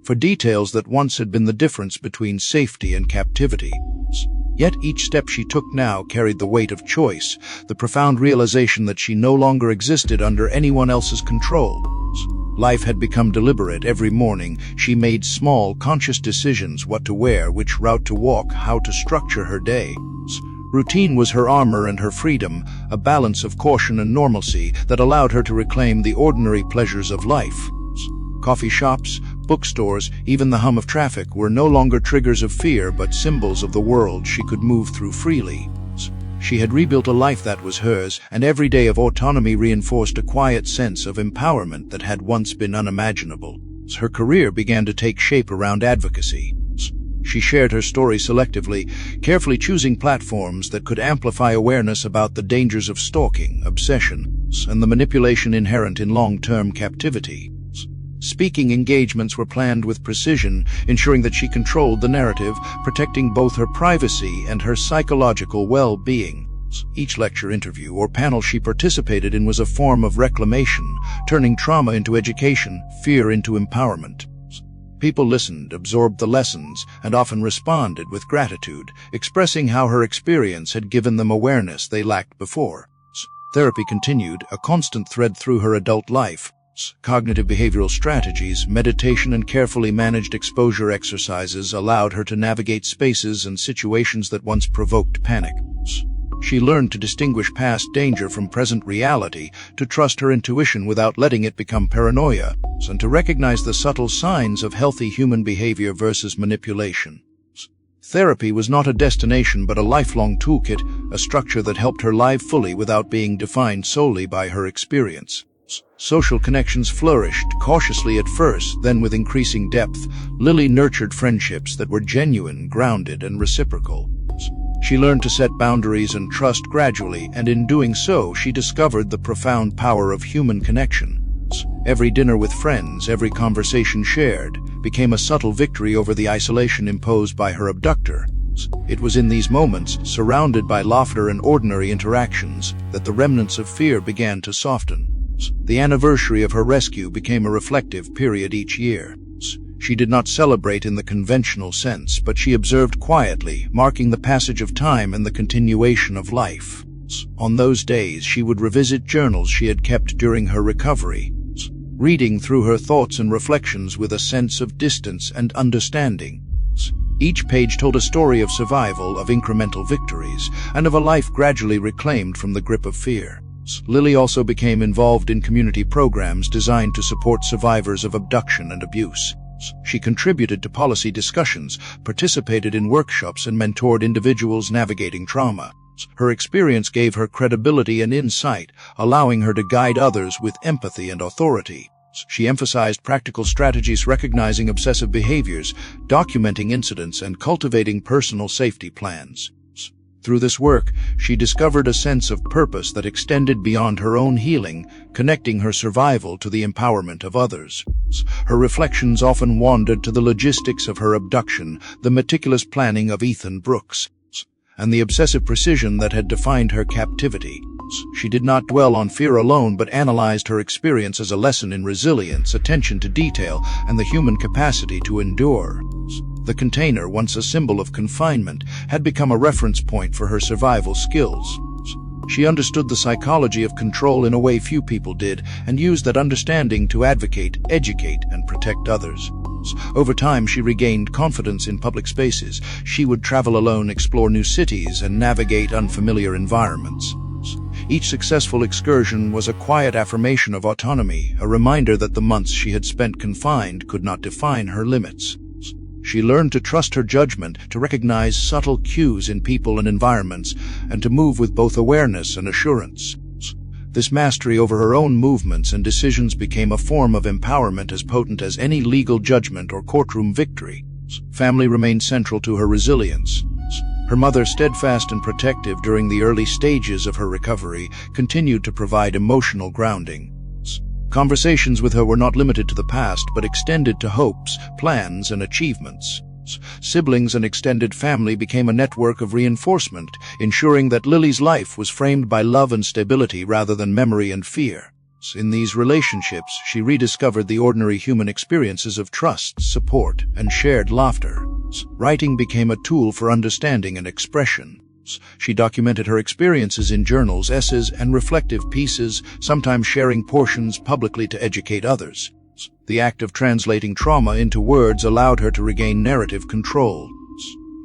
for details that once had been the difference between safety and captivity. Yet each step she took now carried the weight of choice, the profound realization that she no longer existed under anyone else's control. Life had become deliberate. Every morning she made small, conscious decisions: what to wear, which route to walk, how to structure her day. Routine was her armor and her freedom, a balance of caution and normalcy that allowed her to reclaim the ordinary pleasures of life. Coffee shops, bookstores, even the hum of traffic were no longer triggers of fear, but symbols of the world she could move through freely. She had rebuilt a life that was hers, and every day of autonomy reinforced a quiet sense of empowerment that had once been unimaginable. Her career began to take shape around advocacy. She shared her story selectively, carefully choosing platforms that could amplify awareness about the dangers of stalking, obsession, and the manipulation inherent in long-term captivity. Speaking engagements were planned with precision, ensuring that she controlled the narrative, protecting both her privacy and her psychological well-being. Each lecture, interview, or panel she participated in was a form of reclamation, turning trauma into education, fear into empowerment. People listened, absorbed the lessons, and often responded with gratitude, expressing how her experience had given them awareness they lacked before. Therapy continued, a constant thread through her adult life. Cognitive behavioral strategies, meditation, and carefully managed exposure exercises allowed her to navigate spaces and situations that once provoked panic. She learned to distinguish past danger from present reality, to trust her intuition without letting it become paranoia, and to recognize the subtle signs of healthy human behavior versus manipulation. Therapy was not a destination but a lifelong toolkit, a structure that helped her live fully without being defined solely by her experience. Social connections flourished, cautiously at first, then with increasing depth. Lily nurtured friendships that were genuine, grounded, and reciprocal. She learned to set boundaries and trust gradually, and in doing so, she discovered the profound power of human connection. Every dinner with friends, every conversation shared, became a subtle victory over the isolation imposed by her abductor. It was in these moments, surrounded by laughter and ordinary interactions, that the remnants of fear began to soften. The anniversary of her rescue became a reflective period each year. She did not celebrate in the conventional sense, but she observed quietly, marking the passage of time and the continuation of life. On those days, she would revisit journals she had kept during her recovery, reading through her thoughts and reflections with a sense of distance and understanding. Each page told a story of survival, of incremental victories, and of a life gradually reclaimed from the grip of fear. Lily also became involved in community programs designed to support survivors of abduction and abuse. She contributed to policy discussions, participated in workshops, and mentored individuals navigating trauma. Her experience gave her credibility and insight, allowing her to guide others with empathy and authority. She emphasized practical strategies, recognizing obsessive behaviors, documenting incidents, and cultivating personal safety plans. Through this work, she discovered a sense of purpose that extended beyond her own healing, connecting her survival to the empowerment of others. Her reflections often wandered to the logistics of her abduction, the meticulous planning of Ethan Brooks, and the obsessive precision that had defined her captivity. She did not dwell on fear alone, but analyzed her experience as a lesson in resilience, attention to detail, and the human capacity to endure. The container, once a symbol of confinement, had become a reference point for her survival skills. She understood the psychology of control in a way few people did, and used that understanding to advocate, educate, and protect others. Over time, she regained confidence in public spaces. She would travel alone, explore new cities, and navigate unfamiliar environments. Each successful excursion was a quiet affirmation of autonomy, a reminder that the months she had spent confined could not define her limits. She learned to trust her judgment, to recognize subtle cues in people and environments, and to move with both awareness and assurance. This mastery over her own movements and decisions became a form of empowerment as potent as any legal judgment or courtroom victory. Family remained central to her resilience. Her mother, steadfast and protective during the early stages of her recovery, continued to provide emotional grounding. Conversations with her were not limited to the past, but extended to hopes, plans, and achievements. Siblings and extended family became a network of reinforcement, ensuring that Lily's life was framed by love and stability rather than memory and fear. In these relationships, she rediscovered the ordinary human experiences of trust, support, and shared laughter. Writing became a tool for understanding and expression. She documented her experiences in journals, essays, and reflective pieces, sometimes sharing portions publicly to educate others. The act of translating trauma into words allowed her to regain narrative control,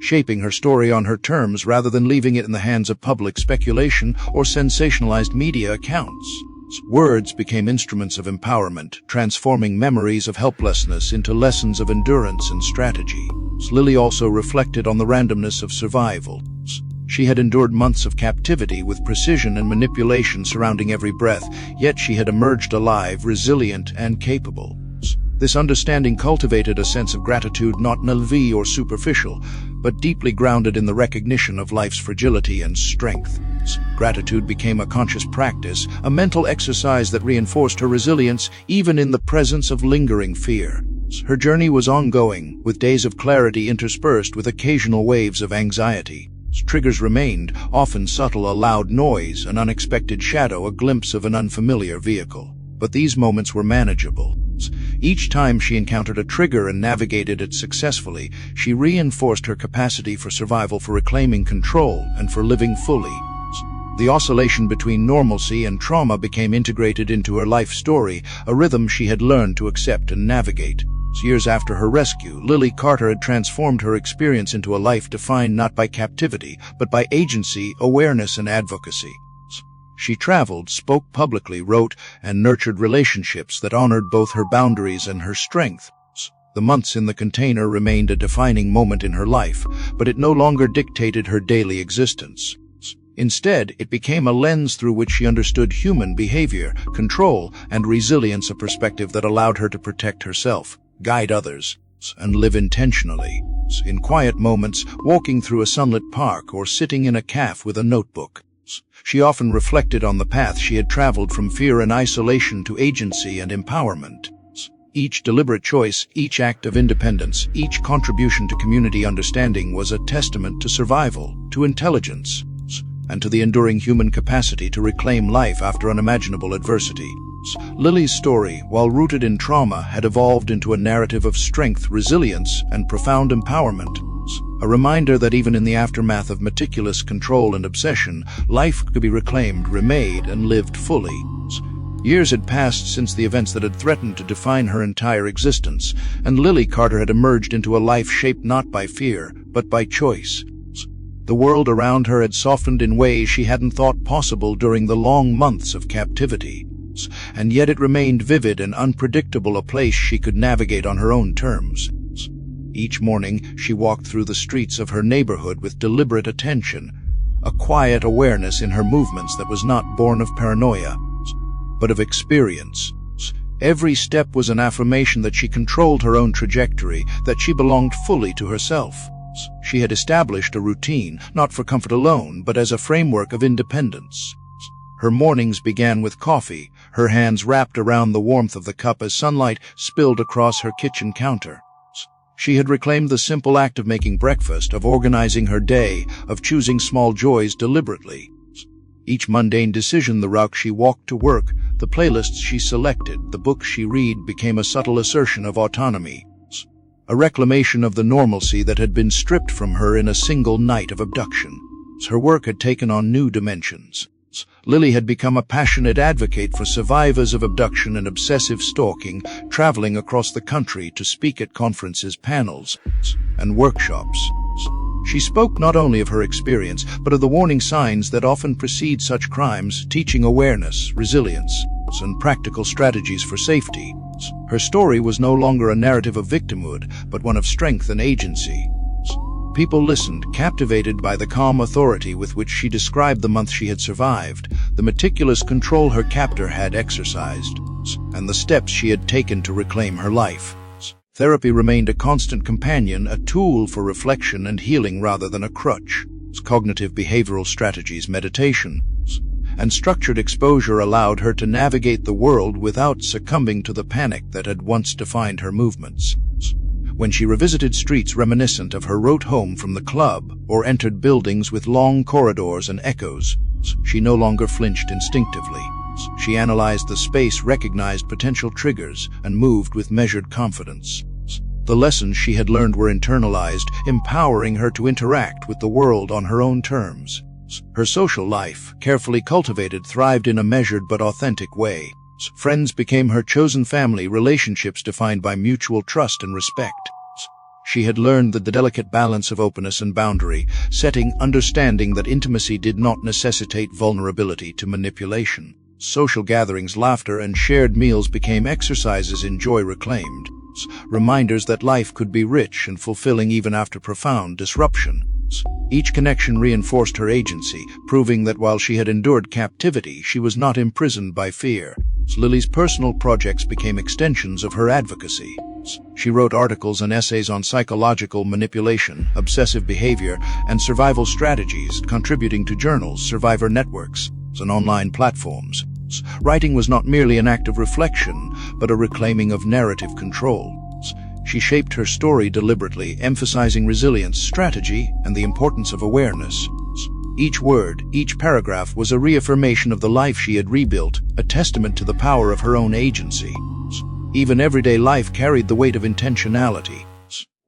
shaping her story on her terms rather than leaving it in the hands of public speculation or sensationalized media accounts. Words became instruments of empowerment, transforming memories of helplessness into lessons of endurance and strategy. Lily also reflected on the randomness of survival. She had endured months of captivity with precision and manipulation surrounding every breath, yet she had emerged alive, resilient, and capable. This understanding cultivated a sense of gratitude not naive or superficial, but deeply grounded in the recognition of life's fragility and strength. Gratitude became a conscious practice, a mental exercise that reinforced her resilience even in the presence of lingering fear. Her journey was ongoing, with days of clarity interspersed with occasional waves of anxiety. Triggers remained, often subtle: a loud noise, an unexpected shadow, a glimpse of an unfamiliar vehicle. But these moments were manageable. Each time she encountered a trigger and navigated it successfully, she reinforced her capacity for survival, for reclaiming control, and for living fully. The oscillation between normalcy and trauma became integrated into her life story, a rhythm she had learned to accept and navigate. Years after her rescue, Lily Carter had transformed her experience into a life defined not by captivity, but by agency, awareness, and advocacy. She traveled, spoke publicly, wrote, and nurtured relationships that honored both her boundaries and her strength. The months in the container remained a defining moment in her life, but it no longer dictated her daily existence. Instead, it became a lens through which she understood human behavior, control, and resilience, a perspective that allowed her to protect herself, guide others, and live intentionally. In quiet moments, walking through a sunlit park or sitting in a cafe with a notebook, she often reflected on the path she had traveled from fear and isolation to agency and empowerment. Each deliberate choice, each act of independence, each contribution to community understanding was a testament to survival, to intelligence, and to the enduring human capacity to reclaim life after unimaginable adversity. Lily's story, while rooted in trauma, had evolved into a narrative of strength, resilience, and profound empowerment. A reminder that even in the aftermath of meticulous control and obsession, life could be reclaimed, remade, and lived fully. Years had passed since the events that had threatened to define her entire existence, and Lily Carter had emerged into a life shaped not by fear, but by choice. The world around her had softened in ways she hadn't thought possible during the long months of captivity, and yet it remained vivid and unpredictable, a place she could navigate on her own terms. Each morning, she walked through the streets of her neighborhood with deliberate attention, a quiet awareness in her movements that was not born of paranoia, but of experience. Every step was an affirmation that she controlled her own trajectory, that she belonged fully to herself. She had established a routine, not for comfort alone, but as a framework of independence. Her mornings began with coffee, her hands wrapped around the warmth of the cup as sunlight spilled across her kitchen counter. She had reclaimed the simple act of making breakfast, of organizing her day, of choosing small joys deliberately. Each mundane decision, the route she walked to work, the playlists she selected, the books she read, became a subtle assertion of autonomy, a reclamation of the normalcy that had been stripped from her in a single night of abduction. Her work had taken on new dimensions. Lily had become a passionate advocate for survivors of abduction and obsessive stalking, traveling across the country to speak at conferences, panels, and workshops. She spoke not only of her experience, but of the warning signs that often precede such crimes, teaching awareness, resilience, and practical strategies for safety. Her story was no longer a narrative of victimhood, but one of strength and agency. People listened, captivated by the calm authority with which she described the month she had survived, the meticulous control her captor had exercised, and the steps she had taken to reclaim her life. Therapy remained a constant companion, a tool for reflection and healing rather than a crutch. Cognitive behavioral strategies, meditation, and structured exposure allowed her to navigate the world without succumbing to the panic that had once defined her movements. When she revisited streets reminiscent of her route home from the club, or entered buildings with long corridors and echoes, she no longer flinched instinctively. She analyzed the space, recognized potential triggers, and moved with measured confidence. The lessons she had learned were internalized, empowering her to interact with the world on her own terms. Her social life, carefully cultivated, thrived in a measured but authentic way. Friends became her chosen family, relationships defined by mutual trust and respect. She had learned the delicate balance of openness and boundary, setting, understanding that intimacy did not necessitate vulnerability to manipulation. Social gatherings, laughter, and shared meals became exercises in joy reclaimed, reminders that life could be rich and fulfilling even after profound disruption. Each connection reinforced her agency, proving that while she had endured captivity, she was not imprisoned by fear. Lily's personal projects became extensions of her advocacy. She wrote articles and essays on psychological manipulation, obsessive behavior, and survival strategies, contributing to journals, survivor networks, and online platforms. Writing was not merely an act of reflection, but a reclaiming of narrative control. She shaped her story deliberately, emphasizing resilience, strategy, and the importance of awareness. Each word, each paragraph was a reaffirmation of the life she had rebuilt, a testament to the power of her own agency. Even everyday life carried the weight of intentionality.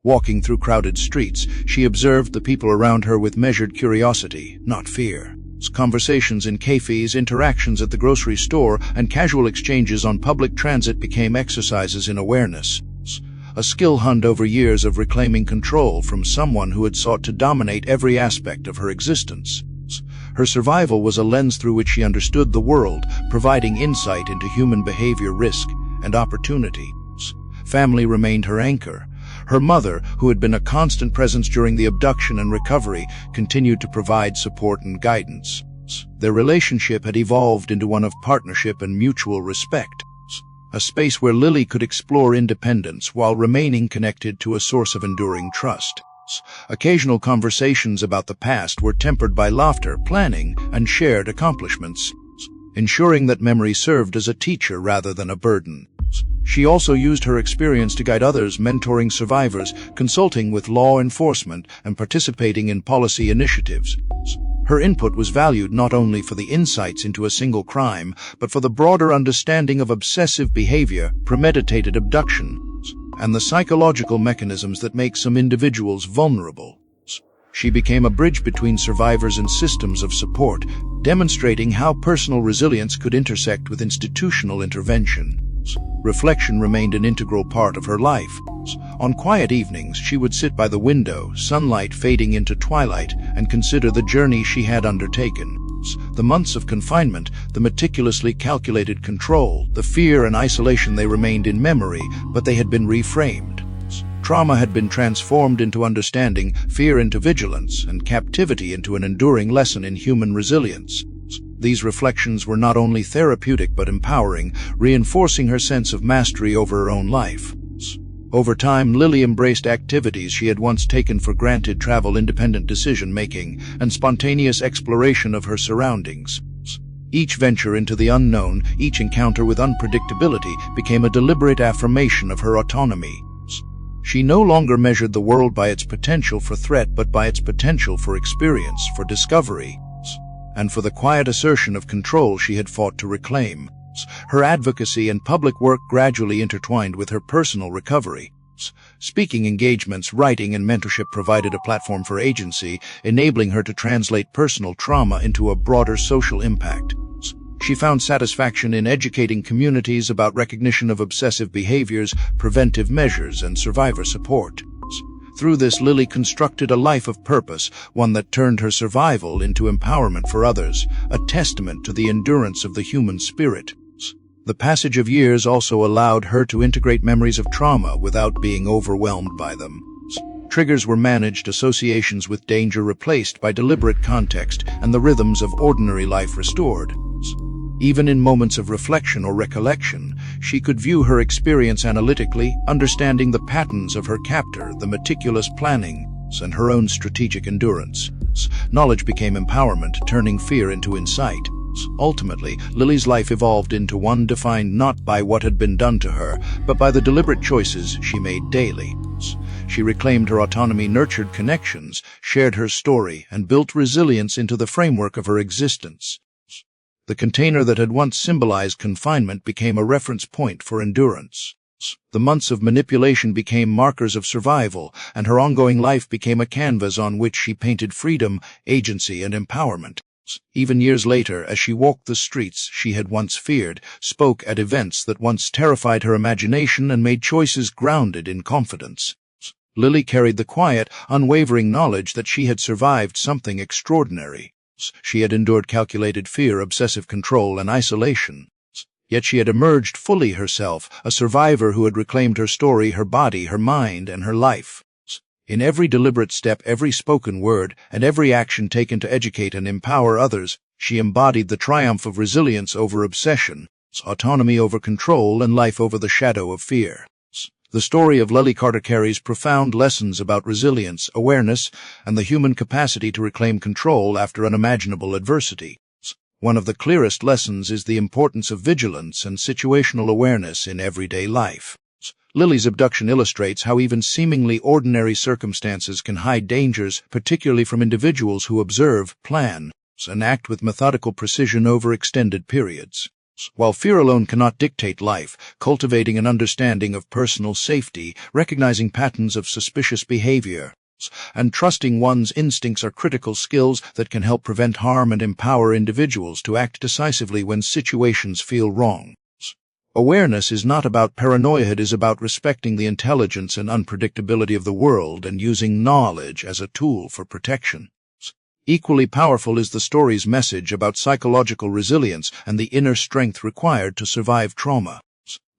Walking through crowded streets, she observed the people around her with measured curiosity, not fear. Conversations in cafes, interactions at the grocery store, and casual exchanges on public transit became exercises in awareness. A skill honed over years of reclaiming control from someone who had sought to dominate every aspect of her existence. Her survival was a lens through which she understood the world, providing insight into human behavior, risk, and opportunity. family remained her anchor. Her mother, who had been a constant presence during the abduction and recovery, continued to provide support and guidance. Their relationship had evolved into one of partnership and mutual respect, a space where Lily could explore independence while remaining connected to a source of enduring trust. Occasional conversations about the past were tempered by laughter, planning, and shared accomplishments, ensuring that memory served as a teacher rather than a burden. She also used her experience to guide others, mentoring survivors, consulting with law enforcement, and participating in policy initiatives. Her input was valued not only for the insights into a single crime, but for the broader understanding of obsessive behavior, premeditated abductions, and the psychological mechanisms that make some individuals vulnerable. She became a bridge between survivors and systems of support, demonstrating how personal resilience could intersect with institutional intervention. Reflection remained an integral part of her life. On quiet evenings, she would sit by the window, sunlight fading into twilight, and consider the journey she had undertaken. The months of confinement, the meticulously calculated control, the fear and isolation, they remained in memory, but they had been reframed. Trauma had been transformed into understanding, fear into vigilance, and captivity into an enduring lesson in human resilience. These reflections were not only therapeutic but empowering, reinforcing her sense of mastery over her own life. Over time, Lily embraced activities she had once taken for granted: travel, independent decision-making, and spontaneous exploration of her surroundings. Each venture into the unknown, each encounter with unpredictability, became a deliberate affirmation of her autonomy. She no longer measured the world by its potential for threat, but by its potential for experience, for discovery, and for the quiet assertion of control she had fought to reclaim. Her advocacy and public work gradually intertwined with her personal recovery. Speaking engagements, writing, and mentorship provided a platform for agency, enabling her to translate personal trauma into a broader social impact. She found satisfaction in educating communities about recognition of obsessive behaviors, preventive measures, and survivor support. Through this, Lily constructed a life of purpose, one that turned her survival into empowerment for others, a testament to the endurance of the human spirit. The passage of years also allowed her to integrate memories of trauma without being overwhelmed by them. Triggers were managed, associations with danger replaced by deliberate context, and the rhythms of ordinary life restored. Even in moments of reflection or recollection, she could view her experience analytically, understanding the patterns of her captor, the meticulous planning, and her own strategic endurance. Knowledge became empowerment, turning fear into insight. Ultimately, Lily's life evolved into one defined not by what had been done to her, but by the deliberate choices she made daily. She reclaimed her autonomy, nurtured connections, shared her story, and built resilience into the framework of her existence. The container that had once symbolized confinement became a reference point for endurance. The months of manipulation became markers of survival, and her ongoing life became a canvas on which she painted freedom, agency, and empowerment. Even years later, as she walked the streets she had once feared, spoke at events that once terrified her imagination, and made choices grounded in confidence, Lily carried the quiet, unwavering knowledge that she had survived something extraordinary. She had endured calculated fear, obsessive control, and isolation. Yet she had emerged fully herself, a survivor who had reclaimed her story, her body, her mind, and her life. In every deliberate step, every spoken word, and every action taken to educate and empower others, she embodied the triumph of resilience over obsession, autonomy over control, and life over the shadow of fear. The story of Lily Carter carries profound lessons about resilience, awareness, and the human capacity to reclaim control after unimaginable adversity. One of the clearest lessons is the importance of vigilance and situational awareness in everyday life. Lily's abduction illustrates how even seemingly ordinary circumstances can hide dangers, particularly from individuals who observe, plan, and act with methodical precision over extended periods. While fear alone cannot dictate life, cultivating an understanding of personal safety, recognizing patterns of suspicious behavior, and trusting one's instincts are critical skills that can help prevent harm and empower individuals to act decisively when situations feel wrong. Awareness is not about paranoia, it is about respecting the intelligence and unpredictability of the world and using knowledge as a tool for protection. Equally powerful is the story's message about psychological resilience and the inner strength required to survive trauma.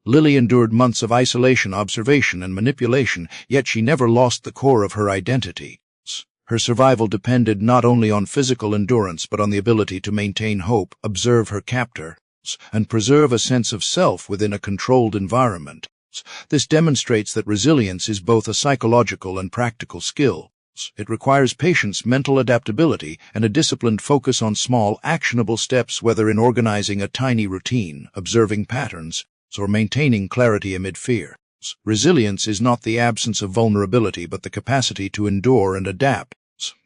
Lily endured months of isolation, observation, and manipulation, yet she never lost the core of her identity. Her survival depended not only on physical endurance but on the ability to maintain hope, observe her captors, and preserve a sense of self within a controlled environment. This demonstrates that resilience is both a psychological and practical skill. It requires patience, mental adaptability, and a disciplined focus on small, actionable steps, whether in organizing a tiny routine, observing patterns, or maintaining clarity amid fear. Resilience is not the absence of vulnerability but the capacity to endure and adapt,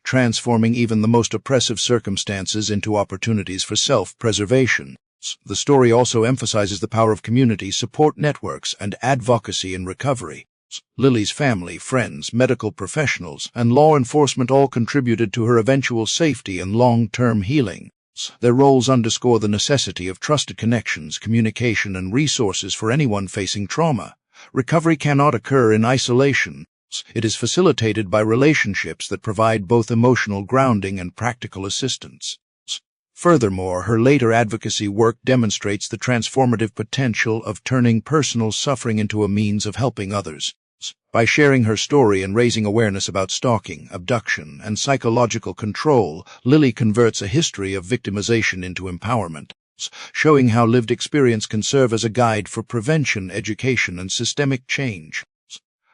transforming even the most oppressive circumstances into opportunities for self-preservation. The story also emphasizes the power of community, support networks, and advocacy in recovery. Lily's family, friends, medical professionals, and law enforcement all contributed to her eventual safety and long-term healing. Their roles underscore the necessity of trusted connections, communication, and resources for anyone facing trauma. Recovery cannot occur in isolation. It is facilitated by relationships that provide both emotional grounding and practical assistance. Furthermore, her later advocacy work demonstrates the transformative potential of turning personal suffering into a means of helping others. By sharing her story and raising awareness about stalking, abduction, and psychological control, Lily converts a history of victimization into empowerment, showing how lived experience can serve as a guide for prevention, education, and systemic change.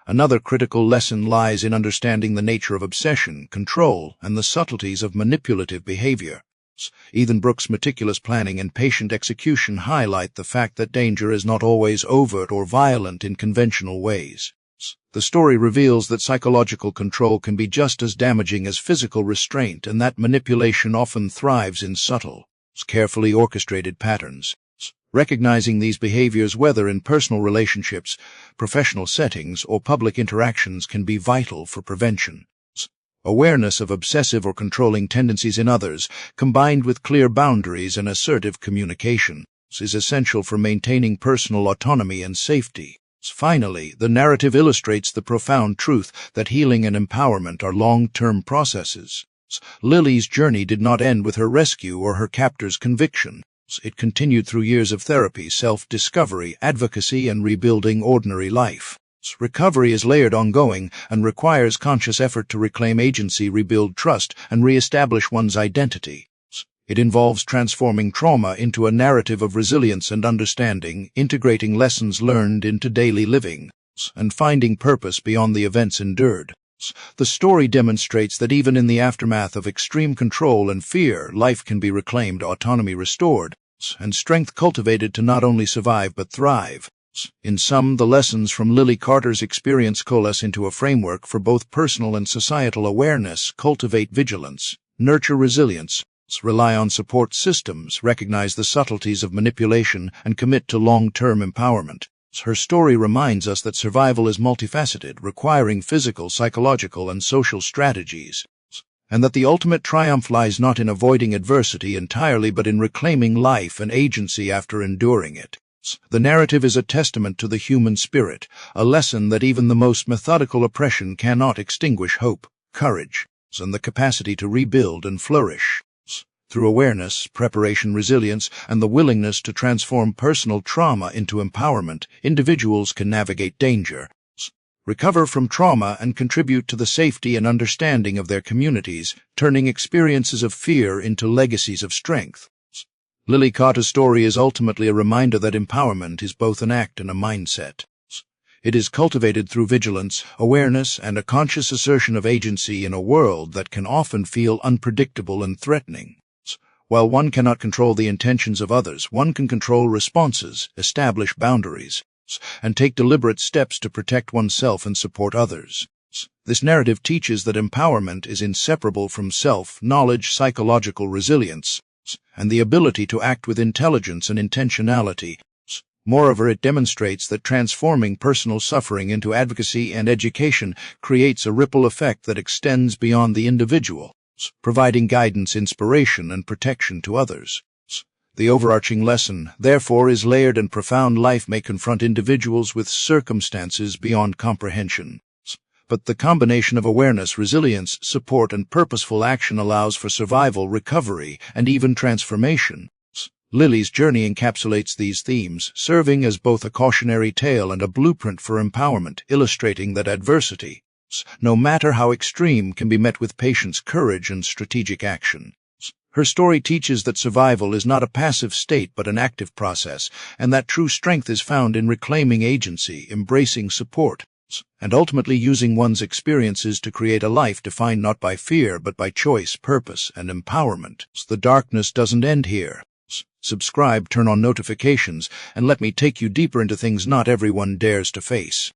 Another critical lesson lies in understanding the nature of obsession, control, and the subtleties of manipulative behavior. Ethan Brooke's meticulous planning and patient execution highlight the fact that danger is not always overt or violent in conventional ways. The story reveals that psychological control can be just as damaging as physical restraint, and that manipulation often thrives in subtle, carefully orchestrated patterns. Recognizing these behaviors, whether in personal relationships, professional settings, or public interactions, can be vital for prevention. Awareness of obsessive or controlling tendencies in others, combined with clear boundaries and assertive communication, is essential for maintaining personal autonomy and safety. Finally, the narrative illustrates the profound truth that healing and empowerment are long-term processes. Lily's journey did not end with her rescue or her captor's conviction. It continued through years of therapy, self-discovery, advocacy, and rebuilding ordinary life. Recovery is layered, ongoing, and requires conscious effort to reclaim agency, rebuild trust, and re-establish one's identity. It involves transforming trauma into a narrative of resilience and understanding, integrating lessons learned into daily living, and finding purpose beyond the events endured. The story demonstrates that even in the aftermath of extreme control and fear, life can be reclaimed, autonomy restored, and strength cultivated to not only survive but thrive. In sum, the lessons from Lily Carter's experience coalesce into a framework for both personal and societal awareness: cultivate vigilance, nurture resilience, rely on support systems, recognize the subtleties of manipulation, and commit to long-term empowerment. Her story reminds us that survival is multifaceted, requiring physical, psychological, and social strategies, and that the ultimate triumph lies not in avoiding adversity entirely but in reclaiming life and agency after enduring it. The narrative is a testament to the human spirit, a lesson that even the most methodical oppression cannot extinguish hope, courage, and the capacity to rebuild and flourish. Through awareness, preparation, resilience, and the willingness to transform personal trauma into empowerment, individuals can navigate danger, recover from trauma, and contribute to the safety and understanding of their communities, turning experiences of fear into legacies of strength. Lily Carter's story is ultimately a reminder that empowerment is both an act and a mindset. It is cultivated through vigilance, awareness, and a conscious assertion of agency in a world that can often feel unpredictable and threatening. While one cannot control the intentions of others, one can control responses, establish boundaries, and take deliberate steps to protect oneself and support others. This narrative teaches that empowerment is inseparable from self-knowledge, psychological resilience, and the ability to act with intelligence and intentionality. Moreover, it demonstrates that transforming personal suffering into advocacy and education creates a ripple effect that extends beyond the individual, providing guidance, inspiration, and protection to others. The overarching lesson, therefore, is layered and profound. Life may confront individuals with circumstances beyond comprehension, but the combination of awareness, resilience, support, and purposeful action allows for survival, recovery, and even transformation. Lily's journey encapsulates these themes, serving as both a cautionary tale and a blueprint for empowerment, illustrating that adversity, no matter how extreme, can be met with patience, courage, and strategic action. Her story teaches that survival is not a passive state but an active process, and that true strength is found in reclaiming agency, embracing support, and ultimately using one's experiences to create a life defined not by fear but by choice, purpose, and empowerment. The darkness doesn't end here. Subscribe, turn on notifications, and let me take you deeper into things not everyone dares to face.